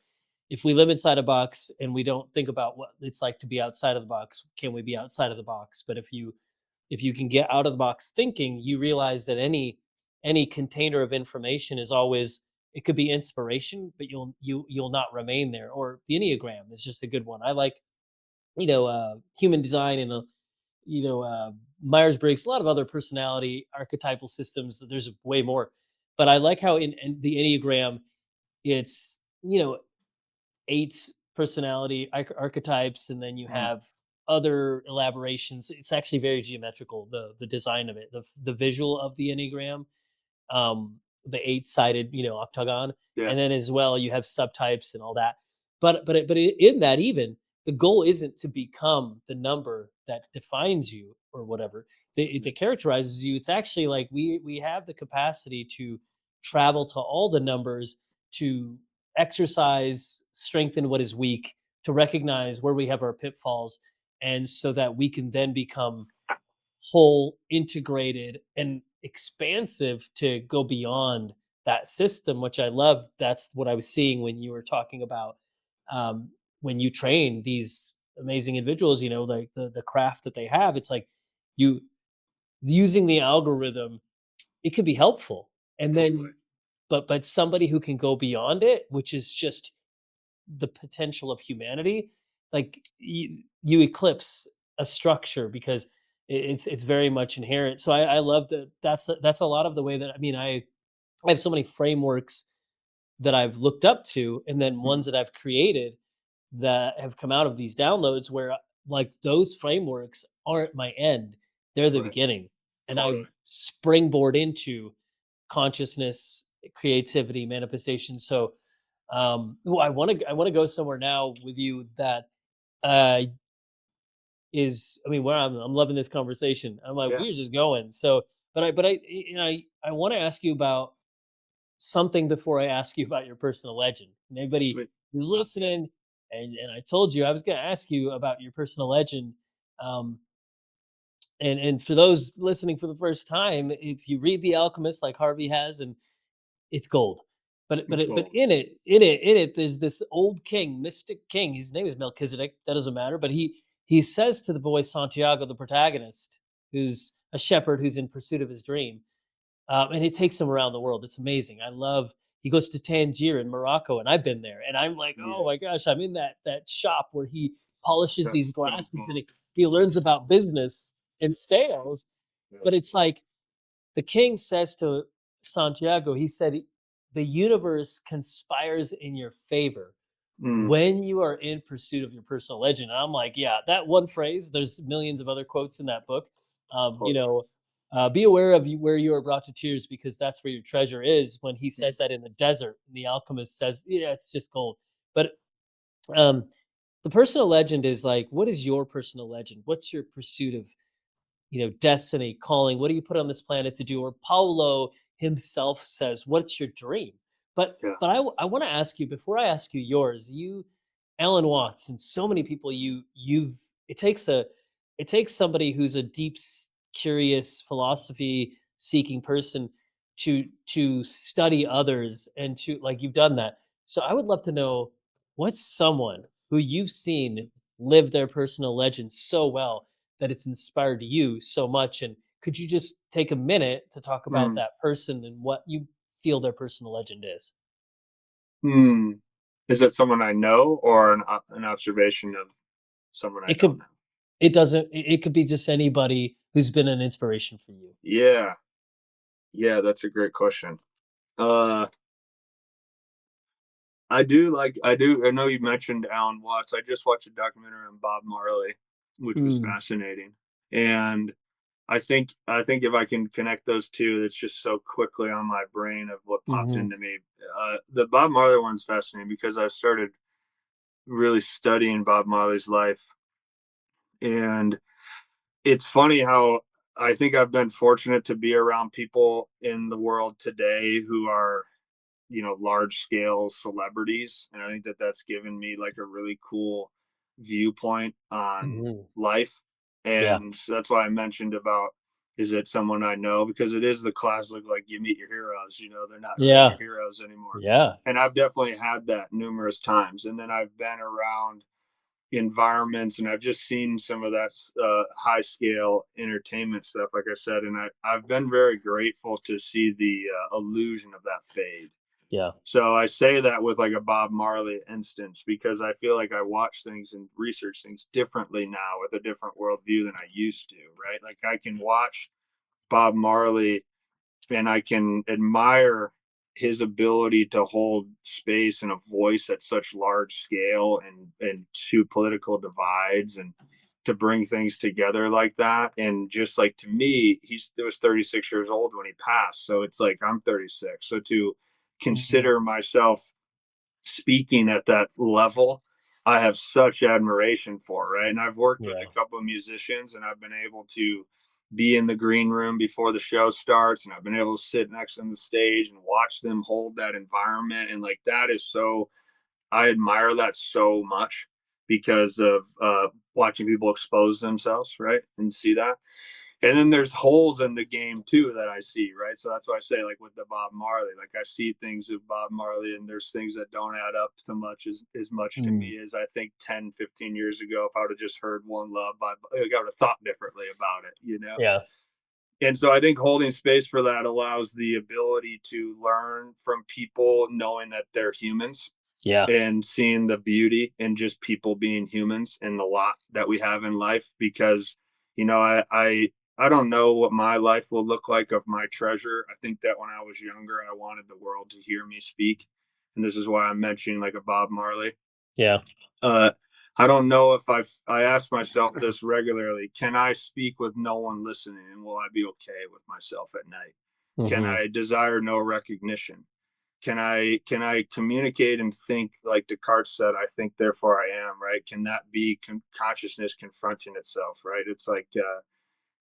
if we live inside a box and we don't think about what it's like to be outside of the box, can we be outside of the box? But if you can get out of the box thinking, you realize that any container of information is always, it could be inspiration, but you'll not remain there. Or the Enneagram is just a good one. I like human design and Myers-Briggs, a lot of other personality archetypal systems. There's way more, but I like how in the Enneagram, it's eight personality archetypes, and then you Mm, have other elaborations. It's actually very geometrical, the design of it, the visual of the Enneagram, the eight-sided, octagon, yeah, and then as well you have subtypes and all that. In that, even the goal isn't to become the number that defines you or whatever that characterizes you. It's actually like we have the capacity to travel to all the numbers, to exercise, strengthen what is weak, to recognize where we have our pitfalls, and so that we can then become whole, integrated, and expansive to go beyond that system, which I love. That's what I was seeing when you were talking about when you train these amazing individuals, like the craft that they have. It's like you using the algorithm, it could be helpful. And totally. then but somebody who can go beyond it, which is just the potential of humanity, like you eclipse a structure because it's very much inherent. So I love that. That's a lot of the way that, I have so many frameworks that I've looked up to, and then Mm, ones that I've created that have come out of these downloads where, like, those frameworks aren't my end, they're the right. beginning, and I Totally. springboard into consciousness, creativity, manifestation. So I want to go somewhere now with you that uh where I'm loving this conversation. I'm like, Yeah. we're just going. So I want to ask you about something before I ask you about your personal legend. And anybody Sweet. who's listening, and I told you I was going to ask you about your personal legend. Um, and for those listening for the first time, if you read The Alchemist like Harvey has, and it's gold. But Cool. in it, there's this old king, mystic king. His name is Melchizedek. That doesn't matter. But he says to the boy Santiago, the protagonist, who's a shepherd who's in pursuit of his dream, and it takes him around the world. It's amazing. I love. He goes to Tangier in Morocco, and I've been there, and I'm like, oh Yeah. my gosh, I'm in that shop where he polishes these That's so glasses, and cool. he learns about business and sales. But Yes. it's like the king says to Santiago, he said, the universe conspires in your favor Mm, when you are in pursuit of your personal legend. And I'm like, yeah, that one phrase, there's millions of other quotes in that book. totally. Be aware of where you are brought to tears because that's where your treasure is. When he Mm, says that in the desert, and the alchemist says, yeah, it's just gold. But um, the personal legend is like, what is your personal legend? What's your pursuit of destiny, calling? What do you put on this planet to do? Or Paulo himself says, what's your dream? But yeah. but I want to ask you, before I ask you yours, you Alan Watts and so many people it takes somebody who's a deep curious philosophy seeking person to study others and to like you've done that. So I would love to know what's someone who you've seen live their personal legend so well that it's inspired you so much, and could you just take a minute to talk about Mm. that person and what you feel their personal legend is? Hmm. Is it someone I know or an observation of someone I It don't could know? it doesn't it could be just anybody who's been an inspiration for you. Yeah. Yeah, that's a great question. Uh, I know you mentioned Alan Watts. I just watched a documentary on Bob Marley, which was Mm, fascinating. And I think if I can connect those two, that's just so quickly on my brain of what popped mhm, into me. The Bob Marley one's fascinating because I started really studying Bob Marley's life, and it's funny how I think I've been fortunate to be around people in the world today who are, large scale celebrities. And I think that that's given me like a really cool viewpoint on mhm. life. Yeah. And so that's why I mentioned about, is it someone I know? Because it is the classic, like you meet your heroes, they're not really your Yeah. heroes anymore. Yeah. And I've definitely had that numerous times. And then I've been around environments and I've just seen some of that high scale entertainment stuff, like I said. And I've been very grateful to see the illusion of that fade. Yeah. So I say that with like a Bob Marley instance because I feel like I watch things and research things differently now with a different worldview than I used to, right? Like I can watch Bob Marley and I can admire his ability to hold space and a voice at such large scale and two political divides and to bring things together like that. And just like to me, he was 36 years old when he passed. So it's like I'm 36. So to Mhm. consider myself speaking at that level, I have such admiration for, right? And I've worked with Yeah. a couple of musicians and I've been able to be in the green room before the show starts and I've been able to sit next to the stage and watch them hold that environment. And like that is so, I admire that so much because of watching people expose themselves, right? And see that. And then there's holes in the game too that I see, right? So that's why I say, like with the Bob Marley, like I see things of Bob Marley, and there's things that don't add up to much as much to Mm. me as I think 10, 15 years ago. If I would have just heard One Love, like, I would have thought differently about it. Yeah. And so I think holding space for that allows the ability to learn from people, knowing that they're humans Yeah. and seeing the beauty in just people being humans and the lot that we have in life because I don't know what my life will look like of my treasure. I think that when I was younger I wanted the world to hear me speak, and this is why I'm mentioning like a Bob Marley. Yeah. uh I don't know if I ask myself this regularly: can I speak with no one listening, and will I be okay with myself at night? Can Mhm. I desire no recognition? Can I communicate and think like Descartes said, I think therefore I am, right? Can that be consciousness confronting itself, right? It's like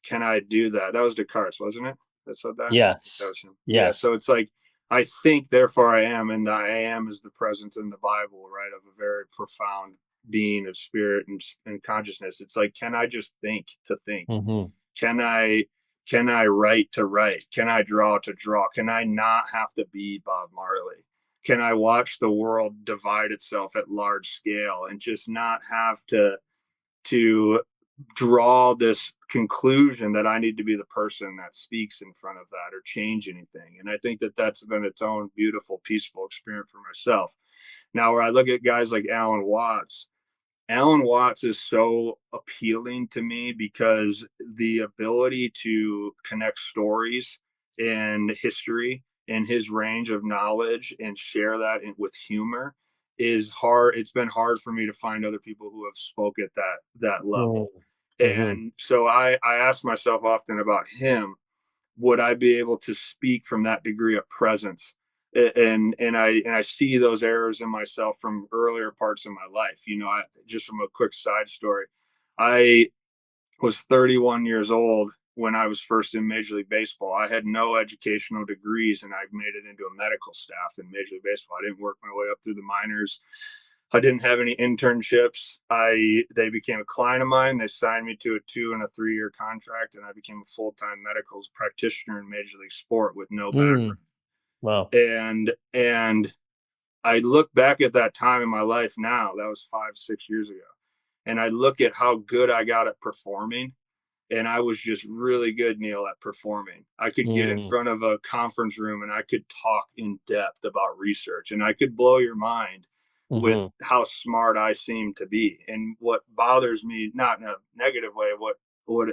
can I do that? That was Descartes, wasn't it, that said that? I think that Yes. was him. Yeah, Yes. so it's like I think therefore I am, and the I am is the presence in the Bible, right, of a very profound being of spirit and consciousness. It's like, can I just think to think? Mhm. Can I can I write to write? Can I draw to draw? Can I not have to be Bob Marley? Can I watch the world divide itself at large scale and just not have to draw this conclusion that I need to be the person that speaks in front of that or change anything? And I think that that's been its own beautiful, peaceful experience for myself. Now, where I look at guys like Alan Watts is so appealing to me because the ability to connect stories and history and his range of knowledge and share that with humor is hard. It's been hard for me to find other people who have spoke at that Mm. level. Mhm. And so I ask myself often about him: would I be able to speak from that degree of presence? And I see those errors in myself from earlier parts of my life. I just from a quick side story, I was 31 years old when I was first in Major League Baseball. I had no educational degrees, and I made it into a medical staff in Major League Baseball. I didn't work my way up through the minors. I didn't have any internships. They became a client of mine. They signed me to a 2 and a 3-year contract, and I became a full-time medical practitioner in Major League Sport with no Mm. background. Wow. And I look back at that time in my life now, that was 5, 6 years ago, and I look at how good I got at performing. And I was just really good, Neil, at performing. I could get in Mm. front of a conference room and I could talk in depth about research, and I could blow your mind with Mhm. how smart I seem to be. And what bothers me, not in a negative way, what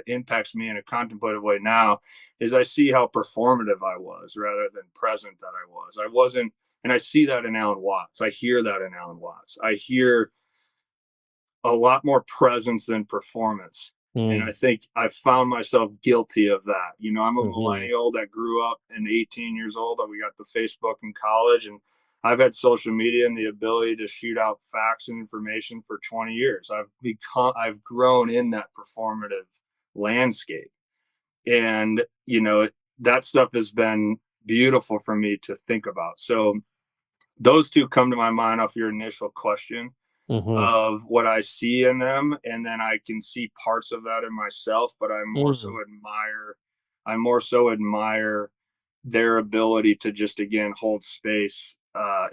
impacts me in a contemplative way now is I see how performative I was rather than present that I was. I wasn't, and I see that in Alan Watts. I hear that in Alan Watts. I hear a lot more presence than performance. And I Mm. think I found myself guilty of that. You know, I'm a Mhm. millennial that grew up in 18 years old, that we got the Facebook in college, and I've had social media and the ability to shoot out facts and information for 20 years. I've grown in that performative landscape. And, that stuff has been beautiful for me to think about. So those two come to my mind off your initial question Mhm. of what I see in them, and then I can see parts of that in myself, but Mm. I more so admire their ability to just again hold space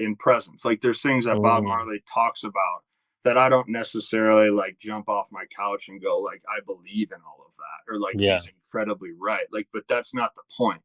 in presence. Like there's things that Bob Mm. Marley talks about that I don't necessarily like jump off my couch and go like I believe in all of that, or like Yeah. he's incredibly right. Like, but that's not the point.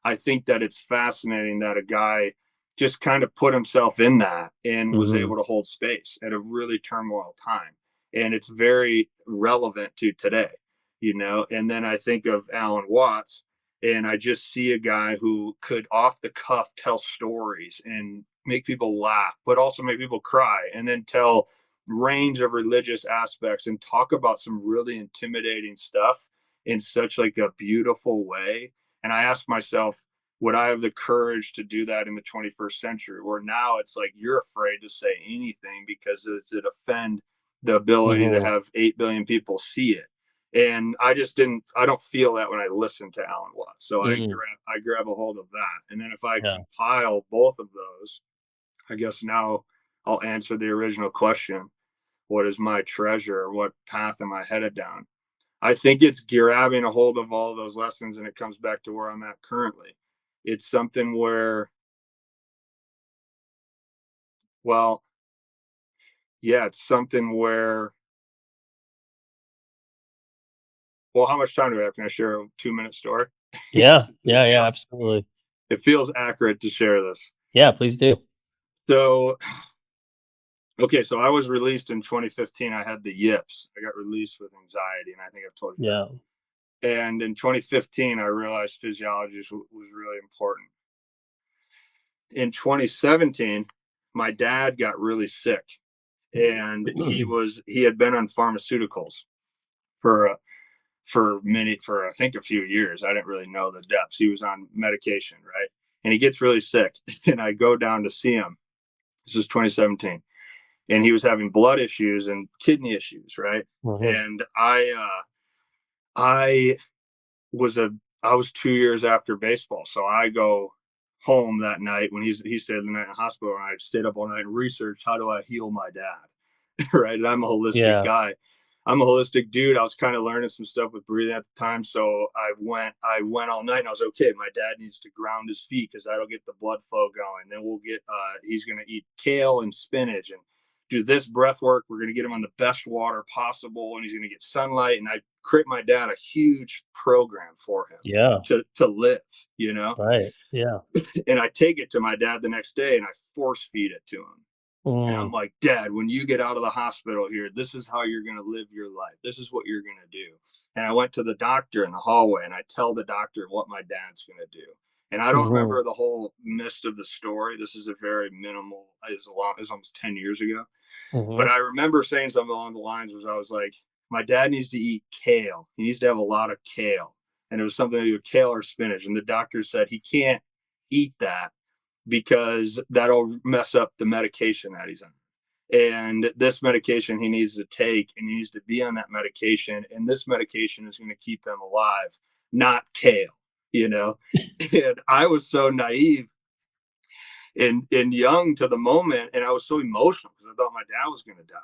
I think that it's fascinating that a guy just kind of put himself in that and was Mhm. able to hold space at a really turmoil time. And it's very relevant to today. And then I think of Alan Watts, and I just see a guy who could off the cuff tell stories and make people laugh, but also make people cry, and then tell range of religious aspects and talk about some really intimidating stuff in such like a beautiful way. And I ask myself, would I have the courage to do that in the 21st century? Or now it's like you're afraid to say anything because does it offend the ability to Mhm. have 8 billion people see it? And I don't feel that when I listen to Alan Watts. So Mm. I grab a hold of that. And then if I Yeah. compile both of those, I guess now I'll answer the original question. What is my treasure? What path am I headed down? I think it's grabbing a hold of all of those lessons, and it comes back to where I'm at currently. It's something where, well, yeah, it's something where, well, how much time do we have? Can I share a 2-minute story? Yeah. it Yeah, yeah, feels absolutely. it feels accurate to share this. Yeah, please do. So, okay, so I was released in 2015. I had the yips. I got released with anxiety, and I think I've told you Yeah. that. And in 2015, I realized physiology was really important. In 2017, my dad got really sick, and he had been on pharmaceuticals for for I think a few years. I didn't really know the depths. He was on medication, right? And he gets really sick, and I go down to see him. This is 2017, and he was having blood issues and kidney issues, right? Mhm. And I was a I was 2 years after baseball, so I go home that night when he stayed the night in the hospital, and I stayed up all night and researched how do I heal my dad. Right? And I'm a holistic Yeah. guy. I'm a holistic dude. I was kind of learning some stuff with breathing at the time. So I went all night, and I was okay. My dad needs to ground his feet because that'll get the blood flow going. Then he's gonna eat kale and spinach and do this breath work. We're gonna get him on the best water possible, and he's gonna get sunlight. And I create my dad a huge program for him Yeah. to live. Right. Yeah. And I take it to my dad the next day and I force feed it to him. And I'm Mm. like, Dad, when you get out of the hospital here, this is how you're going to live your life. This is what you're going to do. And I went to the doctor in the hallway and I tell the doctor what my dad's going to do. And I don't Mhm. remember the whole mist of the story. This is a very minimal, it's almost 10 years ago. But Mhm. I remember saying something along the lines was I was like, my dad needs to eat kale. He needs to have a lot of kale. And it was something to do with kale or spinach. And the doctor said he can't eat that because that'll mess up the medication that he's on. And this medication he needs to take, and he needs to be on that medication. And this medication is going to keep him alive, not kale. And I was so naive and young to the moment. And I was so emotional because I thought my dad was going to die.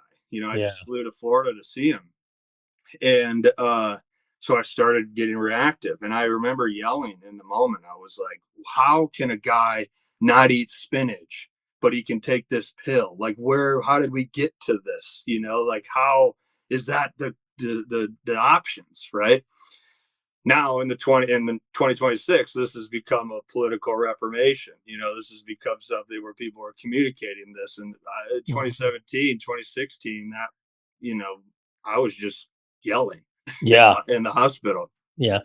I Yeah. just flew to Florida to see him. And so I started getting reactive. And I remember yelling in the moment. I was like, how can a guy not eat spinach, but he can take this pill? Like, how did we get to this? Like, how is that the options, right? Now in the 2026, this has become a political reformation. This has become something where people are communicating this. And 2017, 2016, that, I was just yelling Yeah. in the hospital. Yeah.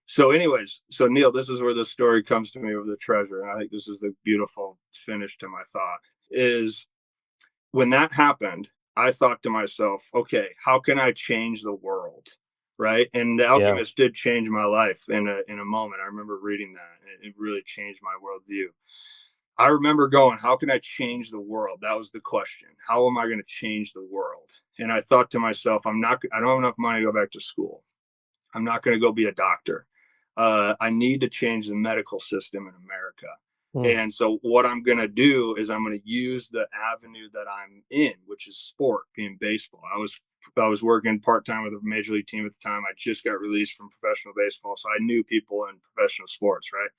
So anyways, so Neil, this is where the story comes to me of the treasure. And I think this is the beautiful finish to my thought is when that happened, I thought to myself, okay, how can I change the world? Right. And The Yeah. Alchemist did change my life in a moment. I remember reading that and it really changed my worldview. I remember going, how can I change the world? That was the question. How am I going to change the world? And I thought to myself, I don't have enough money to go back to school. I'm not going to go be a doctor. I need to change the medical system in America. Mm. And so what I'm going to do is I'm going to use the avenue that I'm in, which is sport, being baseball. I was working part-time with a major league team at the time. I just got released from professional baseball. So I knew people in professional sports, right?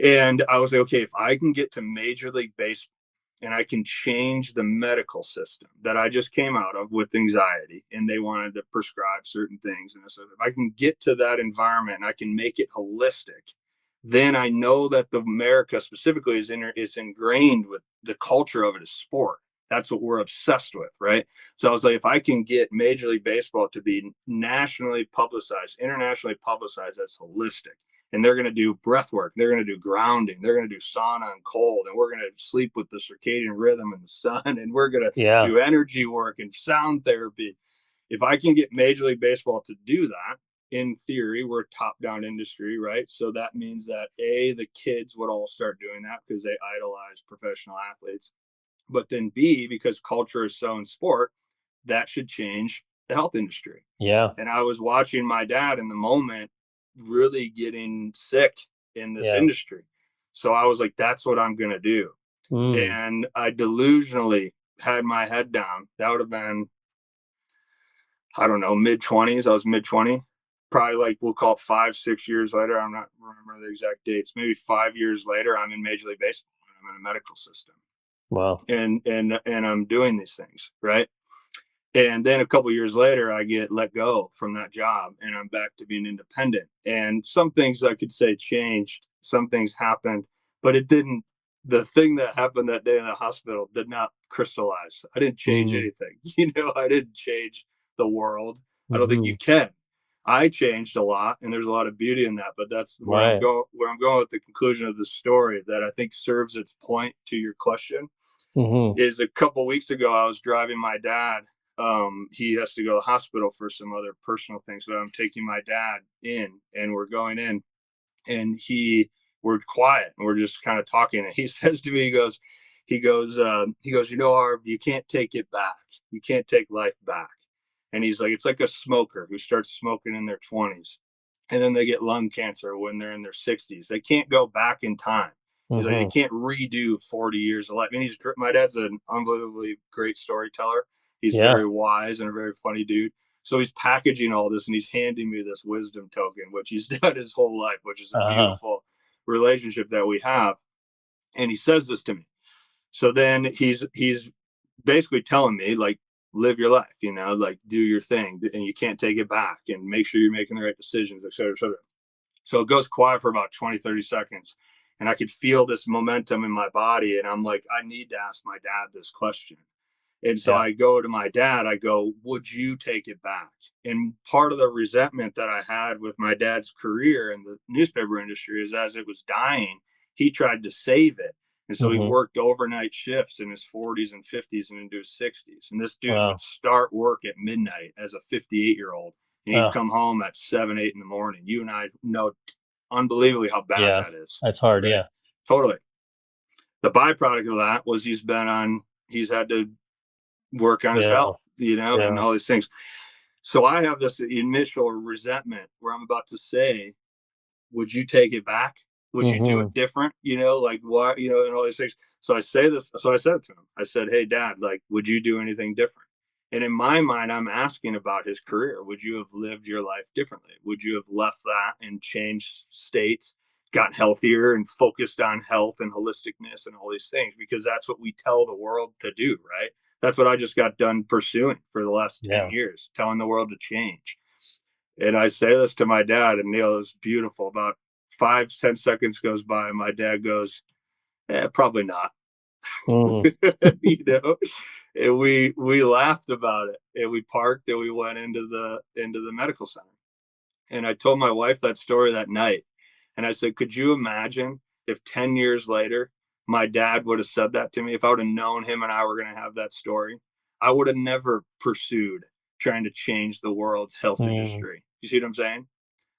And I was like, okay, if I can get to Major League Baseball and I can change the medical system that I just came out of with anxiety, and they wanted to prescribe certain things. And I said, if I can get to that environment and I can make it holistic, then I know that the America specifically is ingrained with the culture of it as sport. That's what we're obsessed with, right? So I was like, if I can get Major League Baseball to be nationally publicized, internationally publicized as holistic, and they're going to do breath work, they're going to do grounding, they're going to do sauna and cold, and we're going to sleep with the circadian rhythm and the sun, and we're going to Yeah. do energy work and sound therapy. If I can get Major League Baseball to do that, in theory, we're a top-down industry, right? So that means that the kids would all start doing that because they idolize professional athletes. But then B, because culture is so in sport, that should change the health industry. Yeah. And I was watching my dad in the moment really getting sick in this Yeah. industry. So I was like, that's what I'm going to do. Mm. And I delusionally had my head down. That would have been, I don't know, mid 20s. I was mid 20, probably like we'll call it 5, 6 years later. I'm not remember the exact dates. Maybe 5 years later, I'm in Major League Baseball. I'm in a medical system, Wow. and I'm doing these things, right? And then a couple of years later, I get let go from that job and I'm back to being independent. And some things I could say changed, some things happened, but it didn't. The thing that happened that day in the hospital did not crystallize. I didn't change Mm. anything. I didn't change the world. I don't think Mm-hmm. you can. I changed a lot, and there's a lot of beauty in that. But that's where I'm Right. going. Where I'm going with the conclusion of the story that I think serves its point to your question Mm-hmm. is a couple weeks ago I was driving my dad. He has to go to the hospital for some other personal things, so I'm taking my dad in, and we're going in, and we're quiet and we're just kind of talking, and he says to me, he goes, Harv, you can't take it back. You can't take life back. And he's like, it's like a smoker who starts smoking in their 20s and then they get lung cancer when they're in their 60s. They can't go back in time. He's like, they Mm-hmm. can't redo 40 years of life. And my dad's an unbelievably great storyteller. He's Yeah. very wise and a very funny dude. So he's packaging all this and he's handing me this wisdom token, which he's done his whole life, which is a Uh-huh. beautiful relationship that we have. And he says this to me. So then he's basically telling me, like, live your life, like do your thing, and you can't take it back, and make sure you're making the right decisions, et cetera, et cetera. So it goes quiet for about 20, 30 seconds. And I could feel this momentum in my body. And I'm like, I need to ask my dad this question. And so Yeah. I go to my dad, I go, would you take it back? And part of the resentment that I had with my dad's career in the newspaper industry is as it was dying, he tried to save it. And so he Mm-hmm. worked overnight shifts in his 40s and 50s and into his 60s. And this dude would Wow. start work at midnight as a 58-year-old. And he'd Oh, come home at 7, 8 in the morning. You and I know unbelievably how bad yeah. that is. That's hard. Right. Yeah. Totally. The byproduct of that was he's had to work on his Yeah. health, and Yeah. all these things. So I have this initial resentment where I'm about to say, would you take it back? Would you do Mm-hmm. it different? Like why, and all these things. So I say this. So I said to him, I said, "Hey, Dad, like, would you do anything different?" And in my mind, I'm asking about his career. Would you have lived your life differently? Would you have left that and changed states, got healthier and focused on health and holisticness and all these things? Because that's what we tell the world to do, right? That's what I just got done pursuing for the last 10 Yeah. years, telling the world to change. And I say this to my dad, and Neil, is beautiful. About 5, 10 seconds goes by, and my dad goes, probably not. Mm-hmm. you know, and we laughed about it, and we parked, and we went into the medical center. And I told my wife that story that night. And I said, could you imagine if 10 years later, my dad would have said that to me? If I would have known him and I were going to have that story, I would have never pursued trying to change the world's health industry. You see what I'm saying?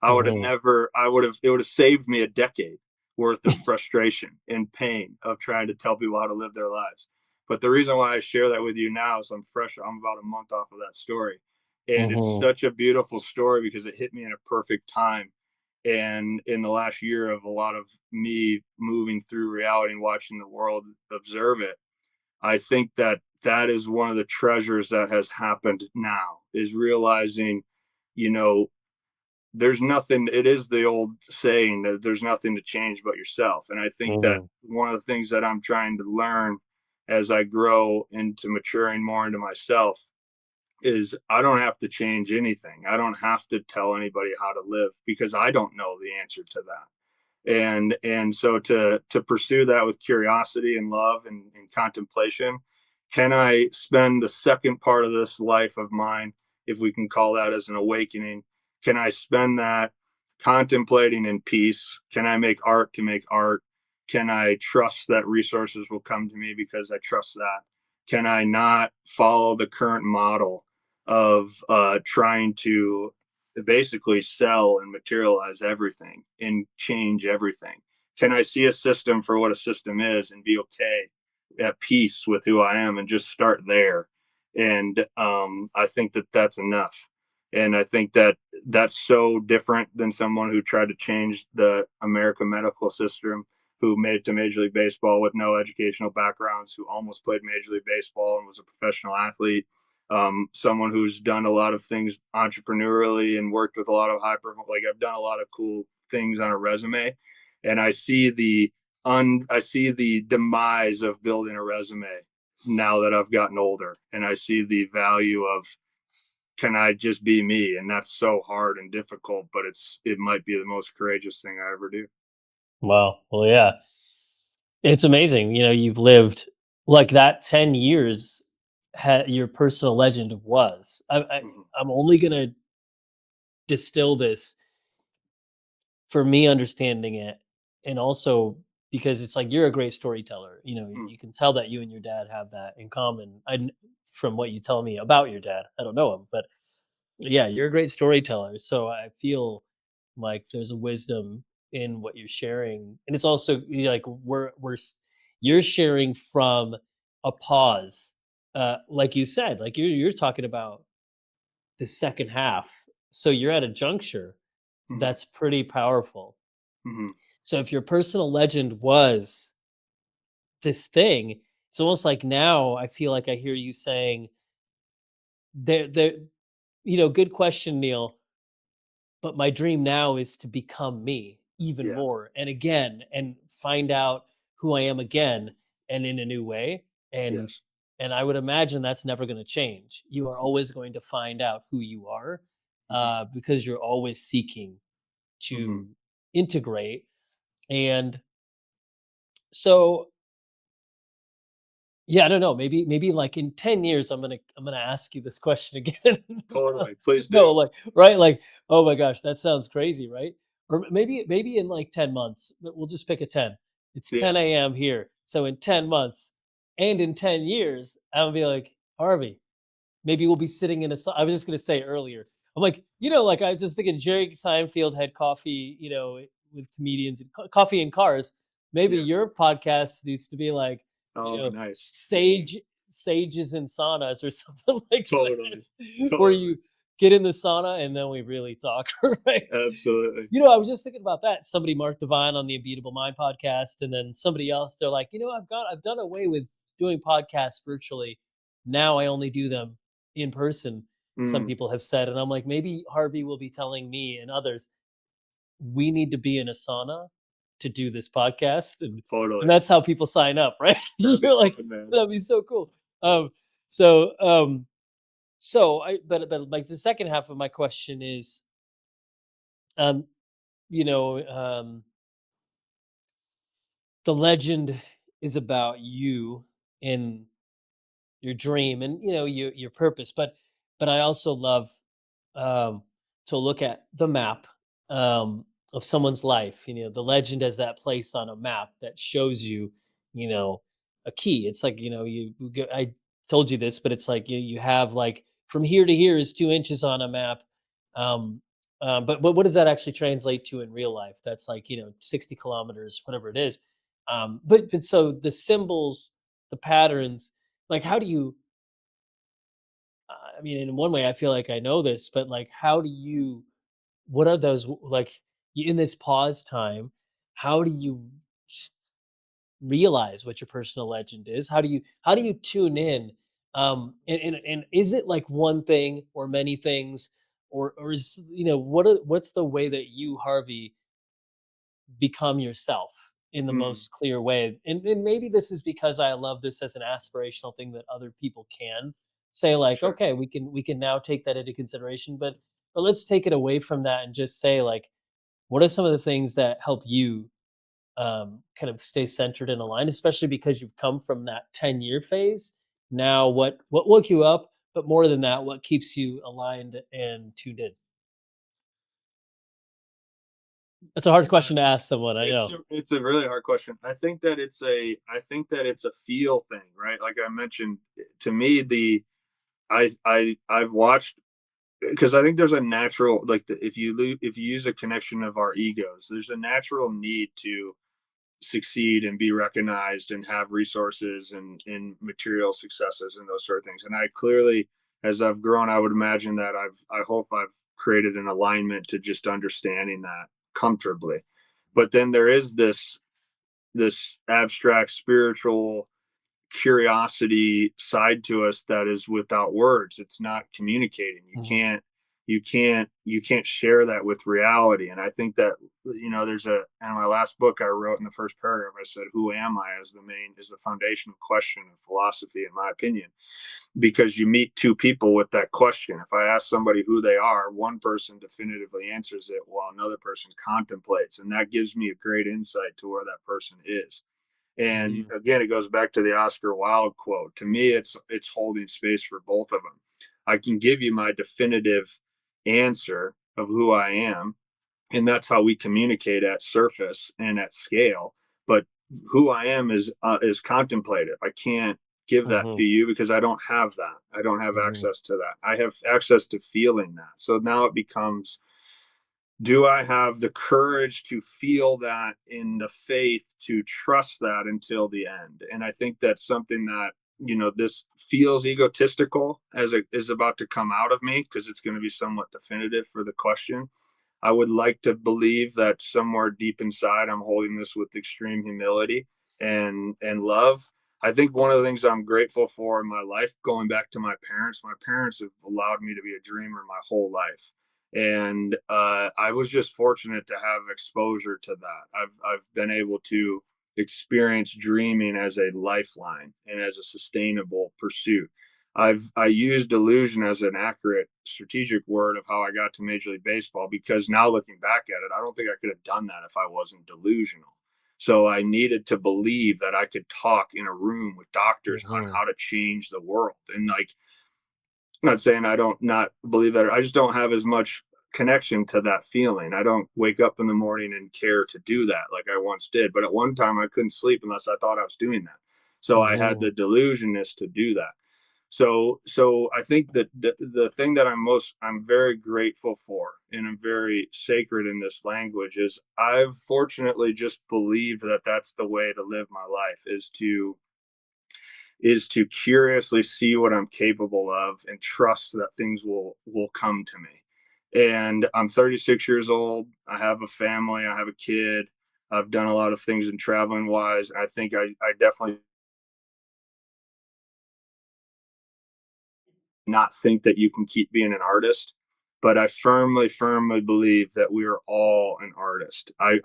I would have Mm-hmm. never, it would have saved me a decade worth of frustration and pain of trying to tell people how to live their lives. But the reason why I share that with you now is I'm fresh. I'm about a month off of that story. And it's Mm-hmm. such a beautiful story because it hit me in a perfect time. And in the last year of a lot of me moving through reality and watching the world observe it, I think that that is one of the treasures that has happened now is realizing, you know, there's nothing, it is the old saying that there's nothing to change but yourself. And I think that Mm-hmm. one of the things that I'm trying to learn as I grow into maturing more into myself is I don't have to change anything. I don't have to tell anybody how to live because I don't know the answer to that. And so to pursue that with curiosity and love and contemplation, can I spend the second part of this life of mine, if we can call that as an awakening, can I spend that contemplating in peace? Can I make art to make art? Can I trust that resources will come to me because I trust that? Can I not follow the current model of trying to basically sell and materialize everything and change everything? Can I see a system for what a system is and be okay at peace with who I am and just start there? And I think that that's enough. And I think that that's so different than someone who tried to change the American medical system, who made it to Major League Baseball with no educational backgrounds, who almost played Major League Baseball and was a professional athlete, someone who's done a lot of things entrepreneurially and worked with a lot of like I've done a lot of cool things on a resume, and I see the demise of building a resume now that I've gotten older, and I see the value of can I just be me, and that's so hard and difficult, but it might be the most courageous thing I ever do. Wow. Well, yeah. It's amazing. You've lived like that 10 years. Your personal legend was. Mm-hmm. I'm only gonna distill this for me understanding it, and also because it's like you're a great storyteller. You can tell that you and your dad have that in common. From what you tell me about your dad, I don't know him, but yeah, you're a great storyteller. So I feel like there's a wisdom in what you're sharing, and it's also like you're sharing from a pause, like you said, like you're talking about the second half. So you're at a juncture Mm-hmm. that's pretty powerful. Mm-hmm. So if your personal legend was this thing, it's almost like now I feel like I hear you saying there, good question, Neil. But my dream now is to become me even Yeah. more and again and find out who I am again and in a new way. And Yes. and I would imagine that's never going to change. You are always going to find out who you are, Mm-hmm. because you're always seeking Mm-hmm. to integrate. And so, yeah, I don't know. Maybe like in 10 years, I'm gonna ask you this question again. Totally. Please No, do. like right, like, oh my gosh, that sounds crazy, right? Or maybe in like 10 months, but we'll just pick a 10. It's Yeah. 10 a.m. here. So in 10 months and in 10 years, I'm gonna be like, Harvey, maybe we'll be sitting in I was just gonna say earlier. I'm like, like I was just thinking Jerry Seinfeld had coffee, with comedians and coffee in cars. Maybe Yeah. your podcast needs to be like, you Oh, know, nice. sage sages and saunas or something like Totally. that. Where you Totally. get in the sauna, and then we really talk, right? Absolutely. I was just thinking about that. Somebody, Mark Divine on the Unbeatable Mind podcast, and then somebody else, they're like, I've done away with doing podcasts virtually. Now I only do them in person, some Mm, people have said. And I'm like, maybe Harvey will be telling me and others, we need to be in a sauna to do this podcast. And totally. that's how people sign up, right? That'd be You're like, fun, man. that'd be so cool. Um, so but like the second half of my question is, um, you know, um, the legend is about you and your dream and your purpose, but I also love um to look at the map of someone's life. The legend as that place on a map that shows you, you know a key. It's like, I told you this, but it's like you have like from here to here is 2 inches on a map. um but what does that actually translate to in real life? That's like 60 kilometers, whatever it is. But so the symbols, the patterns, like how do you, I mean, in one way I feel like I know this, but like how do you, what are those like in this pause time, how do you s- realize what your personal legend is? How do you tune in? And is it like one thing or many things, or is, what's the way that you, Harvey, become yourself in the Mm, most clear way? And maybe this is because I love this as an aspirational thing that other people can say, like, sure. okay, we can now take that into consideration, but let's take it away from that and just say, like, what are some of the things that help you kind of stay centered and aligned, especially because you've come from that 10-year phase. Now, what woke you up, but more than that, what keeps you aligned and tuned in? That's a hard Yeah, question to ask someone, I know. it's a really hard question. I think that it's a feel thing, right? Like I mentioned, to me, I've watched, because I think there's a natural, like, if you use a connection of our egos, there's a natural need to succeed and be recognized and have resources and material successes and those sort of things. And I clearly, as I've grown, I would imagine that I hope I've created an alignment to just understanding that comfortably. But then there is this abstract spiritual curiosity side to us that is without words. It's not communicating. You Mhm, can't you can't share that with reality. And I think that, there's a in my last book I wrote, in the first paragraph I said, who am I, is the foundational question of philosophy, in my opinion. Because you meet two people with that question. If I ask somebody who they are, one person definitively answers it while another person contemplates, and that gives me a great insight to where that person is. And mhm, again, it goes back to the Oscar Wilde quote. To me, it's holding space for both of them. I can give you my definitive answer of who I am, and that's how we communicate at surface and at scale. But who I am is contemplative. I can't give that to mhm, you because I don't have that. I don't have mhm, access to that. I have access to feeling that. So now it becomes, do I have the courage to feel that, in the faith to trust that until the end? And I think that's something that, this feels egotistical as it is about to come out of me, because it's going to be somewhat definitive for the question. I would like to believe that somewhere deep inside, I'm holding this with extreme humility and love. I think one of the things I'm grateful for in my life, going back to my parents have allowed me to be a dreamer my whole life, and I was just fortunate to have exposure to that. I've been able to experience dreaming as a lifeline and as a sustainable pursuit. I use delusion as an accurate strategic word of how I got to Major League Baseball, because now looking back at it, I don't think I could have done that if I wasn't delusional. So I needed to believe that I could talk in a room with doctors on mhm, how to change the world. And, like, I'm not saying I don't not believe that. I just don't have as much connection to that feeling. I don't wake up in the morning and care to do that like I once did. But at one time I couldn't sleep unless I thought I was doing that. So I had mhm, the delusionness to do that. So I think that the thing that I'm very grateful for, and I'm very sacred in this language, is I've fortunately just believed that that's the way to live my life, is to is to curiously see what I'm capable of and trust that things will come to me. And I'm 36 years old. I have a family. I have a kid. I've done a lot of things in traveling wise. I think I definitely not think that you can keep being an artist, but I firmly, firmly believe that we are all an artist. I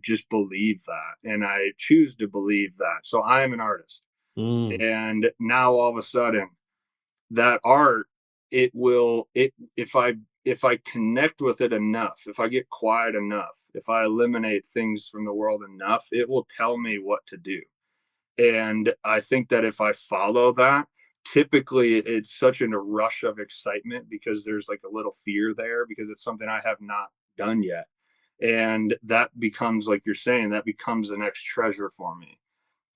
just believe that, and I choose to believe that. So I am an artist, Mm. and now all of a sudden, that art, it will it if I connect with it enough, if I get quiet enough, if I eliminate things from the world enough, it will tell me what to do. And I think that if I follow that, typically it's such a rush of excitement because there's like a little fear there because it's something I have not done yet. And that becomes, like you're saying, that becomes the next treasure for me.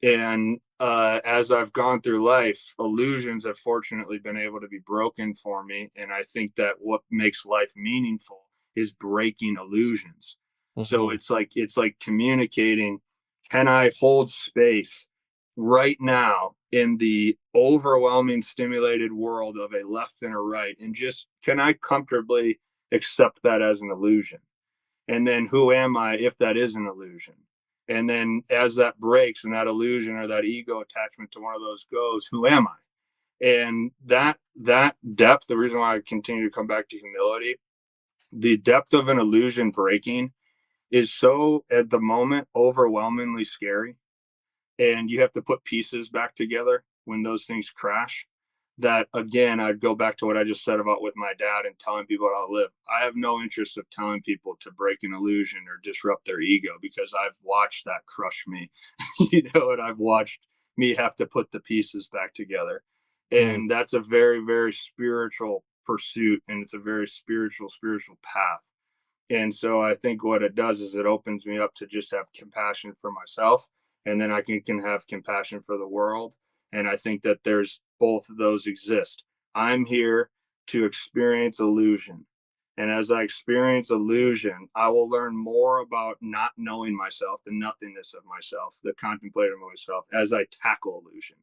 And as I've gone through life, illusions have fortunately been able to be broken for me. And I think that what makes life meaningful is breaking illusions. So Mhm. it's like communicating. Can I hold space right now in the overwhelming stimulated world of a left and a right? And just can I comfortably accept that as an illusion? And then who am I if that is an illusion? And then as that breaks and that illusion or that ego attachment to one of those goes, who am I? And that depth, the reason why I continue to come back to humility, the depth of an illusion breaking is so at the moment overwhelmingly scary, and you have to put pieces back together when those things crash. That again, I'd go back to what I just said about with my dad and telling people how to live. I have no interest of telling people to break an illusion or disrupt their ego because I've watched that crush me. And I've watched me have to put the pieces back together. Mm. And that's a very, very spiritual pursuit, and it's a very spiritual path. And so I think what it does is it opens me up to just have compassion for myself, and then I can have compassion for the world. And I think that there's both of those exist. I'm here to experience illusion. And as I experience illusion, I will learn more about not knowing myself, the nothingness of myself, the contemplative of myself as I tackle illusion.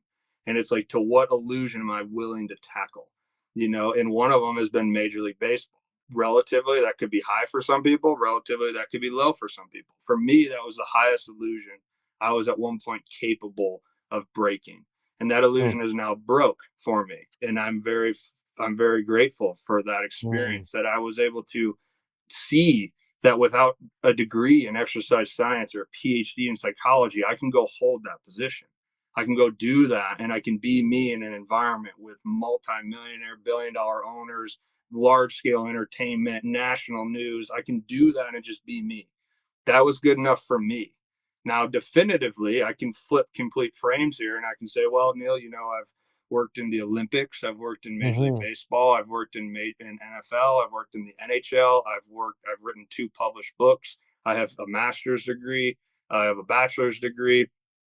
And it's like, to what illusion am I willing to tackle? And one of them has been Major League Baseball. Relatively, that could be high for some people. Relatively, that could be low for some people. For me, that was the highest illusion I was at one point capable of breaking, and that Mm. illusion is now broke for me. And I'm very grateful for that Mm. experience, that I was able to see that without a degree in exercise science or a PhD in psychology, I can go hold that position. I can go do that, and I can be me in an environment with multi-millionaire, billion-dollar owners, large scale entertainment, national news. I can do that and just be me. That was good enough for me. Now, definitively, I can flip complete frames here and I can say, well, Neil, I've worked in the Olympics, I've worked in Major League Mhm. Baseball, I've worked in NFL, I've worked in the NHL, I've written 2 published books, I have a master's degree, I have a bachelor's degree.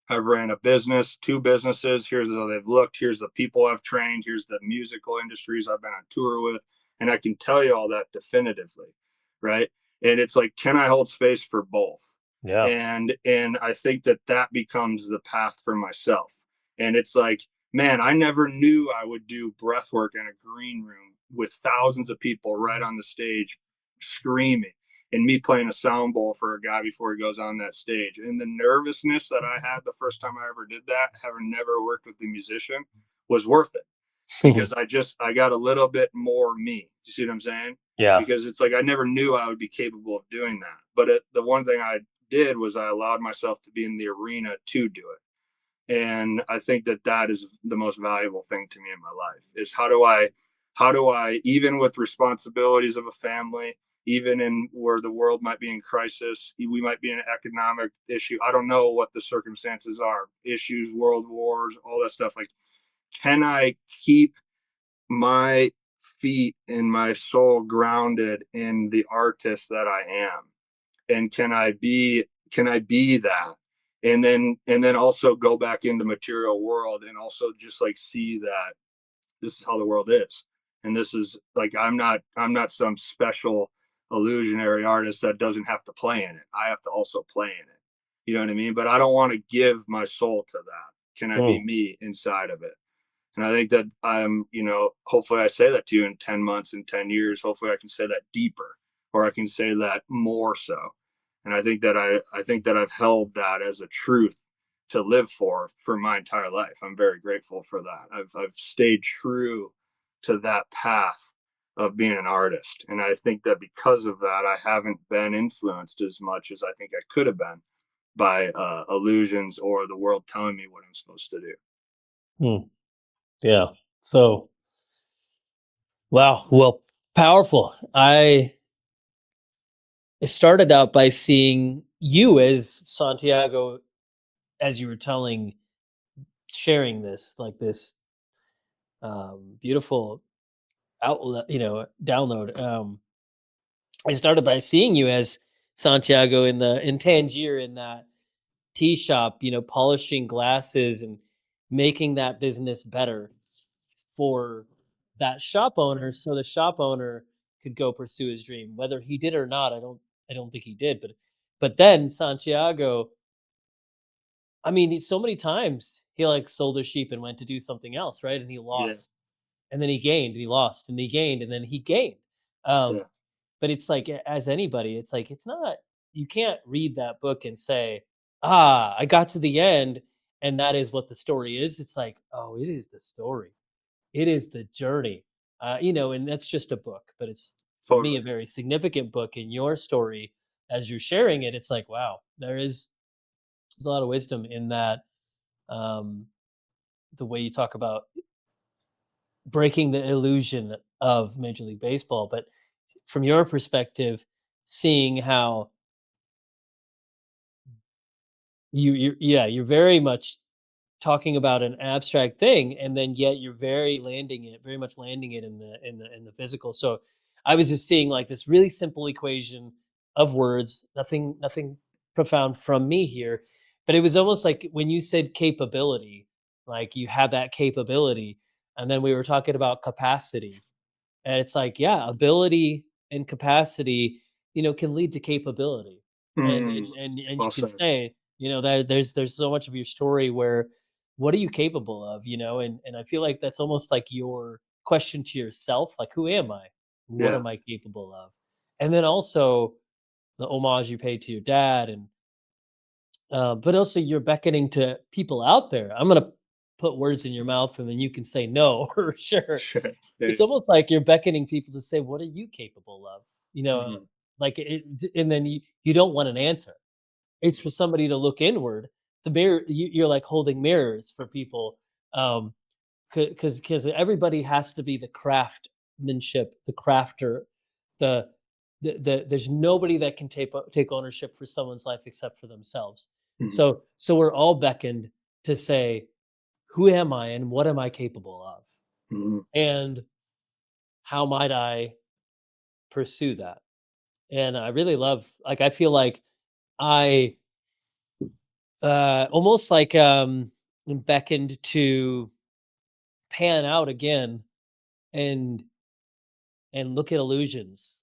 I've ran a business, 2 businesses. Here's how they've looked. Here's the people I've trained. Here's the musical industries I've been on tour with. And I can tell you all that definitively. Right. And it's like, can I hold space for both? Yeah. And I think that becomes the path for myself. And it's like, man, I never knew I would do breath work in a green room with thousands of people right on the stage screaming, and me playing a sound bowl for a guy before he goes on that stage. And the nervousness that I had the first time I ever did that, having never worked with the musician, was worth it because I got a little bit more me. You see what I'm saying? Yeah. Because it's like I never knew I would be capable of doing that. But the one thing I did was I allowed myself to be in the arena to do it. And I think that is the most valuable thing to me in my life, is how do I, even with responsibilities of a family, even in where the world might be in crisis, we might be in an economic issue, I don't know what the circumstances are, issues, world wars, all that stuff. Like, can I keep my feet and my soul grounded in the artist that I am? And can I be that? And then also go back into material world and also just like see that this is how the world is. And this is like, I'm not some special illusionary artist that doesn't have to play in it. I have to also play in it. You know what I mean? But I don't want to give my soul to that. Can I be Mm. me inside of it? And I think that hopefully I say that to you in 10 months, in 10 years. Hopefully I can say that deeper, or I can say that more so. And I think that I've held that as a truth to live for my entire life. I'm very grateful for that. I've stayed true to that path of being an artist. And I think that because of that, I haven't been influenced as much as I think I could have been by illusions or the world telling me what I'm supposed to do. Mm. Yeah. So, wow. Well, powerful. I started out by seeing you as Santiago, as you were sharing this, like this beautiful outlet, download. I started by seeing you as Santiago in Tangier in that tea shop, polishing glasses and making that business better for that shop owner, so the shop owner could go pursue his dream. Whether he did or not, I don't think he did, but then Santiago, I mean, so many times he like sold a sheep and went to do something else, right? And he Yeah, lost, and then he gained, and he lost, and he gained, and then he gained. Um, yeah, but it's like, as anybody, it's like, it's not, you can't read that book and say, "Ah, I got to the end and that is what the story is." It's like, "Oh, it is the story. It is the journey." And that's just a book, but it's, for me, totally. a very significant book. In your story, as you're sharing it, it's like, wow, there's a lot of wisdom in that. Um, the way you talk about breaking the illusion of Major League Baseball, but from your perspective, seeing how you're very much talking about an abstract thing, and then yet you're very much landing it in the physical. So I was just seeing like this really simple equation of words, nothing profound from me here, but it was almost like when you said capability, like you have that capability, and then we were talking about capacity. And it's like, yeah, ability and capacity, can lead to capability. And Mm, and you well can said. say, that there's so much of your story where what are you capable of, and I feel like that's almost like your question to yourself, like who am I? What Yeah, am I capable of? And then also the homage you pay to your dad, and but also you're beckoning to people out there. I'm gonna put words in your mouth, and then you can say no or sure. sure. Yeah. It's almost like you're beckoning people to say, "What are you capable of?" Mhm, Like and then you don't want an answer. It's for somebody to look inward. The mirror, you're like holding mirrors for people, um, because everybody has to be the craftsmanship, the crafter, the there's nobody that can take ownership for someone's life except for themselves. mhm, So we're all beckoned to say, "Who am I and what am I capable of? mhm. And how might I pursue that?" And I really love, like, I feel like I almost like beckoned to pan out again and look at illusions,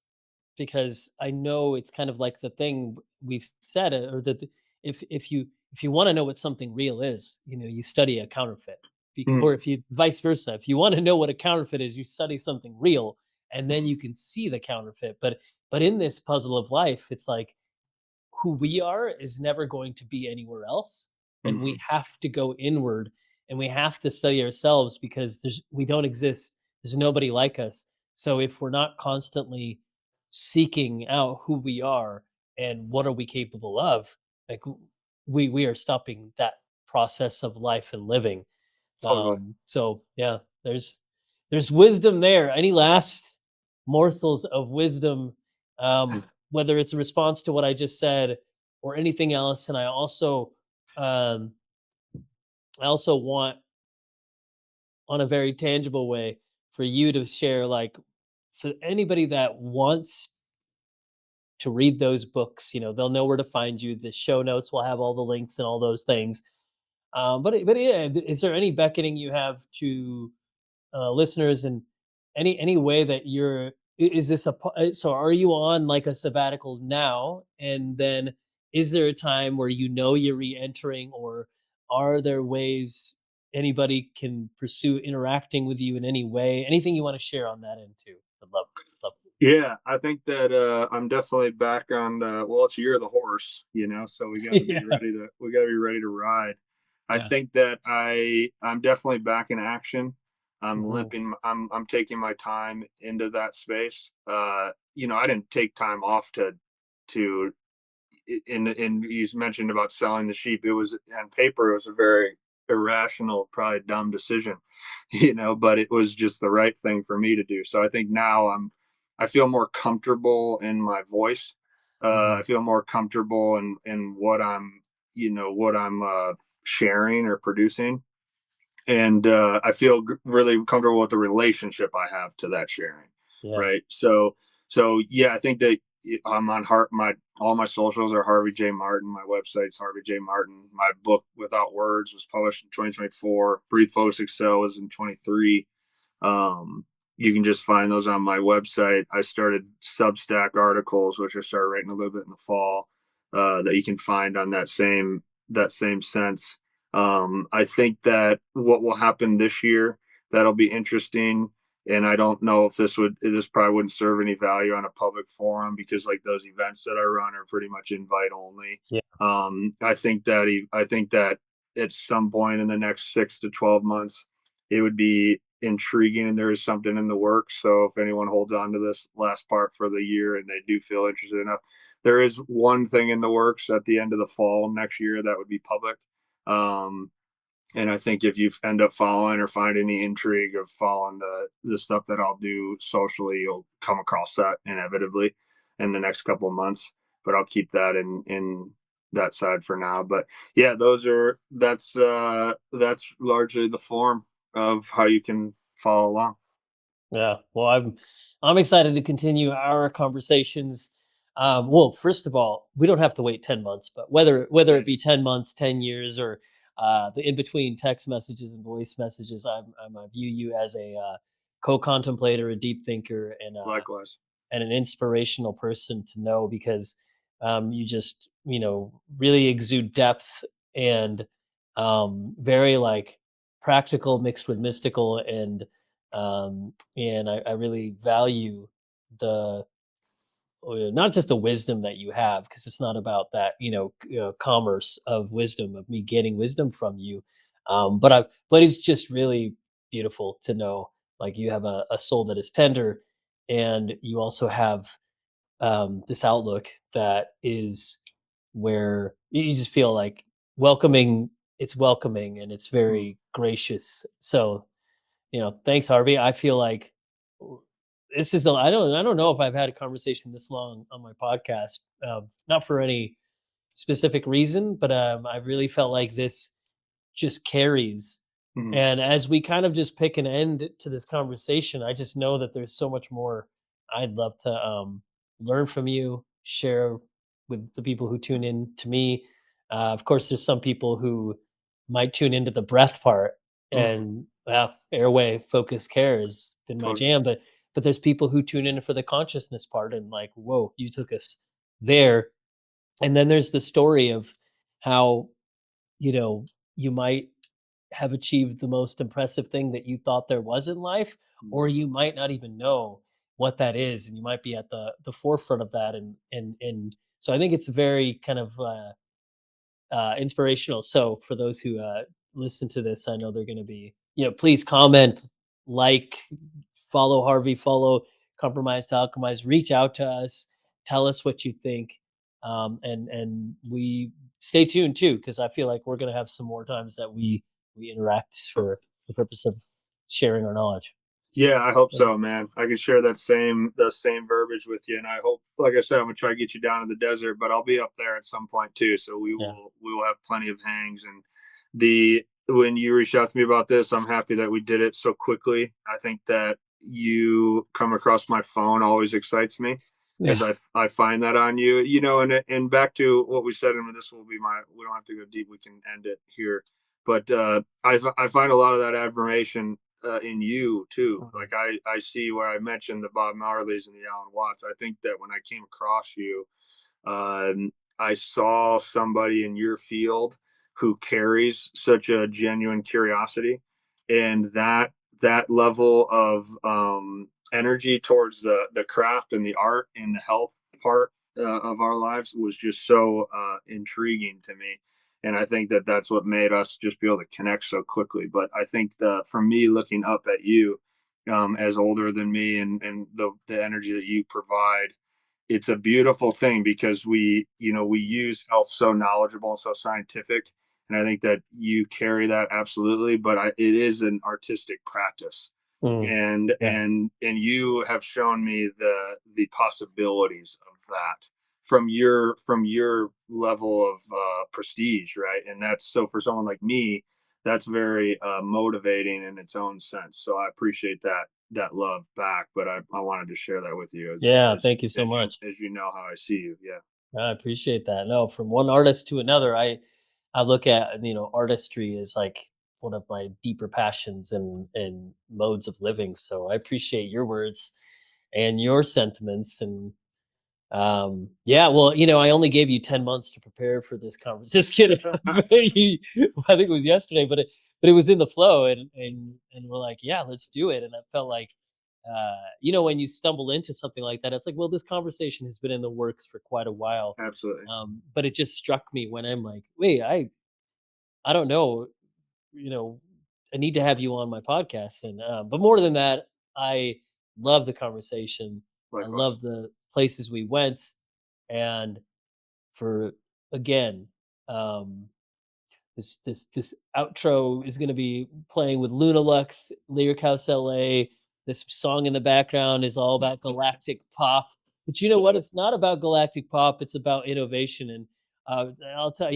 because I know it's kind of like the thing we've said, or that if you want to know what something real is, you study a counterfeit. Or Mm, if you vice versa, if you want to know what a counterfeit is, you study something real, and then mhm, you can see the counterfeit. But in this puzzle of life, it's like who we are is never going to be anywhere else, and we mhm, have to go inward, and we have to study ourselves, because we don't exist. There's nobody like us. So if we're not constantly seeking out who we are and what are we capable of, like we are stopping that process of life and living. totally. So yeah, there's wisdom there. Any last morsels of wisdom, whether it's a response to what I just said or anything else? And um, I also want, on a very tangible way, for you to share, like, for anybody that wants to read those books, they'll know where to find you. The show notes will have all the links and all those things. But yeah, is there any beckoning you have to listeners, and any way that is this so are you on like a sabbatical now, and then is there a time where you're re-entering, or are there ways anybody can pursue interacting with you in any way? Anything you want to share on that end too? I'd love. Yeah, I think that I'm definitely back on the well, it's year of the horse, so Yeah, we gotta be ready to ride. I yeah. think that I'm definitely back in action. Mhm. I'm taking my time into that space. I didn't take time off to and you mentioned about selling the sheep. It was on paper, it was a very irrational, probably dumb decision, but it was just the right thing for me to do. So I think now I feel more comfortable in my voice. I Mhm. feel more comfortable in what I'm sharing or producing, and I feel really comfortable with the relationship I have to that sharing, Yeah. right? So yeah, I think that I'm on heart. My all my socials are Harvey J Martin. My website's Harvey J Martin. My book Without Words was published in 2024. Breathe, Focus, Excel was in 23. Um, you can just find those on my website. I started Substack articles, which I started writing a little bit in the fall, that you can find on that same sense. I think that what will happen this year that'll be interesting, and I don't know if this probably wouldn't serve any value on a public forum because like those events that I run are pretty much invite only. Yeah. I think that at some point in the next 6 to 12 months, it would be intriguing, and there is something in the works. So if anyone holds on to this last part for the year and they do feel interested enough, there is one thing in the works at the end of the fall next year that would be public. Um, and I think if you end up following or find any intrigue of following the stuff that I'll do socially, you'll come across that inevitably in the next couple of months. But I'll keep that in that side for now. But yeah, that's largely the form of how you can follow along. Yeah. Well, I'm excited to continue our conversations. Well, first of all, we don't have to wait 10 months, but whether it And be 10 months, 10 years, or the in between text messages and voice messages, I view you as a co-contemplator, a deep thinker, likewise. and an inspirational person to know because you just really exude depth and very like practical mixed with mystical and I really value the not just the wisdom that you have because it's not about that commerce of wisdom of me getting wisdom from you but it's just really beautiful to know like you have a soul that is tender and you also have this outlook that is where you just feel like welcoming it's welcoming and it's Mm, very gracious so thanks, Harvey. I feel like this is the I don't know if I've had a conversation this long on my podcast. Not for any specific reason, but I really felt like this just carries. mm, And as we kind of just pick an end to this conversation, I just know that there's so much more I'd love to learn from you, share with the people who tune in to me. Of course, there's some people who might tune into the breath part, mm, and airway focus care has been my totally. jam. But there's people who tune in for the consciousness part, and like, whoa, you took us there. And then there's the story of how you might have achieved the most impressive thing that you thought there was in life, or Mm, you might not even know what that is, and you might be at the forefront of that. And so I think it's very kind of inspirational. So for those who listen to this, I know they're going to be, please comment, like, follow Harvey, follow Compromise to Alchemize, reach out to us, tell us what you think, and we stay tuned too because I feel like we're going to have some more times that we interact for the purpose of sharing our knowledge. Yeah, I hope Yeah, so, man. I can share the same verbiage with you, and I hope, like I said, I'm gonna try to get you down to the desert, but I'll be up there at some point too. So we yeah, will we will have plenty of hangs. And the when you reached out to me about this, I'm happy that we did it so quickly. I think that you come across my phone always excites me because yeah, I find that on you, and back to what we said, and this will be my. We don't have to go deep. We can end it here, but I find a lot of that admiration in you too. mhm, Like I see where I mentioned the Bob Marleys and the Alan Watts. I think that when I came across you, I saw somebody in your field who carries such a genuine curiosity, and that level of energy towards the craft and the art and the health part of our lives was just so intriguing to me. And I think that that's what made us just be able to connect so quickly. But I think for me, looking up at you as older than me, and the energy that you provide, it's a beautiful thing because we use health so knowledgeable and so scientific, and I think that you carry that absolutely. But it is an artistic practice, Mm, yeah. and you have shown me the possibilities of that from your level of prestige, right? And that's, so for someone like me, that's very motivating in its own sense. So I appreciate that love back, but I wanted to share that with you as Yeah, as thank you so as you much. as you know how I see you. Yeah, I appreciate that. No, from one artist to another, I look at, artistry as like one of my deeper passions and modes of living. So I appreciate your words and your sentiments. And yeah, well, I only gave you 10 months to prepare for this conference. Just kidding. I think it was yesterday, but it was in the flow, and we're like, yeah, let's do it. And I felt like when you stumble into something like that, it's like, well, this conversation has been in the works for quite a while. absolutely. But it just struck me when I'm like, wait, I don't know, you know, I need to have you on my podcast. And but more than that, I love the conversation. I Likewise. love the places we went, and for again, um, this outro is going to be playing with Luna Lux, Lyric House LA. This song in the background is all about galactic pop. But you know what? It's not about galactic pop. It's about innovation. And I'll tell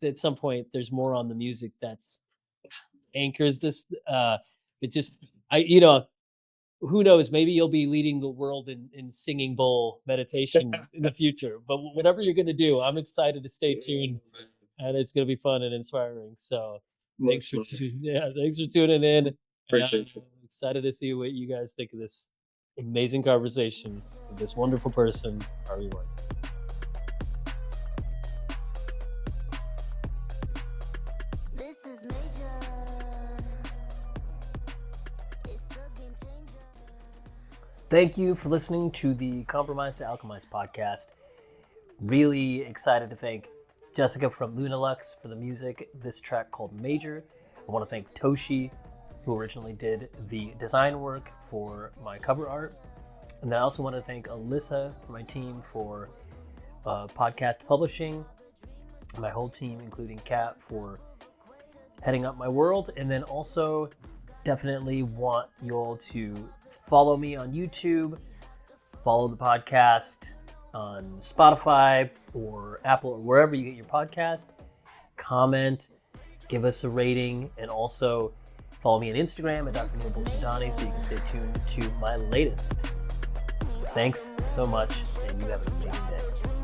at some point there's more on the music that's anchors this. It just I who knows? Maybe you'll be leading the world in singing bowl meditation in the future. But whatever you're going to do, I'm excited to stay tuned, and it's going to be fun and inspiring. So thanks for tuning in. Appreciate you. I'm excited to see what you guys think of this amazing conversation with this wonderful person, Harvey Martin. This is major. It's a game changer. Thank you for listening to the Compromise to Alchemize podcast. Really excited to thank Jessica from Lunalux for the music, this track called Major. I want to thank Toshi, who originally did the design work for my cover art. And then I also want to thank Alyssa from my team for podcast publishing, my whole team, including Kat, for heading up my world. And then also definitely want you all to follow me on YouTube, follow the podcast on Spotify or Apple or wherever you get your podcast. Comment, give us a rating, and also follow me on Instagram at Dr. Neil Bolchandani so you can stay tuned to my latest. Thanks so much, and you have an amazing day.